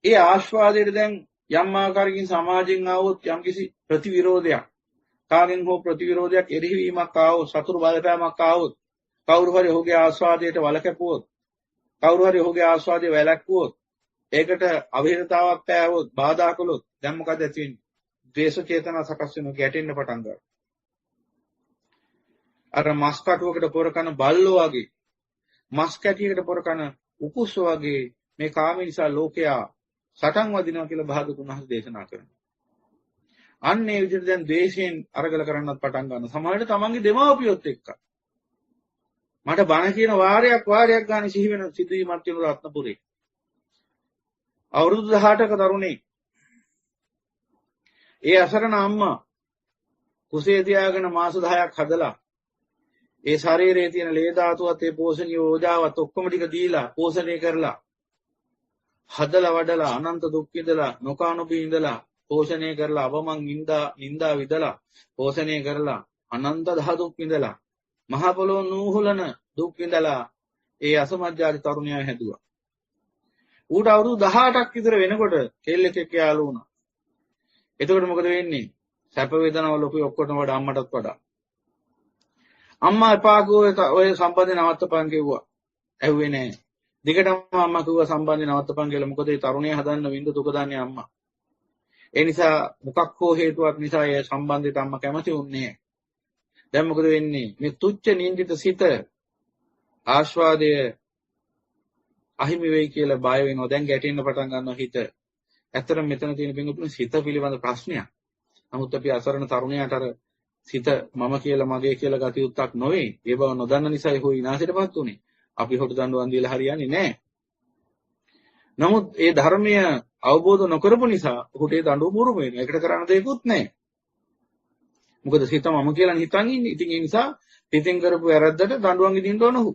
ඒ ආස්වාදයට දැන් යම් ආකාරයකින් සමාජයෙන් ආවොත් යම්කිසි ප්‍රතිවිරෝධයක් කාගෙන් හෝ ප්‍රතිවිරෝධයක් එරිහිවීමක් ආවොත් සතුරු බලපෑමක් ආවොත් කවුරු හරි ඔහුගේ ආස්වාදයට වළකපුවොත් කවුරු හරි ඔහුගේ ආස්වාදය වැළැක්වුවොත් ඒකට අවහිරතාවක් පෑවොත් බාධා කළොත් දැන් මොකද ඇති වෙන්නේ? ද්වේෂ චේතනා සකස් වෙනවා, ගැටෙන්න පටන් ගන්නවා. අර මස් කටුවකට පොර කන බල්ලෝ වගේ මස් කැටියකට පොර කන උකුස්ස වගේ මේ කාම නිසා ලෝකයා සටන් වදිනවා කියලා භාගතුන් වහන්සේ දේශනා කරනවා. අන්න ඒ විදිහට දැන් ද්වේෂයෙන් අරගල කරන්නත් පටන් ගන්නවා. සමහරවිට තමන්ගේ දෙමව්පියොත් එක්ක මට බණ කියන වාරයක් ගන්න සිහි වෙන සිදුවීමක් තියෙන රත්නපුරේ. අවුරුදු 18ක තරුණෙක්. ඒ අසරණ අම්මා කුසේ තියාගෙන මාස 10ක් හදලා ඒ ශරීරයේ තියෙන ලේ ධාතුවත් ඒ පෝෂණීය ඕජාවත් ඔක්කොම ටික දීලා පෝෂණය කරලා හදලා වඩලා අනන්ත දුක් විඳලා නොකානුපී ඉඳලා පෝෂණය කරලා අවමන් නින්දා විදලා පෝෂණය කරලා අනන්ත දහදුක් විඳලා මහ පොළොව නූහුලන දුක් විඳලා ඒ අසමජ්ජාති තරුණයා හැදුවා. ඌට අවුරුදු 18ක් විතර වෙනකොට කෙල්ලෙක් එක්ක යාළු වුණා. එතකොට මොකද වෙන්නේ? සැප වේදනාව ලොකුයි ඔක්කොටම වඩා අම්මටත් වඩා. අම්මා එපා ඔය සම්බන්ධය නවත්තපන් කිව්වා. ඇහුවේ නැහැ. දිගටම අම්මා කිව්වා සම්බන්ධය නවත්තපන් කියලා. මොකද ඒ තරුණයා හදන්න විඳ දුක දන්නේ අම්මා. ඒ නිසා මොකක් හෝ හේතුවක් නිසා ඒ සම්බන්ධයට අම්මා කැමති වුණේ නැහැ. දැන් මොකද වෙන්නේ? මේ තුච්ච නින්දිත සිත ආස්වාදය අහිමි වෙයි කියලා බය වෙනවා. දැන් ගැටෙන්න පටන් ගන්නවා හිත. ඇත්තටම මෙතන තියෙන පින්තුනේ සිත පිළිබඳ ප්‍රශ්නයක්. නමුත් අපි අසරණ තරුණයාට අර සිත මම කියලා මගේ කියලා ගතියුත්තක් නොවේ. ඒ බව නොදන්න නිසා ඒක විනාශයටපත් උනේ. අපි හොට දඬුවම් දීලා හරියන්නේ නැහැ. නමුත් ඒ ධර්මය අවබෝධ නොකරපු නිසා ඔහුට ඒ දඬුවම උරුම වෙනවා. ඒකට කරන්න දෙයක්වත් නැහැ. මොකද සිත මම කියලා හිතන් ඉන්නේ. ඉතින් ඒ නිසා හිතින් කරපු වැරද්දට දඬුවම් විඳින්න ඕන ඔහු.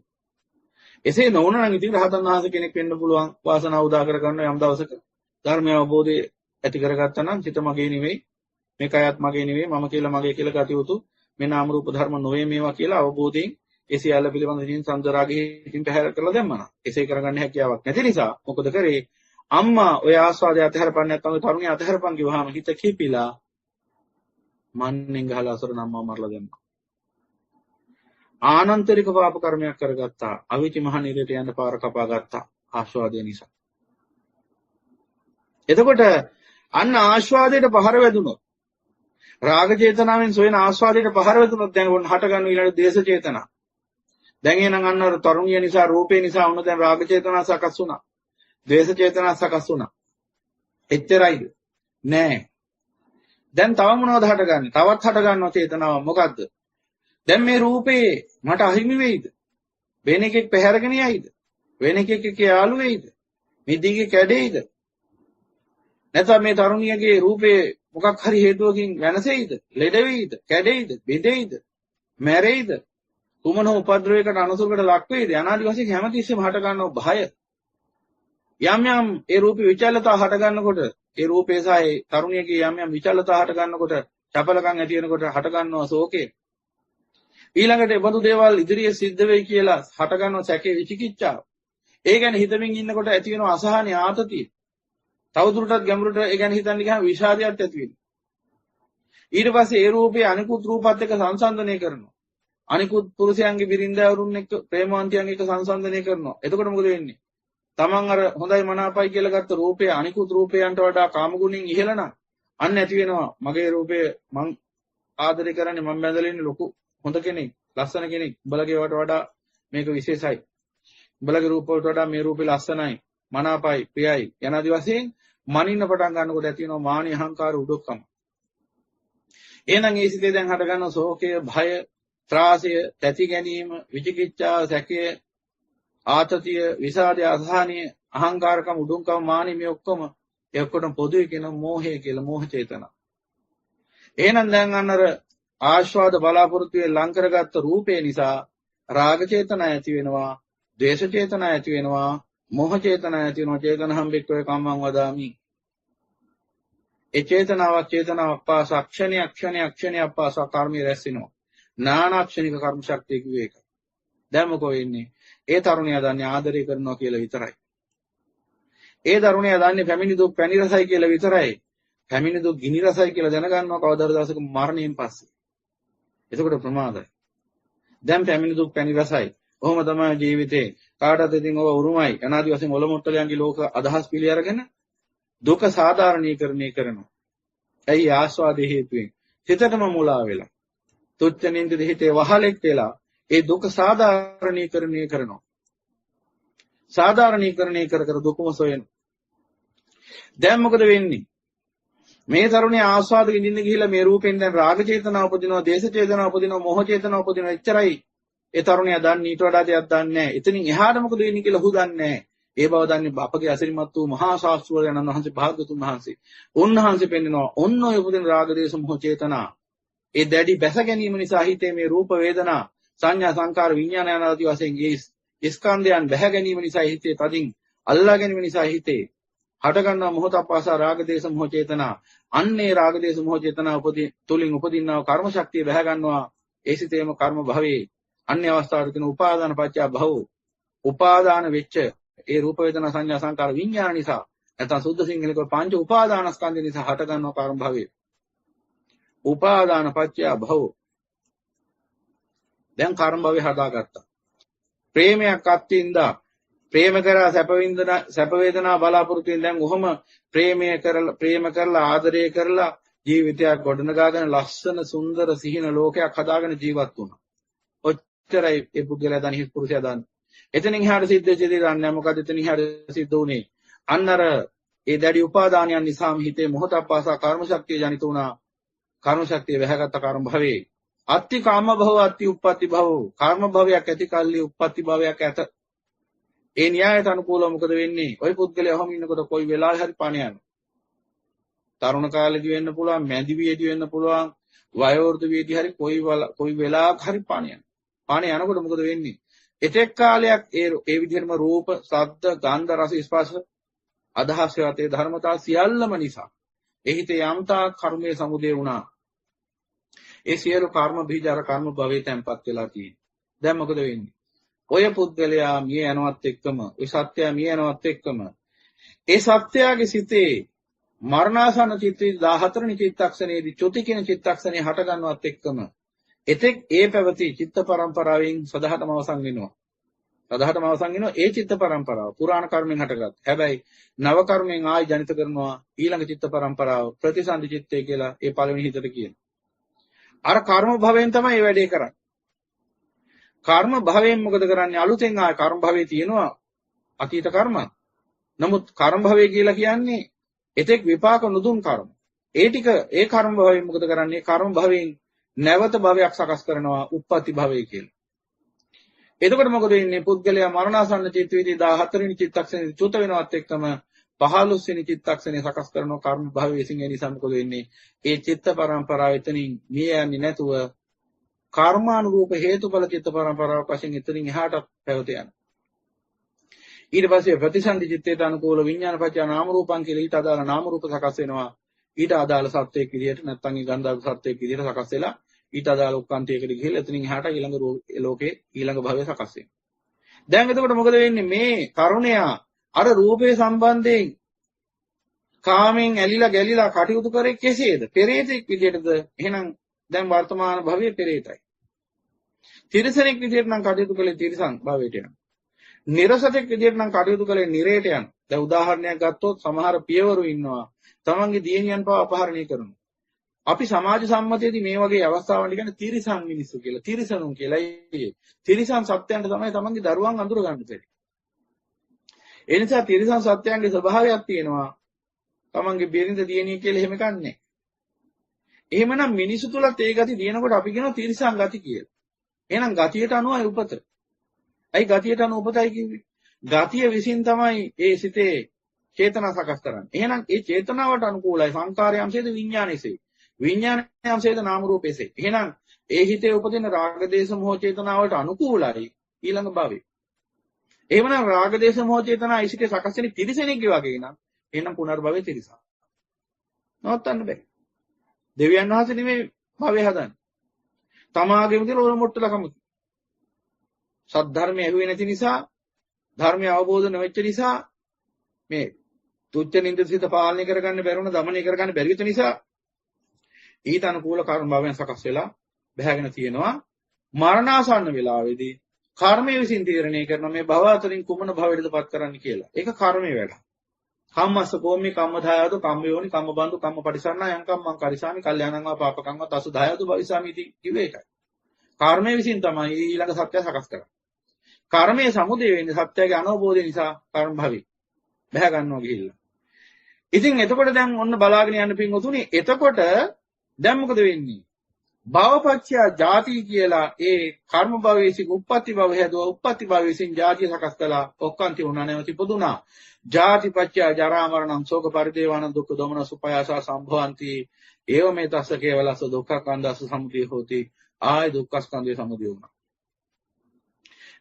එසේ නොවුන නම් ඉතින් රහතන් වහන්සේ කෙනෙක් වෙන්න පුළුවන් වාසනාව උදා කර ගන්න යම් දවසක ධර්මය අවබෝධය ඇති කරගත්තා නම් සිත මගේ නෙවෙයි මේ කයත් මගේ නෙවෙයි මම කියලා මගේ කියලා ගතියුතු මේ නාම රූප ධර්ම නොවේ මේවා කියලා අවබෝධයෙන් ඒ සියල්ල පිළිබඳ දින සංදරාගේ හිතින් පැහැර කරලා දැම්මා. එසේ කරගන්න හැකියාවක් නැති නිසා මොකද කරේ? අම්මා ඔය ආස්වාදය අතහැරපන්නේ නැත්නම් තරුණිය අතහැරපන් කිව්වහම හිත කිපිලා මන්නෙන් ගහලා අසරණ අම්මා මරලා දැම්මා. ආනන්තරික පාප කර්මයක් කරගත්තා. අවිචි මහ නිරයට යන්න පාර කපා ගත්තා ආස්වාදය නිසා. එතකොට අන්න ආස්වාදයට පහර වැදුනොත් රාග චේතනාවෙන් සොයන ආස්වාදයට පහර වැදුනොත් දැන් ඔන්න හට ගන්න ඊළඟ දේශ චේතනා. දැන් එනං අන්න අර තරුණිය නිසා රූපේ නිසා ඔන්න දැන් රාග චේතනා සකස් වුණා. ද්වේෂ චේතනා සකස් වුණා. එච්චරයිද? නෑ. දැන් තව මොනවද හටගන්නේ? තවත් හට ගන්නවා චේතනාව. මොකද්ද? දැන් මේ රූපේ මට අහිමි වෙයිද? වෙන එකෙක් පැහැරගෙන යයිද? වෙන එකෙක් යාළු වෙයිද? මේ දිගේ කැඩෙයිද? නැත්නම් මේ තරුණියගේ රූපේ මොකක් හරි හේතුවකින් වෙනසෙයිද? ලෙඩ වෙයිද? කැඩෙයිද? බෙදෙයිද? මැරෙයිද? කුමන උපද්‍රවයකට අනුසුරකට ලක් වෙයිද? අනාදි වශයෙන් හැමතිස්සෙම හට ගන්නව භය. යම් යම් ඒ රූපේ විචලතා හට ගන්නකොට ඒ රූපේ සහ ඒ තරුණියගේ යම් යම් විචලතා හට ගන්නකොට චපලකම් ඇති වෙනකොට හට ගන්නවා ශෝකය. ඊළඟට ඒ බඳු දේවල් ඉදිරියේ සිද්ධ වෙයි කියලා හට ගන්නවා සැකේ විචිකිච්ඡාව. ඒ ගැන හිතමින් ඉන්නකොට ඇති වෙනවා අසහනිය ආතතිය. තවදුරටත් ගැඹුරට ඒ ගැන හිතන්න ගියාම විෂාදයක් ඇති වෙනවා. ඊට පස්සේ ඒ රූපේ අනිකුත් රූපات එක්ක සංසන්දනය කරනවා. අනිකුත් පුරුෂයන්ගේ බිරින්දෑවරුන් එක්ක ප්‍රේමවන්තයන් එක්ක සංසන්දනය කරනවා. එතකොට මොකද වෙන්නේ? තමන් අර හොඳයි මනාපයි කියලා ගත්ත රූපය අනිකුත් රූපයන්ට වඩා කාමගුණින් ඉහළ නම් අන්න ඇති වෙනවා මගේ රූපය මං ආදරය කරන්නේ මම බැඳලා ඉන්නේ ලොකු හොඳ කෙනෙක් ලස්සන කෙනෙක් උඹලගේ වට වඩා මේක විශේෂයි උඹලගේ රූප වලට වඩා මේ රූපේ ලස්සනයි මනාපයි ප්‍රියයි යනාදි වශයෙන් මනින්න පටන් ගන්නකොට ඇති වෙනවා මානිය අහංකාර උඩොක්කම. එහෙනම් ඒ සිතේ දැන් හට ගන්න ශෝකය භය ත්‍රාසය තැති ගැනීම විචිකිච්ඡා සැකය ආතතිය විසාදය අසහනිය අහංකාරකම උඩුම්කම මානිය මේ ඔක්කොම ඒ ඔක්කොටම පොදුයි කියන මෝහය කියලා මෝහ චේතනා. එහෙනම් දැන් අන්නර ආස්වාද බලාපොරොත්තුවේ ලං කරගත්ත රූපේ නිසා රාග චේතනා ඇති වෙනවා, ද්වේෂ චේතනා ඇති වෙනවා, මෝහ චේතනා ඇති වෙනවා. චේතනහම් බික්කවේ කම්මං වදාමි. ඒ චේතනාවක් පාස අක්ෂණයක් පාස කර්මී රැස් වෙනවා. නානාක්ෂණික කර්ම ශක්තිය කිව්වේ ඒක. දැන් මොකෝ වෙන්නේ? ඒ තරුණයා දන්නේ ආදරය කරනවා කියලා විතරයි. ඒ තරුණයා දන්නේ පැමිණි දුක් පැණි රසයි කියලා විතරයි. පැමිණි දුක් ගිනි රසයි කියලා දැනගන්නවා කවදාද දවසක මරණයෙන් පස්සේ. එතකොට ප්‍රමාදයි. දැන් පැමිණි දුක් පැණි රසයි. කොහොම තමයි ජීවිතේ කාටද ඉතින් ඔය උරුමයි. අනාදි වශයෙන් ඔලොමොට්ටලයන්ගේ ලෝක අදහස් පිළි අරගෙන දුක සාධාරණීකරණය කරනවා. ඇයි ආස්වාදයේ හේතුවෙන් හිතටම මුලා වෙලා. තුච්ච නින්දිත හිතේ වහලෙක් වෙලා ඒ දුක සාධාරණීකරණය කරනවා. සාධාරණීකරණය කර දුකම සොයන. දැන් මොකද වෙන්නේ? මේ තරුණේ ආස්වාද විඳින්න ගිහිලා මේ රූපෙන් දැන් රාග චේතනා උපදිනවා, දේශ චේතනා උපදිනවා, මොහ චේතනා උපදිනවා. එච්චරයි. ඒ තරුණයා දන්නේ ඊට වඩා දෙයක් දන්නේ නැහැ. එතනින් එහාට මොකද වෙන්නේ කියලා ඔහු දන්නේ නැහැ. ඒ බව දන්නේ අපගේ අසිරිමත් වූ මහා ශාස්ත්‍රවරයන් වහන්සේ භාග්‍යතුන් වහන්සේ. උන්වහන්සේ පෙන්නනවා ඔන්න ඔය උපදින රාග දේශ මොහ චේතනා. ඒ දැඩි බැස ගැනීම නිසා හිතේ මේ රූප වේදනා සංඥා සංකාර විඥාන යන ආදී වශයෙන් ඒ ස්කන්ධයන් බැහැ ගැනීම නිසා හිතේ තදින් අල්ලා ගැනීම නිසා හිතේ හට ගන්නා මොහොතක් පාසා රාග දේශ මොහ චේතනා. අන්නේ රාග දේශ මොහ චේතනා තුලින් උපදින්නා කර්ම ශක්තිය බැහැ ගන්නවා. ඒ සිතේම කර්ම භවයේ අන්නේ අවස්ථාවට කියන උපාදාන පත්‍ය භව. උපාදාන වෙච්ච ඒ රූප වේදනා සංඥා සංකාර විඥාන නිසා නැත්නම් සුද්ධ සිංහලක පංච උපාදානස්කන්ධ නිසා හට ගන්නා කර්ම භවයේ උපාදාන පත්‍ය භව. දැන් කර්ම භවය හදාගත්තා. ප්‍රේමයක් අත්විඳා ප්‍රේම කරලා සැප වේදනා බලාපොරොත්තු වෙන දැන් ඔහොම ප්‍රේම කරලා ආදරය කරලා ජීවිතයක් ගොඩනගාගෙන ලස්සන සුන්දර සිහින ලෝකයක් හදාගෙන ජීවත් වුණා. ඔච්චරයි ඒ පුද්ගලයා දන්නේ පුරුෂයා දන්නේ. එතනින් එහාට සිද්ධ වෙච්ච දේ දන්නේ නැහැ. මොකද එතනින් එහාට සිද්ධ වුණේ අන්න අර ඒ දැඩි උපාදානයන් නිසාම හිතේ මොහොතක් පාසා කර්ම ශක්තිය ජනිත වුණා. කර්ම ශක්තිය වැහැගත් කර්ම භවයේ අත්ති කාම භව අත්ති උප්පත්ති භව කර්ම භවයක් ඇති කල්ලි උප්පත්ති භවයක් ඇත. ඒ න්‍යායට අනුකූලව මොකද වෙන්නේ? ওই පුද්ගලයා ඔහම ඉන්නකොට කොයි වෙලාවෙ හරි පණ යනවා. තරුණ කාලේදී වෙන්න පුළුවන්, මැදි වියේදී වෙන්න පුළුවන්, වයෝවෘද්ධ වියේදී හරි කොයි වෙලාවක හරි පණ යනවා. පණ යනකොට මොකද වෙන්නේ? එතෙක් කාලයක් ඒ විදිහටම රූප, ශබ්ද, ගන්ධ, රස, ස්පර්ශ, අදහස් යතේ ධර්මතා සියල්ලම නිසා ඒ හිතේ යම්තා කර්මයේ සමුදේ වුණා. ඒ සියලු කර්ම බීජ අර කර්ම භවයේ තැන්පත් වෙලා තියෙනවා. දැන් මොකද වෙන්නේ? ඔය පුද්ගලයා මිය යනවත් එක්කම, ඔය සත්‍යය මිය යනවත් එක්කම ඒ සත්‍යයේ සිතේ මරණාසන්න චිත්තේ 14 වෙනි චිත්තක්ෂණයේදී චුති කියන චිත්තක්ෂණය හට ගන්නවත් එක්කම එතෙක් ඒ පැවති චිත්ත පරම්පරාවෙන් සදහටම අවසන් වෙනවා. සදහටම අවසන් වෙනවා ඒ චිත්ත පරම්පරාව පුරාණ කර්මෙන් හටගත්. හැබැයි නව කර්මෙන් ආයි ජනිත කරනවා ඊළඟ චිත්ත පරම්පරාව ප්‍රතිසන්දි චිත්තය කියලා ඒ පළවෙනි හිතට කියනවා. අර කර්ම භවයෙන් තමයි මේ වැඩේ කරන්නේ. කර්ම භවයෙන් මොකද කරන්නේ? අලුතෙන් ආය කර්ම භවයේ තියෙනවා අතීත කර්ම. නමුත් කර්ම භවය කියලා කියන්නේ එතෙක් විපාක නුදුන් කර්ම. ඒ ටික ඒ කර්ම භවයෙන් මොකද කරන්නේ? කර්ම භවයෙන් නැවත භවයක් සකස් කරනවා උප්පත්ති භවය කියලා. එතකොට මොකද වෙන්නේ? පුද්ගලයා මරණාසන්න චිත්ත වේදී 14 වෙනි චිත්තක්ෂණේ චුත වෙනවත් එක්කම 15 වෙනි චිත්තක්ෂණේ සකස් කරන කර්ම භවය විසින් ඒ නිසා මොකද වෙන්නේ? ඒ චිත්ත පරම්පරාව එතනින් මිය යන්නේ නැතුව කර්මානුරූප හේතුඵල චිත්ත පරම්පරාවක් වශයෙන් එතනින් එහාට පැවත යනවා. ඊට පස්සේ ප්‍රතිසන්දි චිත්තයට අනුකූල විඥාන පත්‍ය නාම රූපං කියලා ඊට අදාළ නාම රූප සකස් වෙනවා. ඊට අදාළ සත්‍යයක් විදිහට නැත්නම් ඒ ගන්ධාරු සත්‍යයක් විදිහට සකස් වෙලා ඊට අදාළ උක්කාන්තයකට ගිහිල්ලා එතනින් එහාට ඊළඟ ලෝකේ ඊළඟ භවය සකස් වෙනවා. දැන් එතකොට මොකද වෙන්නේ? මේ තරුණයා අර රූපේ සම්බන්ධයෙන් කාමෙන් ඇලිලා ගැලිලා කටයුතු කරේ කෙසේද? පෙරේතෙක් විදිහටද? එහෙනම් දැන් වර්තමාන භවයේ පෙරේතයි. තිරිසනෙක් විදිහට නම් කටයුතු කළේ තිරිසන් භවයට යනවා. නිරසතෙක් විදිහට නම් කටයුතු කළේ නිරේට යනවා. දැන් උදාහරණයක් ගත්තොත් සමහර පියවරු ඉන්නවා තමන්ගේ දියණියන් පව අපහරණය කරනවා. අපි සමාජ සම්මතයේදී මේ වගේ අවස්ථාවන් කියන්නේ තිරිසන් මිනිස්සු කියලා. තිරිසනුන් කියලා. තිරිසන් සත්‍යයන්ට තමයි තමන්ගේ දරුවන් අඳුර ගන්න බැරි. ඒ නිසා තිරිසන් සත්‍යයන්ගේ ස්වභාවයක් තියෙනවා. තමන්ගේ බිරිඳ දියණිය කියලා එහෙම කන්නේ. එහෙමනම් මිනිසු තුලත් ඒ ගති දිනනකොට අපි කියනවා තිරිසන් ගති කියලා. එහෙනම් ගතියට අනුවයි උපත. ඇයි ගතියට අනුව උපතයි කිව්වේ? ගතිය විසින් තමයි ඒ සිතේ චේතනා සකස් කරන්නේ. එහෙනම් ඒ චේතනාවට අනුකූලයි සංකාරයන්සේද විඥානයේසේ. විඥානයන්සේද නාම රූපයේසේ. එහෙනම් ඒ හිතේ උපදින රාග දේශ මොහ චේතනාවට අනුකූලයි ඊළඟ භවයේ. එහෙමනම් රාග දේශ මොහ චේතනා ඉසිතේ සකස් වෙන තිරිසනෙක්ගේ වගේ නම් එහෙනම් පුනර්භවයේ තිරිසන්. නවත්තන්න බෑ. දෙවියන් වහන්සේ නෙමෙයි භවය හදන්නේ. තමාගේම දේ ලෝල මොට්ටලකම. සද්ධර්මය ඇහුවේ නැති නිසා, ධර්මය අවබෝධ නොවෙච්ච නිසා මේ තුච්ච නින්දිත පාලනය කරගන්න බැරුණ, දමනය කරගන්න බැරි වෙච්ච නිසා ඊට අනුකූල කර්ම භවයන් සකස් වෙලා බැහැගෙන තියෙනවා. මරණාසන්න වෙලාවේදී කර්මය විසින් තීරණය කරන මේ භව අතරින් කුමන භවයකටපත් කරන්න කියලා. ඒක කර්මයේ වැඩ. කම්මස්ස කෝමි කම්මදායතු කම්මයෝනි කම්මබන්දු කම්මපටිසන්නා යං කම්මං කරිසාමි කල්යාණං වා පාපකං වා තසුදායතු භවිසාමි इति කිව්වේ ඒකයි. කර්මය විසින් තමයි ඊළඟ සත්‍ය සකස් කරන්නේ. කර්මයේ සමුදේ වෙන්නේ සත්‍යයේ අනවබෝධය නිසා කර්ම භවි බැහැ ගන්නවා ගිහිල්ලා. ඉතින් එතකොට දැන් ඔන්න බලාගෙන යන්න පින්වතුනි. එතකොට දැන් මොකද වෙන්නේ? භවපච්චය ජාති කියලා ඒ කර්ම භවයේසික උප්පත්ති භවය හැදුවා. උප්පත්ති භවයේසින් ජාතිය සකස් කළා. ඔක්කාන්ති වුණා නැවති පුදුනා. ජාතිපච්චය ජරා මරණං ශෝක පරිදේවාන දුක්ඛ දෝමන සුපයාස සම්භවಂತಿ. ඒව මේ තස්ස කේවලස දුක්ඛකන්දස සමුදය හොති. ආය දුක්ඛ ස්කන්ධය සමුදය වුණා.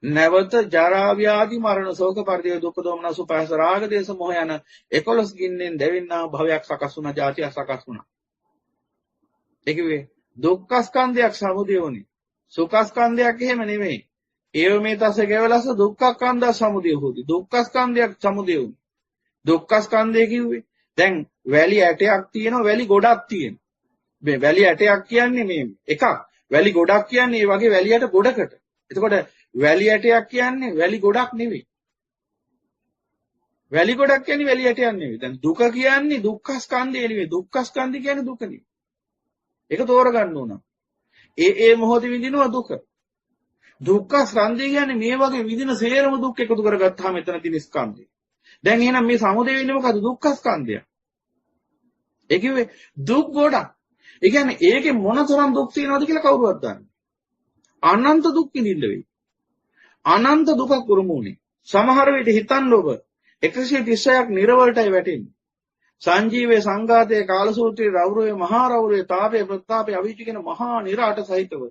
නැවත ජරා ව්‍යාධි මරණ ශෝක පරිදේ දුක්ඛ දෝමන සුපයාස රාග දේශ මොහ යන 11 ගින්නෙන් දැවෙන්නා භවයක් සකස් වුණා. ජාතිය සකස් වුණා. ඒ කිව්වේ දුක්ඛ ස්කන්ධයක් සමුදය වුණේ. සුඛ ස්කන්ධයක් එහෙම නෙමෙයි. ඒව මේ තස්ස කේවලස දුක්ඛකන්ද සමුදය හොති. දුක්ඛ ස්කන්ධයක් සමුදය වුණේ. දුක්ඛ ස්කන්ධය කිව්වේ දැන් වැලි ඇටයක් තියෙනවා, වැලි ගොඩක් තියෙනවා. මේ වැලි ඇටයක් කියන්නේ මේ එකක්. වැලි ගොඩක් කියන්නේ ඒ වගේ වැලි ඇට ගොඩකට. එතකොට වැලි ඇටයක් කියන්නේ වැලි ගොඩක් නෙවෙයි. වැලි ගොඩක් කියන්නේ වැලි ඇටයක් නෙවෙයි. දැන් දුක කියන්නේ දුක්ඛ ස්කන්ධය නෙවෙයි. දුක්ඛ ස්කන්ධය කියන්නේ දුක නෙවෙයි. ඒක තෝරගන්න ඕන. ඒ මොහොතේ විඳිනවා දුක. දුක්ඛ ස්කන්ධය කියන්නේ මේ වගේ විඳින සේරම දුක් එකතු කරගත්තාම එතන තියෙන ස්කන්ධය. දැන් එහෙනම් මේ සමුදය වෙන්නේ මොකද්ද? දුක්ඛ ස්කන්ධය. ඒ කිව්වේ දුක් ගොඩක්. ඒ කියන්නේ ඒකේ මොනතරම් දුක් තියෙනවද කියලා කවුරුවත් දන්නේ. අනන්ත දුක් විඳින්න වෙයි. අනන්ත දුකක් උරුමුනේ. සමහර විට හිතන්න ඔබ 136ක් නිර්වලටයි වැටෙන්නේ. සංජීවයේ සංඝාතයේ කාලසූත්‍රයේ රෞරවයේ මහා රෞරවයේ තාපයේ ප්‍රතාපයේ අවීච කියන මහා නිරාට සහිතව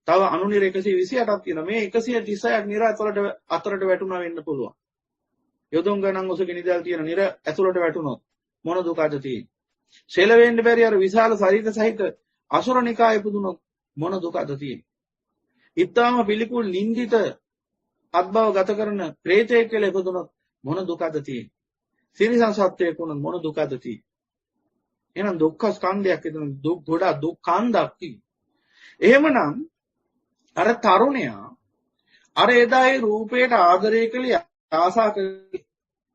තව අනුනිර 128ක් තියෙනවා. මේ 136ක් නිර අතරට වැටුණා වෙන්න පුළුවන්. යොදුන් ගණන් ඔසගෙන ඉඳලා තියෙන නිර ඇතුළට වැටුණොත් මොන දුකද තියෙන්නේ? ශෙල වෙන්න බැරි අර විශාල ශරීර සහිත අසුරනිකාය පුදුනොත් මොන දුකද තියෙන්නේ? ඊටාම පිළිකුල් නින්දිත අත්බව ගත කරන ප්‍රේතයෙක් කියලා ඉපදුනොත් මොන දුකද තියෙන්නේ? සිරිසන් සත්වයක් වුණොත් මොන දුකද තියෙන්නේ? එහෙනම් දුක්ඛ ස්කන්ධයක් එතන දුක් ගොඩක් දුක් කන්දක් තියෙනවා. එහෙමනම් අර තරුණයා අර එදා ඒ රූපයට ආදරය කළේ ආසා කළේ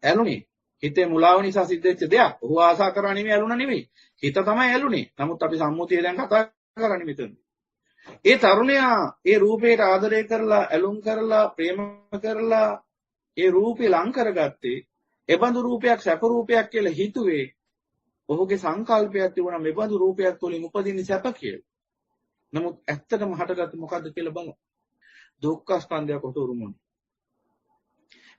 ඇලුනේ. හිතේ මුලාව නිසා සිද්ධ වෙච්ච දෙයක්. ඔහු ආසා කරා නෙමෙයි ඇලුනා නෙමෙයි. හිත තමයි ඇලුනේ. නමුත් අපි සම්මුතිය දැන් කතා කරන්නේ මෙතන. ඒ තරුණයා ඒ රූපයට ආදරය කරලා ඇලුම් කරලා ප්‍රේම කරලා ඒ රූපේ ලං කරගත්තේ එබඳු රූපයක් සැප රූපයක් කියලා හිතුවේ. ඔහුගේ සංකල්පයක් තිබුණා මෙබඳු රූපයක් තුලින් උපදින්න සැප කියලා. නමුත් ඇත්තටම හටගත්තේ මොකද්ද කියලා බලමු. දුක්ඛ ස්කන්ධයක් කොට උරුමුනේ.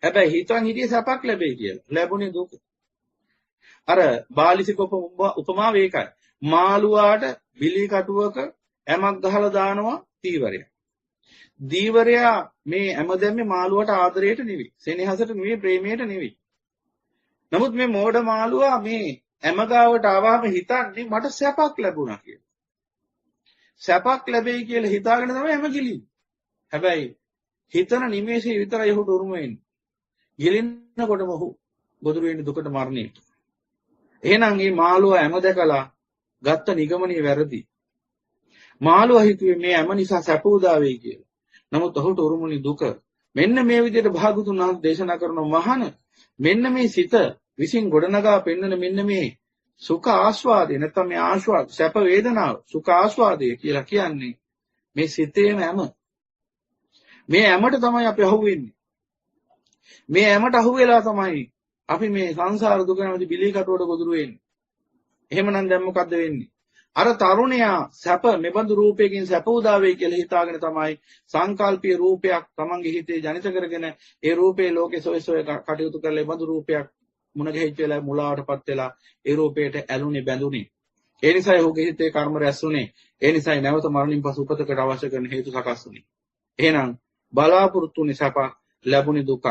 හැබැයි හිතන් හිටියේ සැපක් ලැබෙයි කියලා. ලැබුණේ දුක. අර බාලිසික උපමාව ඒකයි. මාළුවාට බිලි කටුවක ඇමක් ගහලා දානවා දීවරයා. දීවරයා මේ ඇම දැම්මේ මාළුවාට ආදරයට නෙවෙයි. සෙනෙහසට නෙවෙයි, ප්‍රේමයට නෙවෙයි. නමුත් මේ මෝඩ මාළුවා මේ ඇම ගාවට ආවම හිතන්නේ මට සැපක් ලැබුණා කියලා. සැපක් ලැබෙයි කියලා හිතාගෙන තමයි ඇම ගිලින්නේ. හැබැයි හිතන නිමේෂේ විතරයි ඔහුට උරුම වෙන්නේ. ගිලින්නකොටම ඔහු ගොදුරු වෙන්නේ දුකට මරණයට. එහෙනම් මේ මාළුවා ඇම දැකලා ගත්ත නිගමනය වැරදි. මාළුවා හිතුවේ මේ ඇම නිසා සැප උදා වෙයි කියලා. නමුත් ඔහුට උරුමුනේ දුක. මෙන්න මේ විදිහට භාගතුන් වහන්සේ දේශනා කරන මහාන මෙන්න මේ සිත විසින් ගොඩනගා පෙන්වන මෙන්න මේ සුඛ ආස්වාදය නැත්නම් මේ ආස්වාද සැප වේදනාව සුඛ ආස්වාදය කියලා කියන්නේ මේ සිතේම ඇම. මේ ඇමට තමයි අපි අහුවෙන්නේ. මේ ඇමට අහුවෙලා තමයි අපි මේ සංසාර දුක නැමැති බිලී කටුවට ගොදුරු වෙන්නේ. එහෙමනම් දැන් මොකද්ද වෙන්නේ? අර තරුණයා සැප මෙබඳු රූපයකින් සැප උදා වෙයි කියලා හිතාගෙන තමයි සංකල්පීය රූපයක් තමන්ගේ හිතේ ජනිත කරගෙන ඒ රූපේ ලෝකේ සොය සොය කටයුතු කරලා මෙබඳු රූපයක් මුණ ගැහිච්ච වෙලාවේ මුලාවටපත් වෙලා ඒ රූපයට ඇලුනේ බැඳුනේ. ඒ නිසායි ඔහුගේ හිතේ කර්ම රැස්ුනේ. ඒ නිසායි නැවත මරණින් පසු උපතකට අවශ්‍ය කරන හේතු සකස් වුනේ. එහෙනම් බලාපොරොත්තු වුනේ සැප ලැබුණේ දුකක්.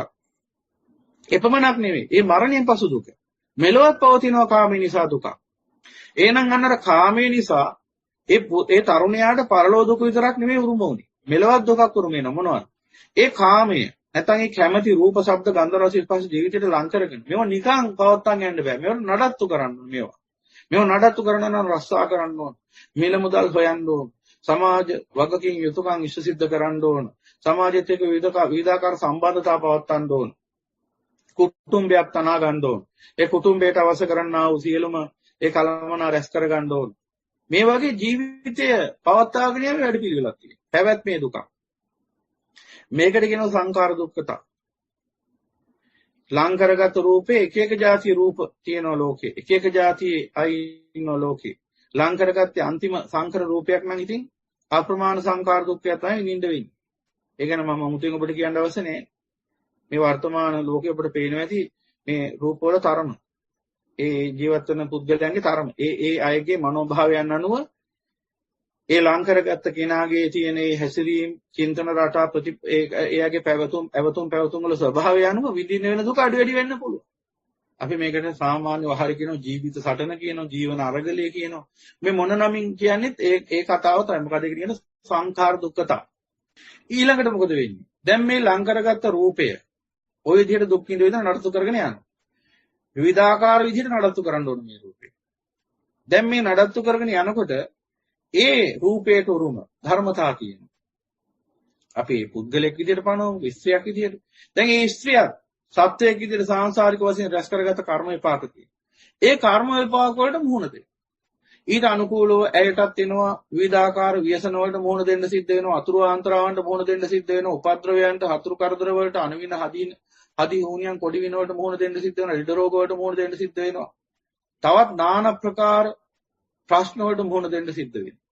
එපමණක් නෙවෙයි. ඒ මරණයෙන් පසු දුක. මෙලොවත් පවතිනවා කාමී නිසා දුක. එහෙනම් අන්නර කාමයේ නිසා ඒ තරුණයාට පරලෝ දුක විතරක් නෙමෙයි උරුම වුනේ. මෙලොවත් දුකක් උරුම වෙන මොනවද? ඒ කාමය නැත්නම් ඒ කැමැති රූප, ශබ්ද, ගන්ධ, රස, ස්පර්ශ ජීවිතේට ලං කරගෙන මේවා නිකන් පවත්තන් යන්න බෑ. මේවා නඩත්තු කරන්න ඕන මේවා. මේවා නඩත්තු කරන්න නම් රස්සා කරන්න ඕන. මිල මුදල් හොයන්න ඕන. සමාජ වගකීම් යුතුයකම් ඉෂ්ට සිද්ධ කරන්න ඕන. සමාජයත් එක්ක විවිධාකාර සම්බන්ධතා පවත්වන්න ඕන. කුටුම්බයක් තනා ගන්න ඕන. ඒ කුටුම්බයට අවශ්‍ය කරන්නා වූ සියලුම ඒ කලමනා රැස් කර ගන්න ඕන. මේ වගේ ජීවිතය පවත්වාගෙන යන වැඩ පිළිවෙලක් තියෙනවා. පැවැත්මේ දුක. මේකට කියනවා සංඛාර දුක්ඛතා. ලං කරගත් රූපේ එක එක જાති රූප තියෙනවා ලෝකේ. එක එක જાතියේ අය ඉන්නවා ලෝකේ. ලං කරගත්තේ අන්තිම සංකර රූපයක් නම් ඉතින් අප්‍රමාණ සංඛාර දුක්ඛය තමයි නිඳ වෙන්නේ. ඒ ගැන මම මුතුන් ඔබට කියන්න අවශ්‍ය නැහැ. මේ වර්තමාන ලෝකේ ඔබට පේනවා ඇති මේ රූප වල තරම. ඒ ජීවත් වෙන පුද්ගලයන්ගේ තරම. ඒ අයගේ මනෝභාවයන් අනුව ඒ ලං කරගත්ත කෙනාගේ තියෙන ඒ හැසිරීම්, චින්තන රටා එයාගේ පැවතුම් වල ස්වභාවය අනුව විඳින්න වෙන දුක අඩු වැඩි වෙන්න පුළුවන්. අපි මේකට සාමාන්‍ය වහර කියනවා ජීවිත සටන කියනවා, ජීවන අරගලය කියනවා. මේ මොන නමින් කියන්නේත් ඒ කතාව තමයි. මොකද ඒක කියන සංඛාර දුක්ඛතා. ඊළඟට මොකද වෙන්නේ? දැන් මේ ලං කරගත්ත රූපය ওই විදිහට දුක් විඳ නඩත්තු කරගෙන යනවා. විවිධාකාර විදිහට නඩත්තු කරන්න ඕන මේ රූපේ. දැන් මේ නඩත්තු කරගෙන යනකොට ඒ රූපයට උරුම ධර්මතා කියන අපි පුද්ගලයෙක් විදිහට පනවමු ස්ත්‍රියක් විදිහට. දැන් ඒ ස්ත්‍රියක් සත්වයක් විදිහට සාංශාරික වශයෙන් රැස් කරගත කර්ම විපාක තියෙනවා. ඒ කර්ම විපාක වලට මුහුණ දෙන්න. ඊට අනුකූලව ඇයටත් එනවා විවිධාකාර ව්‍යසන වලට මුහුණ දෙන්න සිද්ධ වෙනවා. අතුරු ආන්තරාවන්ට මුහුණ දෙන්න සිද්ධ වෙනවා. උපද්‍රවයන්ට, හතුරු කරදර වලට, අනවින හදි හුණියන් කොඩි වින වලට මුහුණ දෙන්න සිද්ධ වෙනවා. රිඩ රෝග වලට මුහුණ දෙන්න සිද්ධ වෙනවා. තවත් নানা ප්‍රකාර ප්‍රශ්න වලට මුහුණ දෙන්න සිද්ධ වෙනවා.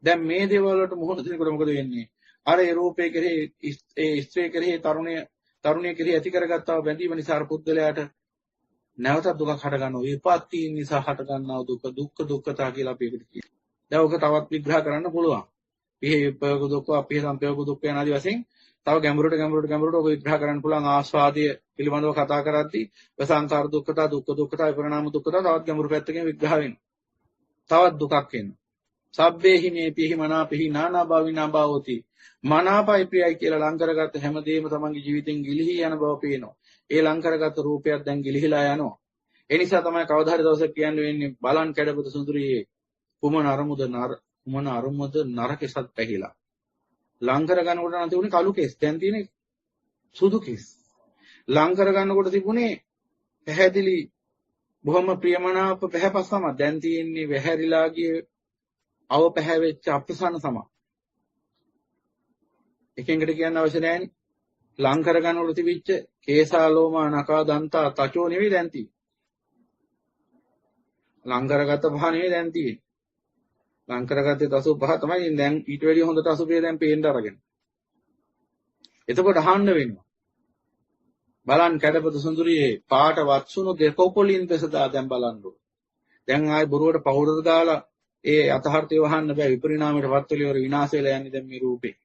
දැන් මේ දේවල් වලට මුහුණ දෙනකොට මොකද වෙන්නේ? අර ඒ රූපේ කෙරෙහි ඒ ස්ත්‍රී කෙරෙහි තරුණිය කෙරෙහි ඇති කරගත්තා බැඳීම නිසා අර පුද්ගලයාට නැවතත් දුකක් හට ගන්නවා. විපත්ති නිසා හට ගන්නා දුක්ඛතා කියලා අපි ඒකට කියනවා. දැන් ඔක තවත් විග්‍රහ කරන්න පුළුවන්. පිහි විපයෝග දුක්ඛ, අපිහි සංපයෝග දුක්ඛ යන ආදී වශයෙන් තව ගැඹුරට ඔක විග්‍රහ කරන්න පුළුවන්. ආස්වාදය පිළිබඳව කතා කරද්දී වසංකාර දුක්ඛතා, දුක්ඛතා, විපරිණාම දුක්ඛතා තවත් ගැඹුරු පැත්තකින් විග්‍රහ වෙනවා. තවත් දුකක් එනවා. සබ්බේහි මේ පිහි මනාපෙහි නානා භාවිනා භාවෝති. මනාපයි ප්‍රියයි කියලා ලං කරගත්ත හැමදේම තමන්ගේ ජීවිතෙන් ගිලිහි යන බව පේනවා. ඒ ලං කරගත්ත රූපයක් දැන් ගිලිහිලා යනවා. ඒ නිසා තමයි කවදා හරි දවසක් කියන්න වෙන්නේ බලන් කැඩපත සුඳුරියේ කුමන අරුමුද නරකෙසත් පැහිලා. ලං කර ගන්නකොට නම් තිබුණේ කළු කෙස්. දැන් තියෙන්නේ සුදු කෙස්. ලං කර ගන්නකොට තිබුණේ පැහැදිලි බොහොම ප්‍රියමනාප පැහැපත් සම. දැන් තියෙන්නේ වැහැරිලා ගිය අව පැහැවෙච්ච අප්‍රසන්න සම. එකෙන්කට කියන්න අවශ්‍ය නැහැනේ. ලං කර ගන්නකොට තිබිච්ච කේසා ලෝමා නකා දන්තා තචෝ නෙවෙයි දැන් තියෙන්නේ. ලං කරගත්ත පහ නෙවෙයි දැන් තියෙන්නේ. ලං කරගත්තේ 85 තමයි දැන් ඊට වැඩිය හොඳට 85 දැන් පේන්න අරගෙන. එතකොට අහන්න වෙනවා. බලන් කැඩපත සුඳුරියේ පාට වත්සුණු දෙකොපොලින් පෙසදා දැන් බලන්නකො. දැන් ආයේ බොරුවට පවුඩර් දාලා ඒ අතහර්ථය වහන්න බෑ. විපරිණාමයට වත් වෙලා ඉවර විනාශ වෙලා යන්නේ දැන් මේ රූපේ.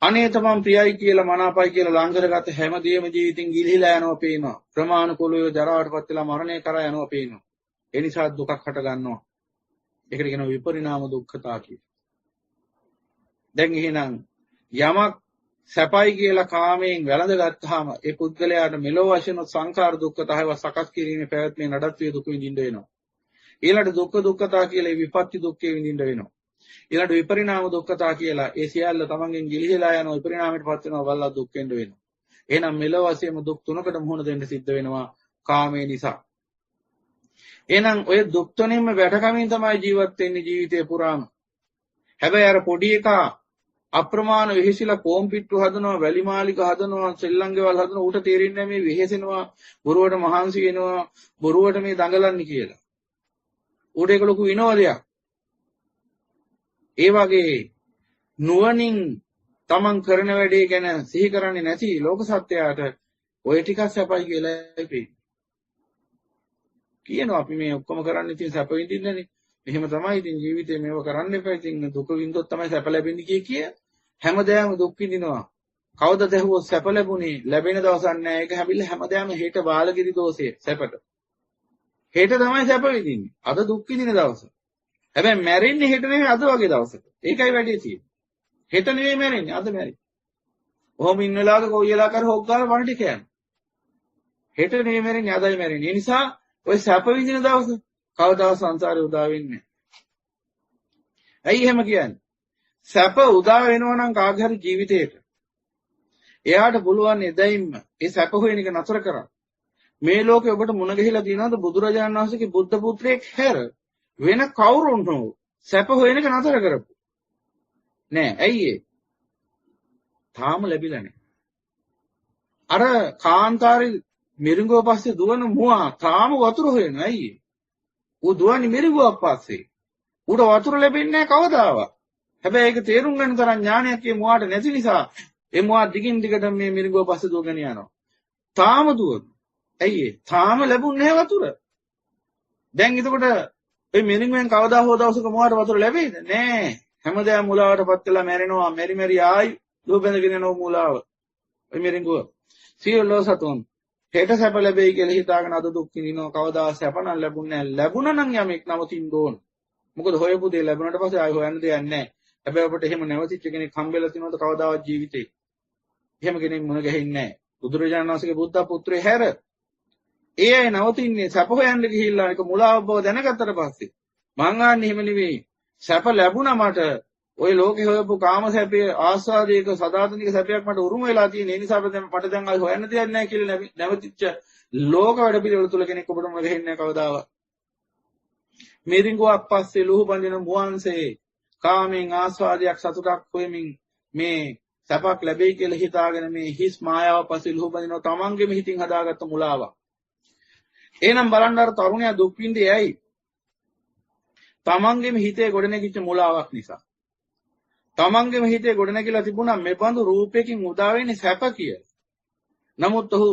අනේ තමන් ප්‍රියයි කියලා මනාපයි කියලා ලං කරගත්ත හැමදේම ජීවිතින් ගිලිහිලා යනවා පේනවා. ප්‍රමාණ කුලය ජරාවටපත් වෙලා මරණය කරා යනවා පේනවා. ඒ නිසා දුකක් හට ගන්නවා. ඒකට කියනවා විපරිණාම දුක්ඛතා කියලා. දැන් එහෙනම් යමක් සැපයි කියලා කාමයෙන් වැළඳගත්තාම ඒ පුද්ගලයාට මෙලොව වශයෙන් සංඛාර දුක්ඛතාව සකස් කිරීමේ පැවැත්මේ නඩත්තුවේ දුක විඳින්න වෙනවා. ඊළඟට දුක්ඛතා කියලා විපත්ති දුක්ඛේ විඳින්න වෙනවා. ඊළඟට විපරිණාම දුක්ඛතා කියලා ඒ සියල්ල තමන්ගෙන් ගිලිහිලා යන විපරිණාමයටපත් වෙනවා බලලා දුක් වෙන්න වෙනවා. එහෙනම් මෙලොව වශයෙන්ම දුක් තුනකට මුහුණ දෙන්න සිද්ධ වෙනවා කාමයේ නිසා. එහෙනම් ඔය දුක් තුනෙන්ම වැටකමින් තමයි ජීවත් වෙන්නේ ජීවිතේ පුරාම. හැබැයි අර පොඩි එකා අප්‍රමාණ වෙහෙසිලා කොම්පිට්ටු හදනවා, වැලිමාලික හදනවා, සෙල්ලංගේවල් හදනවා. ඌට තේරෙන්නේ මේ වෙහෙසෙනවා, බොරුවට මහන්සි වෙනවා, බොරුවට මේ දඟලන්නේ කියලා. ඌට ඒක ලොකු විනෝදයක්. ඒ වගේ නුවණින් තමන් කරන වැඩේ ගැන සිහි කරන්නේ නැති ලෝක සත්‍යයට ඔය ටිකක් සැපයි කියලා කියනවා. අපි මේ ඔක්කොම කරන්නේ ඉතින් සැප විඳින්නනේ. එහෙම තමයි ඉතින් ජීවිතේ මේව කරන්න එපා. ඉතින් දුක විඳොත් තමයි සැප ලැබෙන්නේ කිය. හැමදාම දුක් විඳිනවා. කවදද ඇහුවොත් සැප ලැබුණේ? ලැබෙන දවසක් නැහැ. ඒක හැබැයි හැමදාම හෙට බාලගිරි දෝෂය සැපට. හෙට තමයි සැප විඳින්නේ. අද දුක් විඳින දවස. හැබැයි මැරෙන්නේ හෙට නෙවෙයි අද වගේ දවසක. ඒකයි වැඩි තියෙන්නේ. හෙට නෙවෙයි මැරෙන්නේ අද මැරෙන්නේ. ඔහොම ඉන්න වෙලාවක කොයි වෙලාවකර හොක් ගාලා වණ ටික යනවා. හෙට නෙවෙයි මැරෙන්නේ අදයි මැරෙන්නේ. ඒ නිසා ඔය සැප විඳින දවස කවදාවත් සංසාරේ උදා වෙන්නේ නැහැ. ඇයි එහෙම කියන්නේ? සැප උදා වෙනවා නම් කාගේ හරි ජීවිතේට එයාට පුළුවන් එදයින්ම ඒ සැප හොයන එක නතර කරන්න. මේ ලෝකේ ඔබට මුණ ගැහිලා තියෙනවද බුදුරජාණන් වහන්සේගේ බුද්ධ පුත්‍රයෙක් හැර වෙන කවුරුන් හෝ සැප හොයන එක නතර කරපු නෑ. ඇයි ඒ? තාම ලැබිලා නෑ. අර කාන්තාරේ මිරිඟුව පස්සේ දුවන මුවා තාම වතුර හොයනවා. ඇයි ඒ? ඌ දුවන්නේ මිරිඟුවක් පස්සේ. ඌට වතුර ලැබෙන්නේ නෑ කවදාවත්. හැබැයි ඒක තේරුම් ගන්න තරම් ඥානයක් මේ මුවාට නැති නිසා ඒ මුවා දිගින් දිගට මේ මිරිඟුව පස්සේ දුවගෙන යනවා. තාම දුවන. ඇයි ඒ? තාම ලැබුන්නේ නෑ වතුර. දැන් එතකොට ඒ මිරිඟුවෙන් කවදා හෝ දවසක මුවාට වතුර ලැබෙයිද? නෑ. හැමදාම මුලාවටපත් වෙලා මැරෙනවා. මෙරි ආයි දුව බැඳගෙන යනවා මුලාව. ඒ මිරිඟුව. සියලු සතුන් හෙට සැප ලැබෙයි කියලා හිතාගෙන අද දුක් විඳිනවා. කවදා සැප නම් ලැබුණේ නැහැ. ලැබුණා නම් යමෙක් නවතින්න ඕන. මොකද හොයපු දේ ලැබුණාට පස්සේ ආයි හොයන්න දෙයක් නැහැ. හැබැයි ඔබට එහෙම නැවතිච්ච කෙනෙක් හම්බෙලා තිනවද කවදාවත් ජීවිතේ? එහෙම කෙනෙක් මුණ ගැහෙන්නේ නැහැ. බුදුරජාණන් වහන්සේගේ බුද්ධ පුත්‍රය හැර ඒ අය නවතින්නේ සැප හොයන්න ගිහිල්ලා ඒක මුලාව බව දැනගත්තට පස්සේ. මං ආන්නේ එහෙම නෙවෙයි. සැප ලැබුණා මට. ওই ලෝකේ හොයපු කාම සැපේ ආස්වාදයක සදාතනික සැපයක් මට උරුම වෙලා තියෙන. ඒ නිසා මට දැන් ආයි හොයන්න දෙයක් නැහැ කියලා නැවතිච්ච ලෝක වැඩ පිළිවෙල තුල කෙනෙක් ඔබට මොන ගහෙන්නේ නැහැ කවදාවත්. මේරින්ගුවක් පස්සේ ලුහු බඳින මුවන්සේ කාමෙන් ආස්වාදයක් සතුටක් හොයමින් මේ සැපක් ලැබෙයි කියලා හිතාගෙන මේ හිස් මායාව පස්සේ ලුහු බඳිනවා තමන්ගේම හිතින් හදාගත්ත මුලාවක්. එහෙනම් බලන්න අර තරුණයා දුක් විඳේ ඇයි? තමන්ගේම හිතේ ගොඩනැගිච්ච මුලාවක් නිසා. තමන්ගේම හිතේ ගොඩනැගිලා තිබුණා මේ බඳු රූපයකින් උදා වෙන්නේ සැප කියලා. නමුත් ඔහු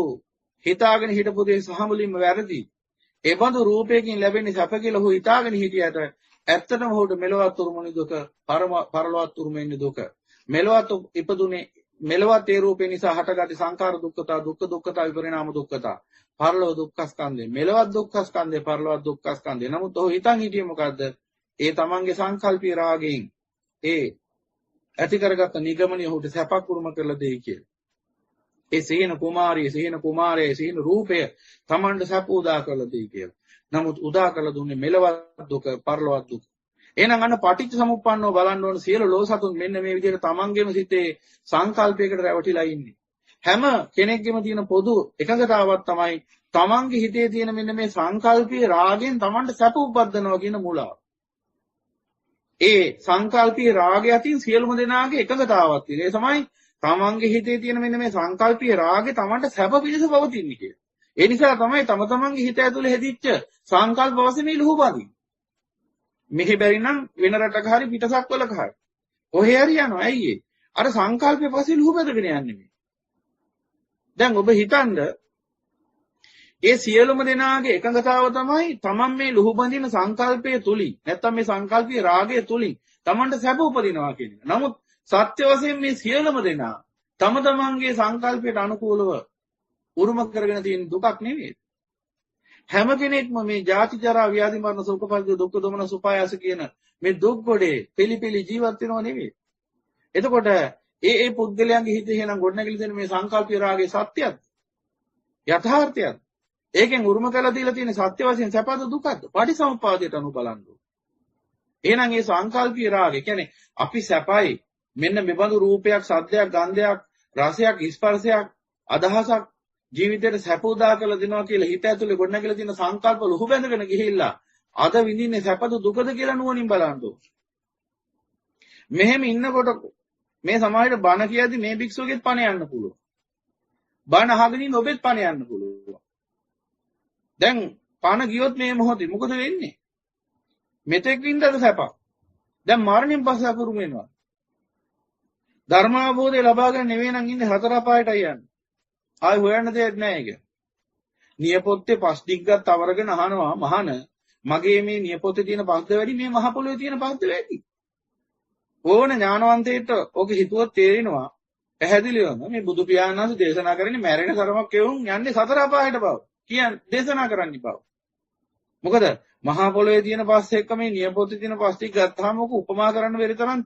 හිතාගෙන හිටපු දේ සහ මුලින්ම වැරදි. ඒ බඳු රූපයකින් ලැබෙන්නේ සැප කියලා ඔහු හිතාගෙන හිටියට ඇත්තටම ඔහුට මෙලොවත් උරුමනේ දුක, පරලොවත් උරුමෙන්නේ දුක. මෙලොවත් ඉපදුනේ මෙලොවත් ඒ රූපේ නිසා හටගත් සංඛාර දුක්ඛතා, දුක්ඛ දුක්ඛතා, විපරිණාම දුක්ඛතා. පරලොව දුක්ඛස්කන්ධය. මෙලොවත් දුක්ඛස්කන්ධය, පරලොවත් දුක්ඛස්කන්ධය. නමුත් ඔහු හිතන් හිටියේ මොකද්ද? ඒ තමන්ගේ සංකල්පී රාගයෙන් ඒ ඇති කරගත්ත නිගමනය ඔහුට සැපක් උරුම කරලා දෙයි කියලා. ඒ සිහින කුමාරයේ සිහින රූපය තමන්ට සැප උදා කරලා දෙයි කියලා. නමුත් උදා කරලා දුන්නේ මෙලවත් දුක, පරලොවත් දුක. එහෙනම් අන්න පටිච්ච සමුප්පන්නව බලන්න ඕන සියලු ලෝසතුන් මෙන්න මේ විදිහට තමන්ගේම සිතේ සංකල්පයකට රැවටිලා ඉන්නේ. හැම කෙනෙක්ගේම තියෙන පොදු එකඟතාවක් තමයි තමන්ගේ හිතේ තියෙන මෙන්න මේ සංකල්පීය රාගයෙන් තමන්ට සැප උපදිනවා කියන මුලාව. ඒ සංකල්පීය රාගය අතින් සියලුම දෙනාගේ එකඟතාවක් තියෙනවා. ඒ තමයි තමන්ගේ හිතේ තියෙන මෙන්න මේ සංකල්පීය රාගය තමන්ට සැප පිණිස පවතින්නේ කියලා. ඒ නිසා තමයි තම තමන්ගේ හිත ඇතුලේ හැදිච්ච සංකල්ප වශයෙන් මේ ලුහු බඳින්නේ. මෙහි බැරි නම් වෙන රටක හරි පිටසක්වලක හරි. කොහේ හරි යනවා. ඇයි ඒ? අර සංකල්පේ පස්සේ ලුහු බඳගෙන යන්නේ මේ. දැන් ඔබ හිතන්න ඒ සියලුම දෙනාගේ එකඟතාව තමයි තමන් මේ ලුහු බඳින සංකල්පයේ තුලින් නැත්තම් මේ සංකල්පීය රාගයේ තුලින් තමන්ට සැප උපදිනවා කියන එක. නමුත් සත්‍ය වශයෙන් මේ සියලුම දෙනා තම තමන්ගේ සංකල්පයට අනුකූලව උරුම කරගෙන තියෙන දුකක් නෙවෙයි. හැම කෙනෙක්ම මේ ජාති ජරා ව්‍යාධි මරණ ශෝක පරිදේ දුක්ඛ දොමන සුපායාස කියන මේ දුක් ගොඩේ පිළිපිලි ජීවත් වෙනව නෙවෙයි. එතකොට ඒ පුද්ගලයන්ගේ හිතේ එහෙනම් ගොඩනැගිලි දෙන මේ සංකල්පීය රාගයේ සත්‍යයක්ද? යථාර්ථයක්ද? ඒකෙන් උරුම කරලා දීලා තියෙන සත්‍ය වශයෙන් සැපද දුකද? පටිසමුප්පාදයට අනුව බලන්න ඕන. එහෙනම් මේ සංකල්පීය රාගය කියන්නේ අපි සැපයි මෙන්න මෙබඳු රූපයක්, සද්දයක්, ගන්ධයක්, රසයක්, ස්පර්ශයක්, අදහසක් ජීවිතේට සැප උදා කරලා දෙනවා කියලා හිත ඇතුලේ ගොඩනැගිලා තියෙන සංකල්ප ලුහු බැඳගෙන ගිහිල්ලා අද විඳින්නේ සැපද දුකද කියලා නුවණින් බලන්න ඕන. මෙහෙම ඉන්නකොට මේ සමාජයට බණ කියද්දි මේ භික්ෂුවගෙත් පණ යන්න පුළුවන්. බණ අහගෙන ඉන්න ඔබෙත් පණ යන්න පුළුවන්. දැන් පණ ගියොත් මේ මොහොතේ මොකද වෙන්නේ? මෙතෙක් වින්දද සැප. දැන් මරණයෙන් පස්සේ අපුරු වෙනවා. ධර්මාභෝධය ලබාගෙන නෙවෙයි නම් ඉන්නේ හතර පායටයි යන්නේ. ආයි හොයන්න දෙයක් නැහැ ඒක. නියපොත්තේ පස් දිග්ගත් අවරගෙන අහනවා මහාන මගේ මේ නියපොත්තේ තියෙන පස්ද වැඩි මේ මහ පොළොවේ තියෙන පස්ද වැඩි. ඕන ඥානවන්තයෙක්ට ඔක හිතුවොත් තේරෙනවා පැහැදිලිවම මේ බුදු පියාණන් වහන්සේ දේශනා කරන්නේ මැරෙන තරමක් කෙවුන් යන්නේ සතර අපායට බව. කියන්නේ දේශනා කරන්නේ බව. මොකද මහා පොළොවේ තියෙන පස් එක්ක මේ නියපොත්තේ තියෙන පස් ටික ගත්තාම ඔක උපමා කරන්න බැරි තරම්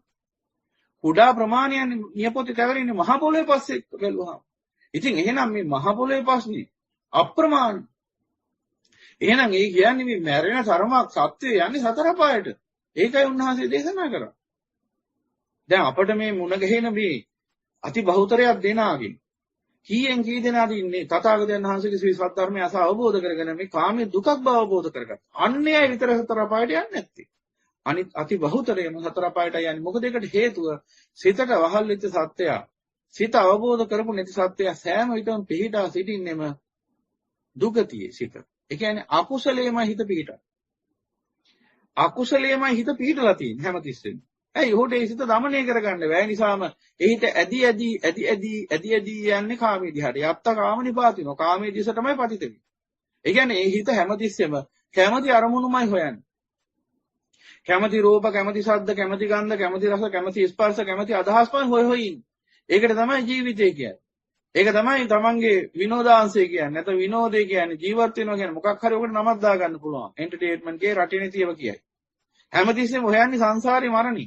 කුඩා ප්‍රමාණයක් නියපොත්තේ තැවෙන්නේ මහා පොළොවේ පස් එක්ක බැලුවාම. ඉතින් එහෙනම් මේ මහ පොළොවේ පස්නේ අප්‍රමාණ. එහෙනම් ඒ කියන්නේ මේ මැරෙන තරමක් සත්‍යය යන්නේ සතර පායට. ඒකයි උන්වහන්සේ දේශනා කරා. දැන් අපිට මේ මුණ ගැහෙන මේ අති බහුතරයක් දෙනාගෙන් කීයෙන් කී දෙනාද ඉන්නේ තථාගතයන් වහන්සේගේ ශ්‍රී සත්‍ය අස අවබෝධ කරගෙන මේ කාමයේ දුකක් බව අවබෝධ කරගත්තා. අන්නේ විතර සතර පායට යන්නේ නැත්තේ. අනිත් අති බහුතරයම සතර පායට යන්නේ. මොකද ඒකට හේතුව සිතට වහල් වෙච්ච සත්‍යය. සිත අවබෝධ කරපු නැති සත්‍යය සෑම විටම පිහිටා සිටින්නෙම දුගතියේ සිත. ඒ කියන්නේ අකුසලයේමයි හිත පිහිටා. අකුසලයේමයි හිත පිහිටලා තියෙන්නේ හැමතිස්සෙම. ඇයි උහුට ඒ සිත দমনය කරගන්න බැහැ නිසාම ඒ හිත ඇදි යන්නේ කාමයේ දිහාට. යත්ත කාම නිපාතිනෝ. කාමයේ දිස තමයි පතිත වෙන්නේ. ඒ කියන්නේ ඒ හිත හැමතිස්සෙම කැමැති අරමුණුමයි හොයන්නේ. කැමැති රූප, කැමැති ශබ්ද, කැමැති ගන්ධ, කැමැති රස, කැමැති ස්පර්ශ, කැමැති අදහස්මයි හොය ඉන්නේ. ඒකට තමයි ජීවිතය කියන්නේ. ඒක තමයි තමන්ගේ විනෝදාංශය කියන්නේ. නැත්නම් විනෝදේ කියන්නේ ජීවත් වෙනවා කියන්නේ මොකක් හරි ඔකට නමක් දාගන්න පුළුවන්. එන්ටර්ටේන්මන්ට් ගේ රටිනේ තියව කියයි. හැමතිස්සෙම හොයන්නේ සංසාරේ මරණි.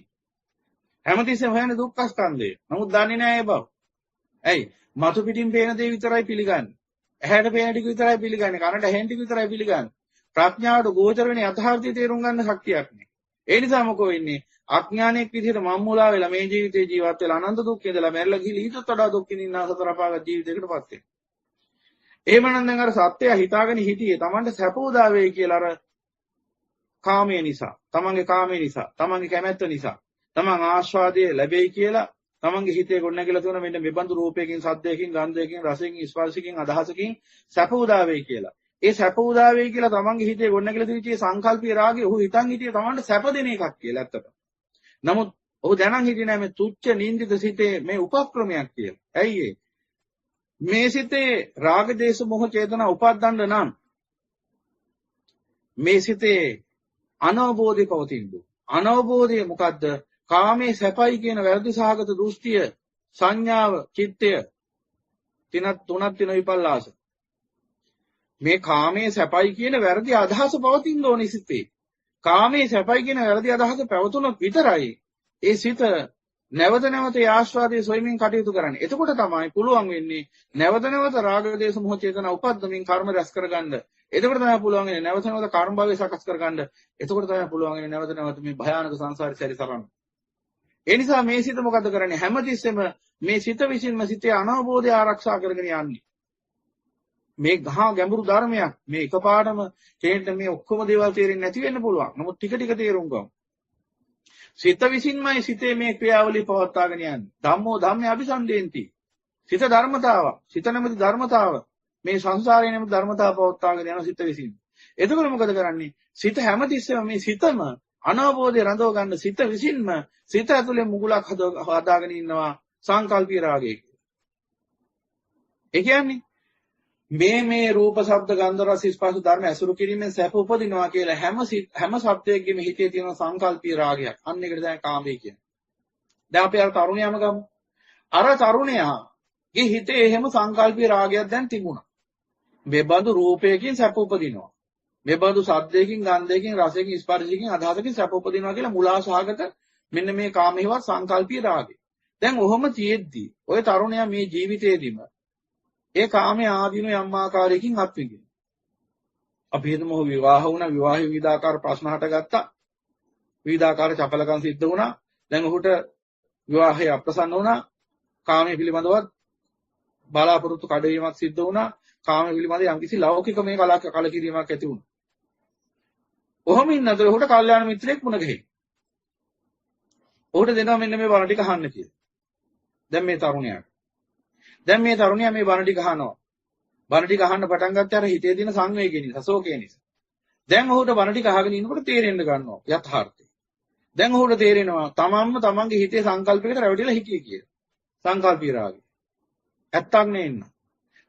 හැමතිස්සෙම හොයන්නේ දුක්ඛ ස්කන්ධය. නමුත් දන්නේ නැහැ ඒ බව. ඇයි? මතු පිටින් පේන දේ විතරයි පිළිගන්නේ. ඇහැට පේන ටික විතරයි පිළිගන්නේ. කනට ඇහෙන ටික විතරයි පිළිගන්නේ. ප්‍රඥාවට ගෝචර වෙන යථාර්ථය තේරුම් ගන්න ශක්තියක් නැහැ. ඒ නිසා මොකෝ වෙන්නේ? අඥානයක් විදිහට මම්මුලා වෙලා මේ ජීවිතේ ජීවත් වෙලා අනන්ත දුක් විඳලා මැරලා ගිහලා ඊටත් වඩා දුක් විඳින්න සතර අපාගත ජීවිතයකටපත් වෙනවා. එහෙමනම් දැන් අර සත්‍යය හිතාගෙන හිටියේ Tamanට සැප උදා වෙයි කියලා අර කාමයේ නිසා, Tamanගේ කාමයේ නිසා, Tamanගේ කැමැත්ත නිසා, Taman ආස්වාදයේ ලැබෙයි කියලා Tamanගේ හිතේ ගොඩනැගිලා තියෙන මෙන්න මෙබඳු රූපයකින්, සද්දයකින්, ගන්ධයකින්, රසයකින්, ස්පර්ශයකින්, අදහසකින් සැප උදා වෙයි කියලා. ඒ සැප උදා වෙයි කියලා Tamanගේ හිතේ ගොඩනැගිලා තියෙන සංකල්පීය රාගය ඔහු හිතන් හිටියේ Tamanට සැප දෙන එකක් කියලා ඇත්තට. නමුත් ඔහු දැනන් හිටියේ නෑ මේ තුච්ච නින්දිත සිතේ මේ උපක්‍රමයක් කියලා. ඇයි ඒ? මේ සිතේ රාග දේශ මොහ චේතනා උපද්දන්න නම් මේ සිතේ අනවබෝධය පවතින්න. අනවබෝධය මොකද්ද? කාමයේ සැපයි කියන වැරදි සහගත දෘෂ්ටිය, සංඥාව, චිත්තය තුනක් තියෙන විපල්ලාස. මේ කාමයේ සැපයි කියන වැරදි අදහස පවතින්න ඕනේ සිතේ. කාමයේ සැපයි කියන වැරදි අදහස පැවතුනොත් විතරයි ඒ සිත නැවත නැවත ආස්වාදයේ සොයමින් කටයුතු කරන්නේ. එතකොට තමයි පුළුවන් වෙන්නේ නැවත නැවත රාග දේශ මොහ චේතනා උපද්දමින් කර්ම රැස් කරගන්න. එතකොට තමයි පුළුවන් වෙන්නේ නැවත නැවත කර්ම භවය සකස් කරගන්න. එතකොට තමයි පුළුවන් වෙන්නේ නැවත නැවත මේ භයානක සංසාරේ සැරිසරන්න. ඒ නිසා මේ සිත මොකද කරන්නේ? හැමතිස්සෙම මේ සිත විසින්ම සිතේ අනවබෝධය ආරක්ෂා කරගෙන යන්නේ. මේ ගහා ගැඹුරු ධර්මයක්. මේ එකපාරටම තේරෙන්න මේ ඔක්කොම දේවල් තේරෙන්නේ නැති වෙන්න පුළුවන්. නමුත් ටික ටික තේරුම් ගමු. සිත විසින්මයි සිතේ මේ ක්‍රියාවලිය පවත්වාගෙන යන්නේ. ධම්මෝ ධම්මේ අபிසන්දේන්ති. සිත ධර්මතාව, සිත නැමැති ධර්මතාව, මේ සංසාරයේ නැමැති ධර්මතාව පවත්වාගෙන යන සිත විසින්. එතකොට මොකද කරන්නේ? සිත හැමතිස්සෙම මේ සිතම අනවබෝධය රඳව ගන්න සිත විසින්ම සිත ඇතුලේ මුගලක් හදාගෙන ඉන්නවා සංකල්පීය රාගයේ. ඒ කියන්නේ මේ රූප ශබ්ද ගන්ධ රස ස්පර්ශ ධර්ම ඇසුරු කිරීමෙන් සැප උපදිනවා කියලා හැම සත්‍යයකම හිතේ තියෙන සංකල්පීය රාගයක්. අන්න ඒකට තමයි කාමය කියන්නේ. දැන් අපි අර තරුණයාම ගමු. අර තරුණයාගේ හිතේ එහෙම සංකල්පීය රාගයක් දැන් තිබුණා. මෙබඳු රූපයකින් සැප උපදිනවා. මෙබඳු සද්දයකින්, ගන්ධයකින්, රසයකින්, ස්පර්ශයකින්, අදහසකින් සැප උපදිනවා කියලා මුලාසහගත මෙන්න මේ කාමේවත් සංකල්පීය රාගය. දැන් ඔහොම තියෙද්දි ඔය තරුණයා මේ ජීවිතේදීම ඒ කාමයේ ආදීන යම් ආකාරයකින් අත්විඳින. අපි හිතමු විවාහ වුණා, විවාහ විවිධාකාර ප්‍රශ්න හටගත්තා. විවිධාකාර චපලකම් සිද්ධ වුණා. දැන් ඔහුට විවාහය අප්‍රසන්න වුණා. කාමයේ පිළිබඳව බලාපොරොත්තු කඩවීමක් සිද්ධ වුණා. කාමයේ පිළිබඳව යම්කිසි ලෞකික මේ කලකිරීමක් ඇති වුණා. ඔහොම ඉන්නතර ඔහුට කල්යාණ මිත්‍රයෙක් මුණ ගැහේ. ඔහුට දෙනවා මෙන්න මේ බණ ටික අහන්න කියලා. දැන් මේ තරුණයා මේ බණ ටික අහනවා. බණ ටික අහන්න පටන් ගත්තාම හිතේ තියෙන සංවේගය නිසා, ශෝකය නිසා. දැන් ඔහුට බණ ටික අහගෙන ඉන්නකොට තේරෙන්න ගන්නවා යථාර්ථය. දැන් ඔහුට තේරෙනවා තමන්ගේ හිතේ සංකල්පයකට රැවටිලා හිටියේ කියලා. සංකල්පී රාගය. ඇත්තක් නෙන්න.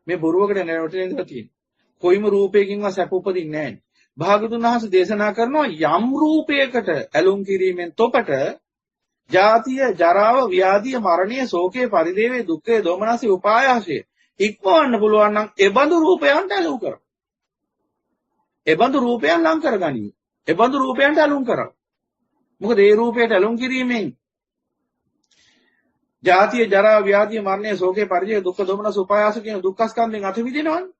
මේ බොරුවකට රැවටිලා ඉඳලා තියෙන්නේ. කොයිම රූපයකින්වත් සැප උපදින්නේ නැහැ. භාගතුන් වහන්සේ දේශනා කරනවා යම් රූපයකට ඇලුම් කිරීමෙන් තොපට ජාතිය, ජරාව, ව්‍යාධිය, මරණය, ශෝකය, පරිදේවේ, දුක්ඛය, දෝමනසය, උපායාසය ඉක්මවන්න පුළුවන් නම් එබඳු රූපයන්ට ඇලුම් කරන්න. එබඳු රූපයන් ලං කරගනිමු. එබඳු රූපයන්ට ඇලුම් කරන්න. මොකද ඒ රූපයට ඇලුම් කිරීමෙන් ජාතිය, ජරාව, ව්‍යාධිය, මරණය, ශෝකය, පරිදේවේ, දුක්ඛ, දෝමනස, උපායාස කියන දුක්ඛ ස්කන්ධෙන් අත මිදෙනවනේ.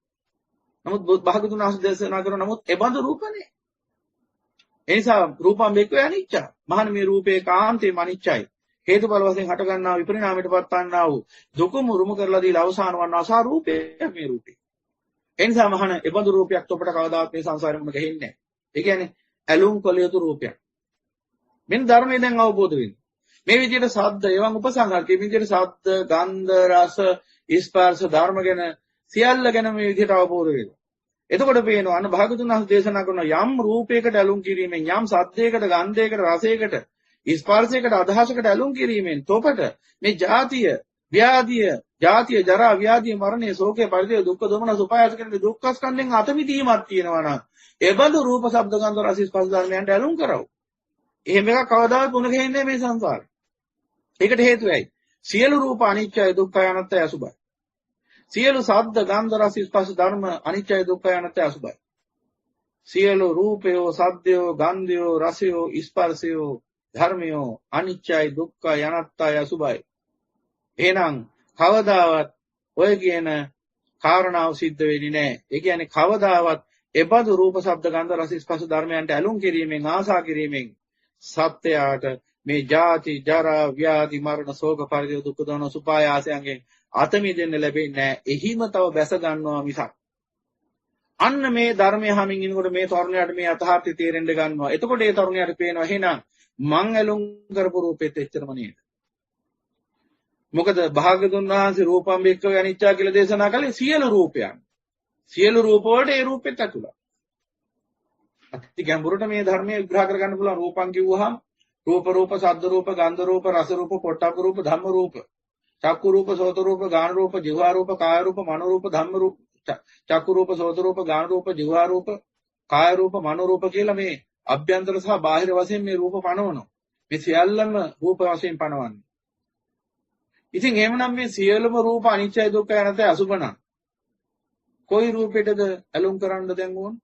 නමුත් භාගතුන් වහන්සේ දේශනා කරන නමුත් එබඳු රූපනේ. ඒ නිසා රූපම් බෙක්වේ අනිච්චයි. මහණ මේ රූපේ කාන්තේම අනිච්චයි. හේතුඵල වශයෙන් හට ගන්නා විපරිණාමයටපත් වන්නා වූ දුකම උරුම කරලා දීලා අවසාන වන්නා සා රූපේ මේ රූපේ. ඒ නිසා මහණ එබඳු රූපයක් ඔබට කවදාවත් මේ සංසාරෙම ගහෙන්නේ නැහැ. ඒ කියන්නේ ඇලුම් කළ යුතු රූපයක්. මෙන්න ධර්මයෙන් දැන් අවබෝධ වෙන්නේ. මේ විදිහට ශබ්ද එවන් උපසංහාරකේ මේ විදිහට ශබ්ද, ගන්ධ, රස, ස්පර්ශ ධර්ම ගැන සියල්ල ගැන මේ විදිහට අවබෝධ වෙනවා. එතකොට පේනවා අන්න භාගතුන් වහන්සේ දේශනා කරන යම් රූපයකට ඇලුම් කිරීමෙන්, යම් සද්දයකට, ගන්ධයකට, රසයකට, ස්පර්ශයකට, අදහසකට ඇලුම් කිරීමෙන් තොපට මේ ජාතිය, ජරා, ව්‍යාධිය, මරණය, ශෝකය, පරිදේව, දුක්ඛ, දෝමනස, උපායාස කියන දුක්ඛ ස්කන්ධෙන් අත මිදීමක් තියෙනවා නම් එබඳු රූප, ශබ්ද, ගන්ධ, රස, ස්පර්ශ ධර්මයන්ට ඇලුම් කරව. එහෙම එකක් කවදාවත් මුණ ගැහෙන්නේ මේ සංසාරේ. ඒකට හේතුව ඇයි? සියලු රූප අනිත්‍යයි, දුක්ඛයි, අනාත්තයි, අසුභයි. සියලු ශබ්ද, ගන්ධ, රස, ස්පර්ශ ධර්ම අනිත්‍යයි, දුක්ඛයි, අනාත්තයි, අසුභයි. සියලු රූපයෝ, සද්දයෝ, ගන්ධයෝ, රසයෝ, ස්පර්ශයෝ, ධර්මයෝ අනිත්‍යයි, දුක්ඛයි, අනාත්තයි, අසුභයි. එහෙනම් කවදාවත් ඔය කියන කාරණාව සිද්ධ වෙන්නේ නැහැ. ඒ කියන්නේ කවදාවත් එබඳු රූප ශබ්ද ගන්ධ රස ස්පර්ශ ධර්මයන්ට ඇලුම් කිරීමෙන් ආසා කිරීමෙන් සත්‍යයට මේ ජාති ජරා ව්‍යාධි මරණ ශෝක පරිදේ දුක් දෝන සුපායාසයන්ගෙන් අත මිදෙන්න ලැබෙන්නේ නැහැ. එහිම තව බැස ගන්නවා මිසක්. අන්න මේ ධර්මය හමින් ඉන්නකොට මේ තරුණයාට මේ අතහාර්ථය තේරෙන්න ගන්නවා. එතකොට ඒ තරුණයාට පේනවා එහෙනම් මං ඇලුම් කරපු රූපෙත් එච්චරම නේද? මොකද භාග්‍යතුන් වහන්සේ රූපම් බික්කවේ අනිච්චා කියලා දේශනා කළේ සියලු රූපයන්. සියලු රූප වලට ඒ රූපෙත් ඇතුළත්. අති ගැඹුරට මේ ධර්මයේ විග්‍රහ කරගන්න පුළුවන්. රූපම් කිව්වහම රූප රූප ශබ්ද රූප ගන්ධ රූප රස රූප පොට්ටබ්බ රූප ධම්ම රූප චක්කු රූප සෝත රූප ගාන රූප જીවා රූප කාය රූප මනෝ රූප ධම්ම රූප චක්කු රූප සෝත රූප ගාන රූප જીවා රූප කාය රූප මනෝ රූප කියලා මේ අභ්‍යන්තර සහ බාහිර වශයෙන් මේ රූප පනවනවා. මේ සියල්ලම රූප වශයෙන් පනවන්නේ. ඉතින් එහෙමනම් මේ සියලුම රූප අනිත්‍යයි දුක්ඛයි අනාත්තයි අසුබන. කොයි රූපෙටද ඇලුම් කරන්න දැන් ඕන?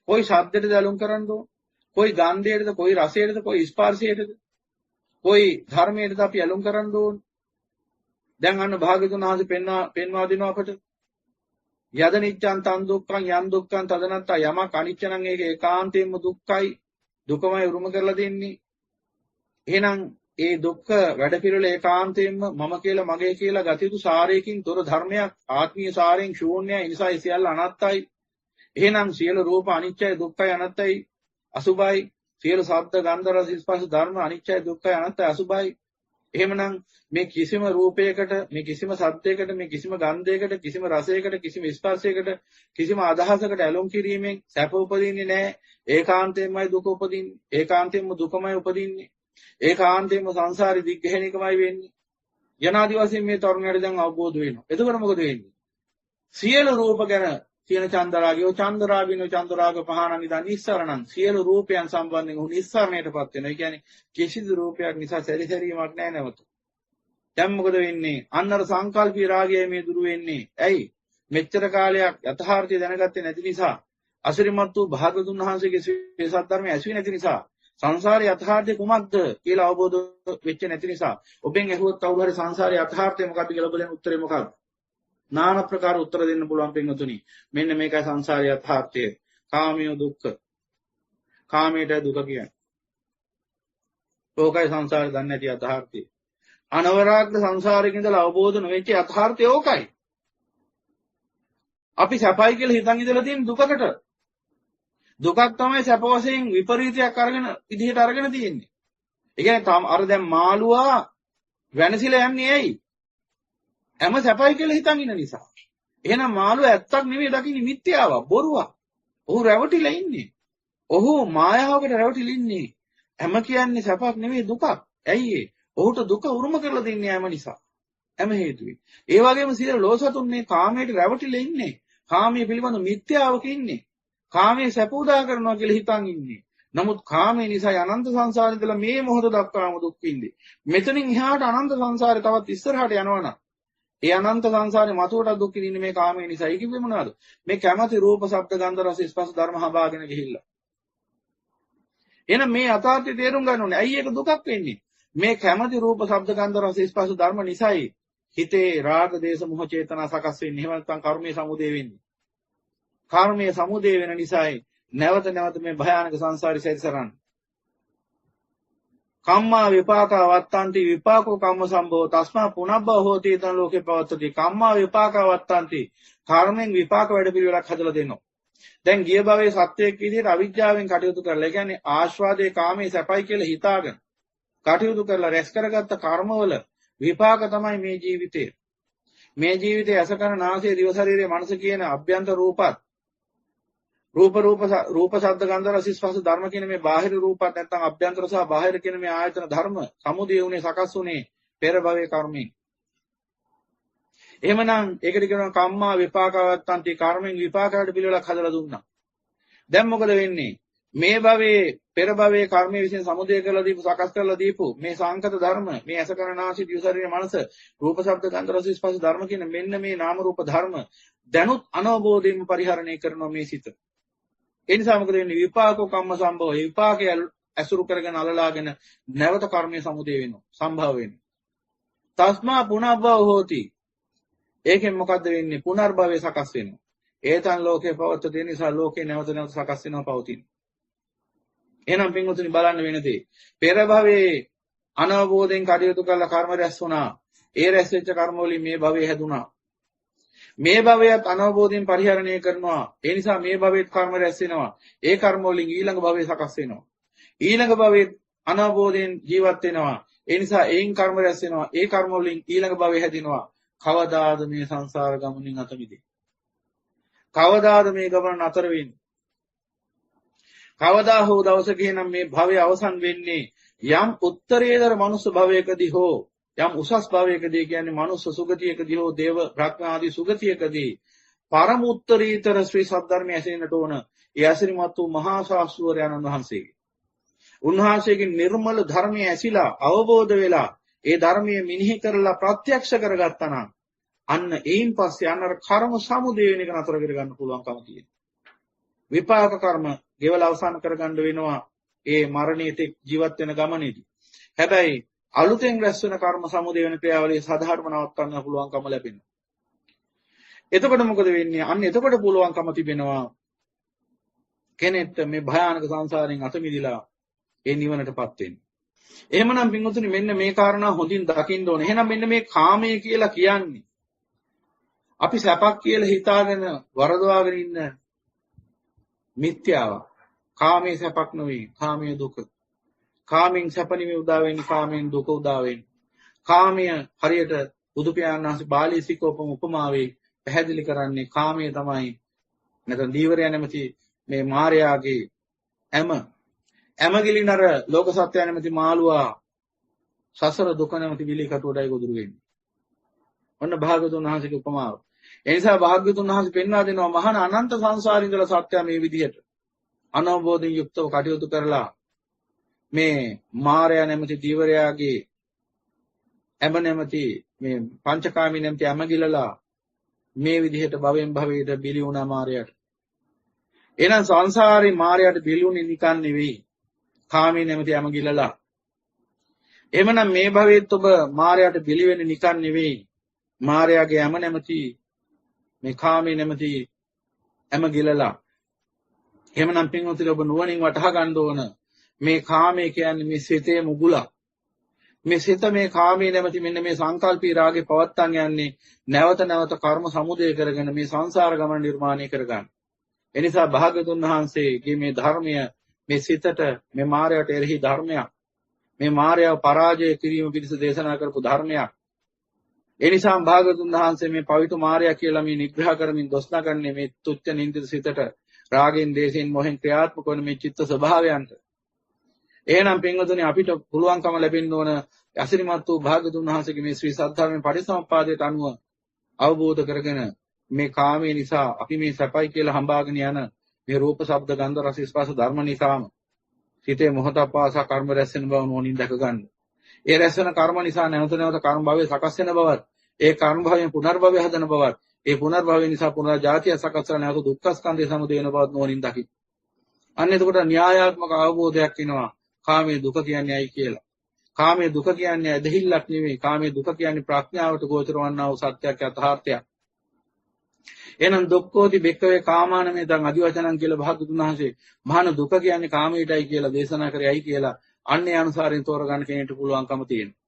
කොයි ශබ්දෙටද ඇලුම් කරන්න ඕන? කොයි ගන්ධයටද කොයි රසයටද කොයි ස්පර්ශයටද කොයි ධර්මයටද අපි ඇලුම් කරන්න ඕන? දැන් අන්න භාග්‍යතුන් වහන්සේ පෙන්වා දෙනවා අපට. යද නිච්ඡං තං දුක්ඛං යං දුක්ඛං තදනත්ත යමක් අනිච්ච නම් ඒක ඒකාන්තයෙන්ම දුක්ඛයි. දුකමයි උරුම කරලා දෙන්නේ. එහෙනම් ඒ දුක්ඛ වැඩ පිළිවෙල ඒකාන්තයෙන්ම මම කියලා මගේ කියලා ගත යුතු සාරයකින් තොර ධර්මයක් ආත්මීය සාරයෙන් ශූන්‍යයි. ඒ නිසා ඒ සියල්ල අනාත්තයි. එහෙනම් සියලු රූප අනිත්‍යයි දුක්ඛයි අනාත්තයි අසුභයි. සියලු ශබ්ද ගන්ධ රස ස්පර්ශ ධර්ම අනිත්‍යයි දුක්ඛයි අනාත්තයි අසුභයි. එහෙමනම් මේ කිසිම රූපයකට මේ කිසිම සත්‍යයකට මේ කිසිම ගන්ධයකට කිසිම රසයකට කිසිම ස්පර්ශයකට කිසිම අදහසකට ඇලොම් කිරීමෙන් සැප උපදින්නේ නැහැ. ඒකාන්තයෙන්මයි දුක උපදින්නේ. ඒකාන්තයෙන්ම දුකමයි උපදින්නේ. ඒකාන්තයෙන්ම සංසාරේ දිග්ගැහෙන එකමයි වෙන්නේ. යනාදි වශයෙන් මේ තරුණයාට දැන් අවබෝධ වෙනවා. එතකොට මොකද වෙන්නේ? සියලු රූප ගැන තියෙන චන්දරාගය චන්දරාගිනෝ චන්දරාග පහන නිදා නිස්සරණං සියලු රූපයන් සම්බන්ධයෙන් උ නිස්සරණයටපත් වෙනවා. ඒ කියන්නේ කිසිදු රූපයක් නිසා සැරිසැරීමක් නැහැ නැවත. දැන් මොකද වෙන්නේ? අන්නර සංකල්පී රාගය මේ දුරු වෙන්නේ. ඇයි? මෙච්චර කාලයක් යථාර්ථය දැනගත්තේ නැති නිසා, අසිරිමත් වූ භාගතුන් වහන්සේගේ ශ්‍රේෂ්ඨ ධර්මය ඇසුවේ නැති නිසා, සංසාරේ යථාර්ථය කුමක්ද කියලා අවබෝධ වෙච්ච නැති නිසා, ඔබෙන් ඇහුවොත් කවුරු හරි සංසාරේ යථාර්ථය මොකක්ද කියලා ඔබ දෙන උත්තරේ මොකක්ද? නාන ප්‍රකාර උත්තර දෙන්න පුළුවන් පින්වතුනි. මෙන්න මේකයි සංසාරේ යථාර්ථය. කාමිය දුක්ඛ. කාමයට දුක කියන්නේ. ඕකයි සංසාරේ දන්නේ නැති යථාර්ථය. අනවරාග්ද සංසාරේ ඉඳලා අවබෝධ නොවෙච්ච යථාර්ථය ඕකයි. අපි සැපයි කියලා හිතන් ඉඳලා තියෙන දුකකට. දුකක් තමයි සැප වශයෙන් විපරීතයක් අරගෙන විදිහට අරගෙන තියෙන්නේ. ඒ කියන්නේ අර දැන් මාළුවා වෙනසිලා යන්නේ ඇයි? හැම සැපයි කියලා හිතන් ඉන්න නිසා. එහෙනම් මාළුවා ඇත්තක් නෙමෙයි දකින්නේ මිත්‍යාවක්, බොරුවක්. ඔහු රැවටිලා ඉන්නේ. ඔහු මායාවකට රැවටිලා ඉන්නේ. හැම කියන්නේ සැපක් නෙමෙයි දුකක්. ඇයි ඒ? ඔහුට දුක උරුම කරලා දෙන්නේ හැම නිසා. හැම හේතුවෙන්. ඒ වගේම සියලු ලෝසතුන් මේ කාමයට රැවටිලා ඉන්නේ. කාමයේ පිළිබඳ මිත්‍යාවක ඉන්නේ. කාමයේ සැප උදා කරනවා කියලා හිතන් ඉන්නේ. නමුත් කාමයේ නිසා අනන්ත සංසාරේ ඉඳලා මේ මොහොත දක්වාම දුක් විඳින්නේ. මෙතනින් එහාට අනන්ත සංසාරේ තවත් ඉස්සරහට යනවනම් ඒ අනන්ත සංසාරේ මතුවට දුක් විඳින්නේ මේ කාමයේ නිසා. ඒක කිව්වේ මොනවද? මේ කැමැති රූප, ශබ්ද, ගන්ධ, රස, ස්පර්ශ ධර්ම හඹාගෙන ගිහිල්ලා. එහෙනම් මේ අතාර්ථය තේරුම් ගන්න ඕනේ. ඇයි ඒක දුකක් වෙන්නේ? මේ කැමැති රූප, ශබ්ද, ගන්ධ, රස, ස්පර්ශ ධර්ම නිසායි හිතේ රාග, දේශ, මොහ චේතනා සකස් වෙන්නේ. එහෙම නැත්නම් කර්මයේ සමුදේ වෙන්නේ. කර්මයේ සමුදේ වෙන නිසායි නැවත නැවත මේ භයානක සංසාරي සැරිසරන්නේ. කම්මා විපාකා වත්තන්ති විපාකෝ කම්ම සම්භව තස්මා පුනබ්බව හෝති තන ලෝකේ පවත්තති. කම්මා විපාකා වත්තන්ති කර්මෙන් විපාක වැඩ පිළිවෙලක් හදලා දෙනවා. දැන් ගිය භවයේ සත්‍යයක් විදිහට අවිජ්ජාවෙන් කටයුතු කරලා, ඒ කියන්නේ ආස්වාදයේ කාමයේ සැපයි කියලා හිතාගෙන කටයුතු කරලා රැස් කරගත්ත කර්මවල විපාක තමයි මේ ජීවිතය. මේ ජීවිතයේ අස කන නාසය දිව ශරීරය මනස කියන අභ්‍යන්තර රූපත් රූප ශබ්ද ගන්ධ රස ස්පර්ශ ධර්ම කියන මේ බාහිර රූපත් නැත්නම් අභ්‍යන්තර සහ බාහිර කියන මේ ආයතන ධර්ම සමුදේ උනේ සකස් උනේ පෙර භවයේ කර්මයෙන්. එහෙමනම් ඒකට කියනවා කම්මා විපාකවත්තන්ති කර්මෙන් විපාකයට පිළිවෙලක් හදලා දුන්නා. දැන් මොකද වෙන්නේ? මේ භවයේ පෙර භවයේ කර්මයේ විසින් සමුදේ කරලා දීපු සකස් කරලා දීපු මේ සංකත ධර්ම මේ අස කන නාසය දිව ශරීර මනස රූප ශබ්ද ගන්ධ රස ස්පර්ශ ධර්ම කියන මෙන්න මේ නාම රූප ධර්ම දැනුත් අනවබෝධයෙන්ම පරිහරණය කරනවා මේ සිත. ඒ නිසා මොකද වෙන්නේ? විපාකෝ කම්ම සම්භව. විපාකය ඇසුරු කරගෙන අලලාගෙන නැවත කර්මයේ සමුදේ වෙනවා. සම්භව වෙනවා. තස්මා පුනබ්බව හෝති. ඒකෙන් මොකද්ද වෙන්නේ? පුනර්භවය සකස් වෙනවා. ඒතන් ලෝකේ පවත්ත තියෙන නිසා ලෝකේ නැවත නැවත සකස් වෙනවා පවතින. එහෙනම් පින්වතුනි බලන්න වෙන දේ. පෙර භවයේ අනවබෝධයෙන් කටයුතු කළ කර්ම රැස් වුණා. ඒ රැස් වෙච්ච කර්ම වලින් මේ භවයේ හැදුනා. මේ භවයත් අනවබෝධයෙන් පරිහරණය කරනවා. ඒ නිසා මේ භවයේත් කර්ම රැස් වෙනවා. ඒ කර්ම වලින් ඊළඟ භවයේ සකස් වෙනවා. ඊළඟ භවයේ අනවබෝධයෙන් ජීවත් වෙනවා. ඒ නිසා ඒන් කර්ම රැස් වෙනවා. ඒ කර්ම වලින් ඊළඟ භවයේ හැදිනවා. කවදාද මේ සංසාර ගමනින් අත මිදෙන්නේ? කවදාද මේ ගමන නතර වෙන්නේ? කවදා හෝ දවසක නම් මේ භවය අවසන් වෙන්නේ යම් උත්තරීතර මනුස්ස භවයකදී හෝ යම් උසස් භවයකදී කියන්නේ මනුස්ස සුගතියකදී හෝ දේව බ්‍රහ්ම ආදී සුගතියකදී පරම උත්තරීතර ශ්‍රී සද්ධර්මයේ ඇසෙන්නට ඕන. ඒ ඇසිරිමත් වූ මහා ශාස්ත්‍රවරයන් වහන්සේගේ උන්වහන්සේගේ නිර්මල ධර්මයේ ඇසිලා අවබෝධ වෙලා ඒ ධර්මයේ මිනිහි කරලා ප්‍රත්‍යක්ෂ කරගත්තා නම් අන්න ඒයින් පස්සේ අන්නර කර්ම සමුදය වෙන එක නතර කරගන්න පුළුවන්කම තියෙනවා. විපාක කර්ම ගෙවල අවසන් කරගන්න වෙනවා ඒ මරණයේ ජීවත් වෙන ගමනේදී. හැබැයි අලුතෙන් රැස් වෙන කර්ම සමුදය වෙන ක්‍රියාවලිය සාධාරණව නවත්තන්න පුළුවන්කම ලැබෙනවා. එතකොට මොකද වෙන්නේ? අන්න එතකොට පුළුවන්කම තිබෙනවා කෙනෙක්ට මේ භයානක සංසාරයෙන් අත මිදලා ඒ නිවනටපත් වෙන්න. එහෙමනම් පින්වතුනි මෙන්න මේ කාරණා හොඳින් දකින්න ඕනේ. එහෙනම් මෙන්න මේ කාමය කියලා කියන්නේ අපි සැපක් කියලා හිතාගෙන වරදවාගෙන ඉන්න මිත්‍යාවක්. කාමයේ සැපක් නෙවෙයි, කාමයේ දුක. කාමෙන් සැප නෙවෙයි උදා වෙන්නේ, කාමෙන් දුක උදා වෙන්නේ. කාමය හරියට බුදු පියාණන් වහන්සේ බාලී සිකෝපම උපමාවේ පැහැදිලි කරන්නේ කාමය තමයි නැත්නම් දීවරය නැමැති මේ මායාගේ ඇමගිලිනර ලෝක සත්‍ය නැමැති මාළුවා සසර දුක නැමැති විලි කටුවටයි ගොදුරු වෙන්නේ. ඔන්න භාග්‍යවතුන් වහන්සේගේ උපමාව. ඒ නිසා භාග්‍යවතුන් වහන්සේ පෙන්වා දෙනවා මහාන අනන්ත සංසාරින් ඉඳලා සත්‍ය මේ විදිහට අනවබෝධයෙන් යුක්තව කටයුතු කරලා මේ මායя නැමැති දීවරයාගේ ඇම නැමැති මේ පංචකාමී නැමැති ඇමගිලලා මේ විදිහට භවෙන් භවයට බිලි වුණා මායයට. එහෙනම් සංසාරේ මායයට බිලි වුණේ නිකන් නෙවෙයි. කාමී නැමැති ඇමගිලලා. එහෙමනම් මේ භවයේත් ඔබ මායයට බිලි වෙන්නේ නිකන් නෙවෙයි. මායාගේ ඇම නැමැති මේ කාමී නැමැති ඇමගිලලා. එහෙමනම් පින්වතුනි ඔබ නුවණින් වටහා ගන්න ඕන මේ කාමය කියන්නේ මේ සිතේ මුගුලක්. මේ සිත මේ කාමී නැමැති මෙන්න මේ සංකල්පී රාගේ පවත්තන් යන්නේ නැවත නැවත කර්ම සමුදය කරගෙන මේ සංසාර ගමන නිර්මාණය කරගන්න. ඒ නිසා භාග්‍යවතුන් වහන්සේගේ මේ ධර්මය මේ සිතට මේ මායයට එරෙහි ධර්මයක්. මේ මායව පරාජය කිරීම පිණිස දේශනා කරපු ධර්මයක්. ඒ නිසා භාග්‍යවතුන් වහන්සේ මේ පවිතු මායя කියලා මේ නිග්‍රහ කරමින් දොස් නගන්නේ මේ තුච්ච නින්දිත සිතට රාගෙන් දේශෙන් මොහෙන් ක්‍රියාත්මක වන මේ චිත්ත ස්වභාවයන්ට. එහෙනම් පින්වතුනි අපිට පුළුවන්කම ලැබෙන්න ඕන අසිරිමත් වූ භාග්‍යවතුන් වහන්සේගේ මේ ශ්‍රී සද්ධර්මයේ පරිසම්පාදයට අනුව අවබෝධ කරගෙන මේ කාමයේ නිසා අපි මේ සැපයි කියලා හඹාගෙන යන මේ රූප ශබ්ද ගන්ධ රස ස්පර්ශ ධර්ම නිසාම සිතේ මොහොතක් පාසා කර්ම රැස් වෙන බව නොනින් දැක ගන්න. ඒ රැස් වෙන කර්ම නිසා නැවත නැවත කර්ම භවයේ සකස් වෙන බවත්, ඒ කර්ම භවයෙන් පුනර්භවය හදන බවත්, ඒ පුනර්භවය නිසා පුනර්ජාතිය සකස් කරන නැවත දුක්ඛ ස්කන්ධය සමුදය වෙන බවත් නොනින් දකි. අන්න එතකොට න්‍යායාත්මක අවබෝධයක් එනවා කාමයේ දුක කියන්නේ ඇයි කියලා. කාමයේ දුක කියන්නේ ඇදහිල්ලක් නෙවෙයි. කාමයේ දුක කියන්නේ ප්‍රඥාවට ගෝචර වන්නා වූ සත්‍යයක් යථාර්ථයක්. එහෙනම් දුක්ඛෝති බෙක්කවේ කාමානමේ දන් අදිවචනං කියලා භාග්‍යවතුන් වහන්සේ මහාන දුක කියන්නේ කාමයටයි කියලා දේශනා කරේයි කියලා අන්නේ අනුසාරයෙන් තෝරගන්න කෙනෙක්ට පුළුවන්කම තියෙනවා.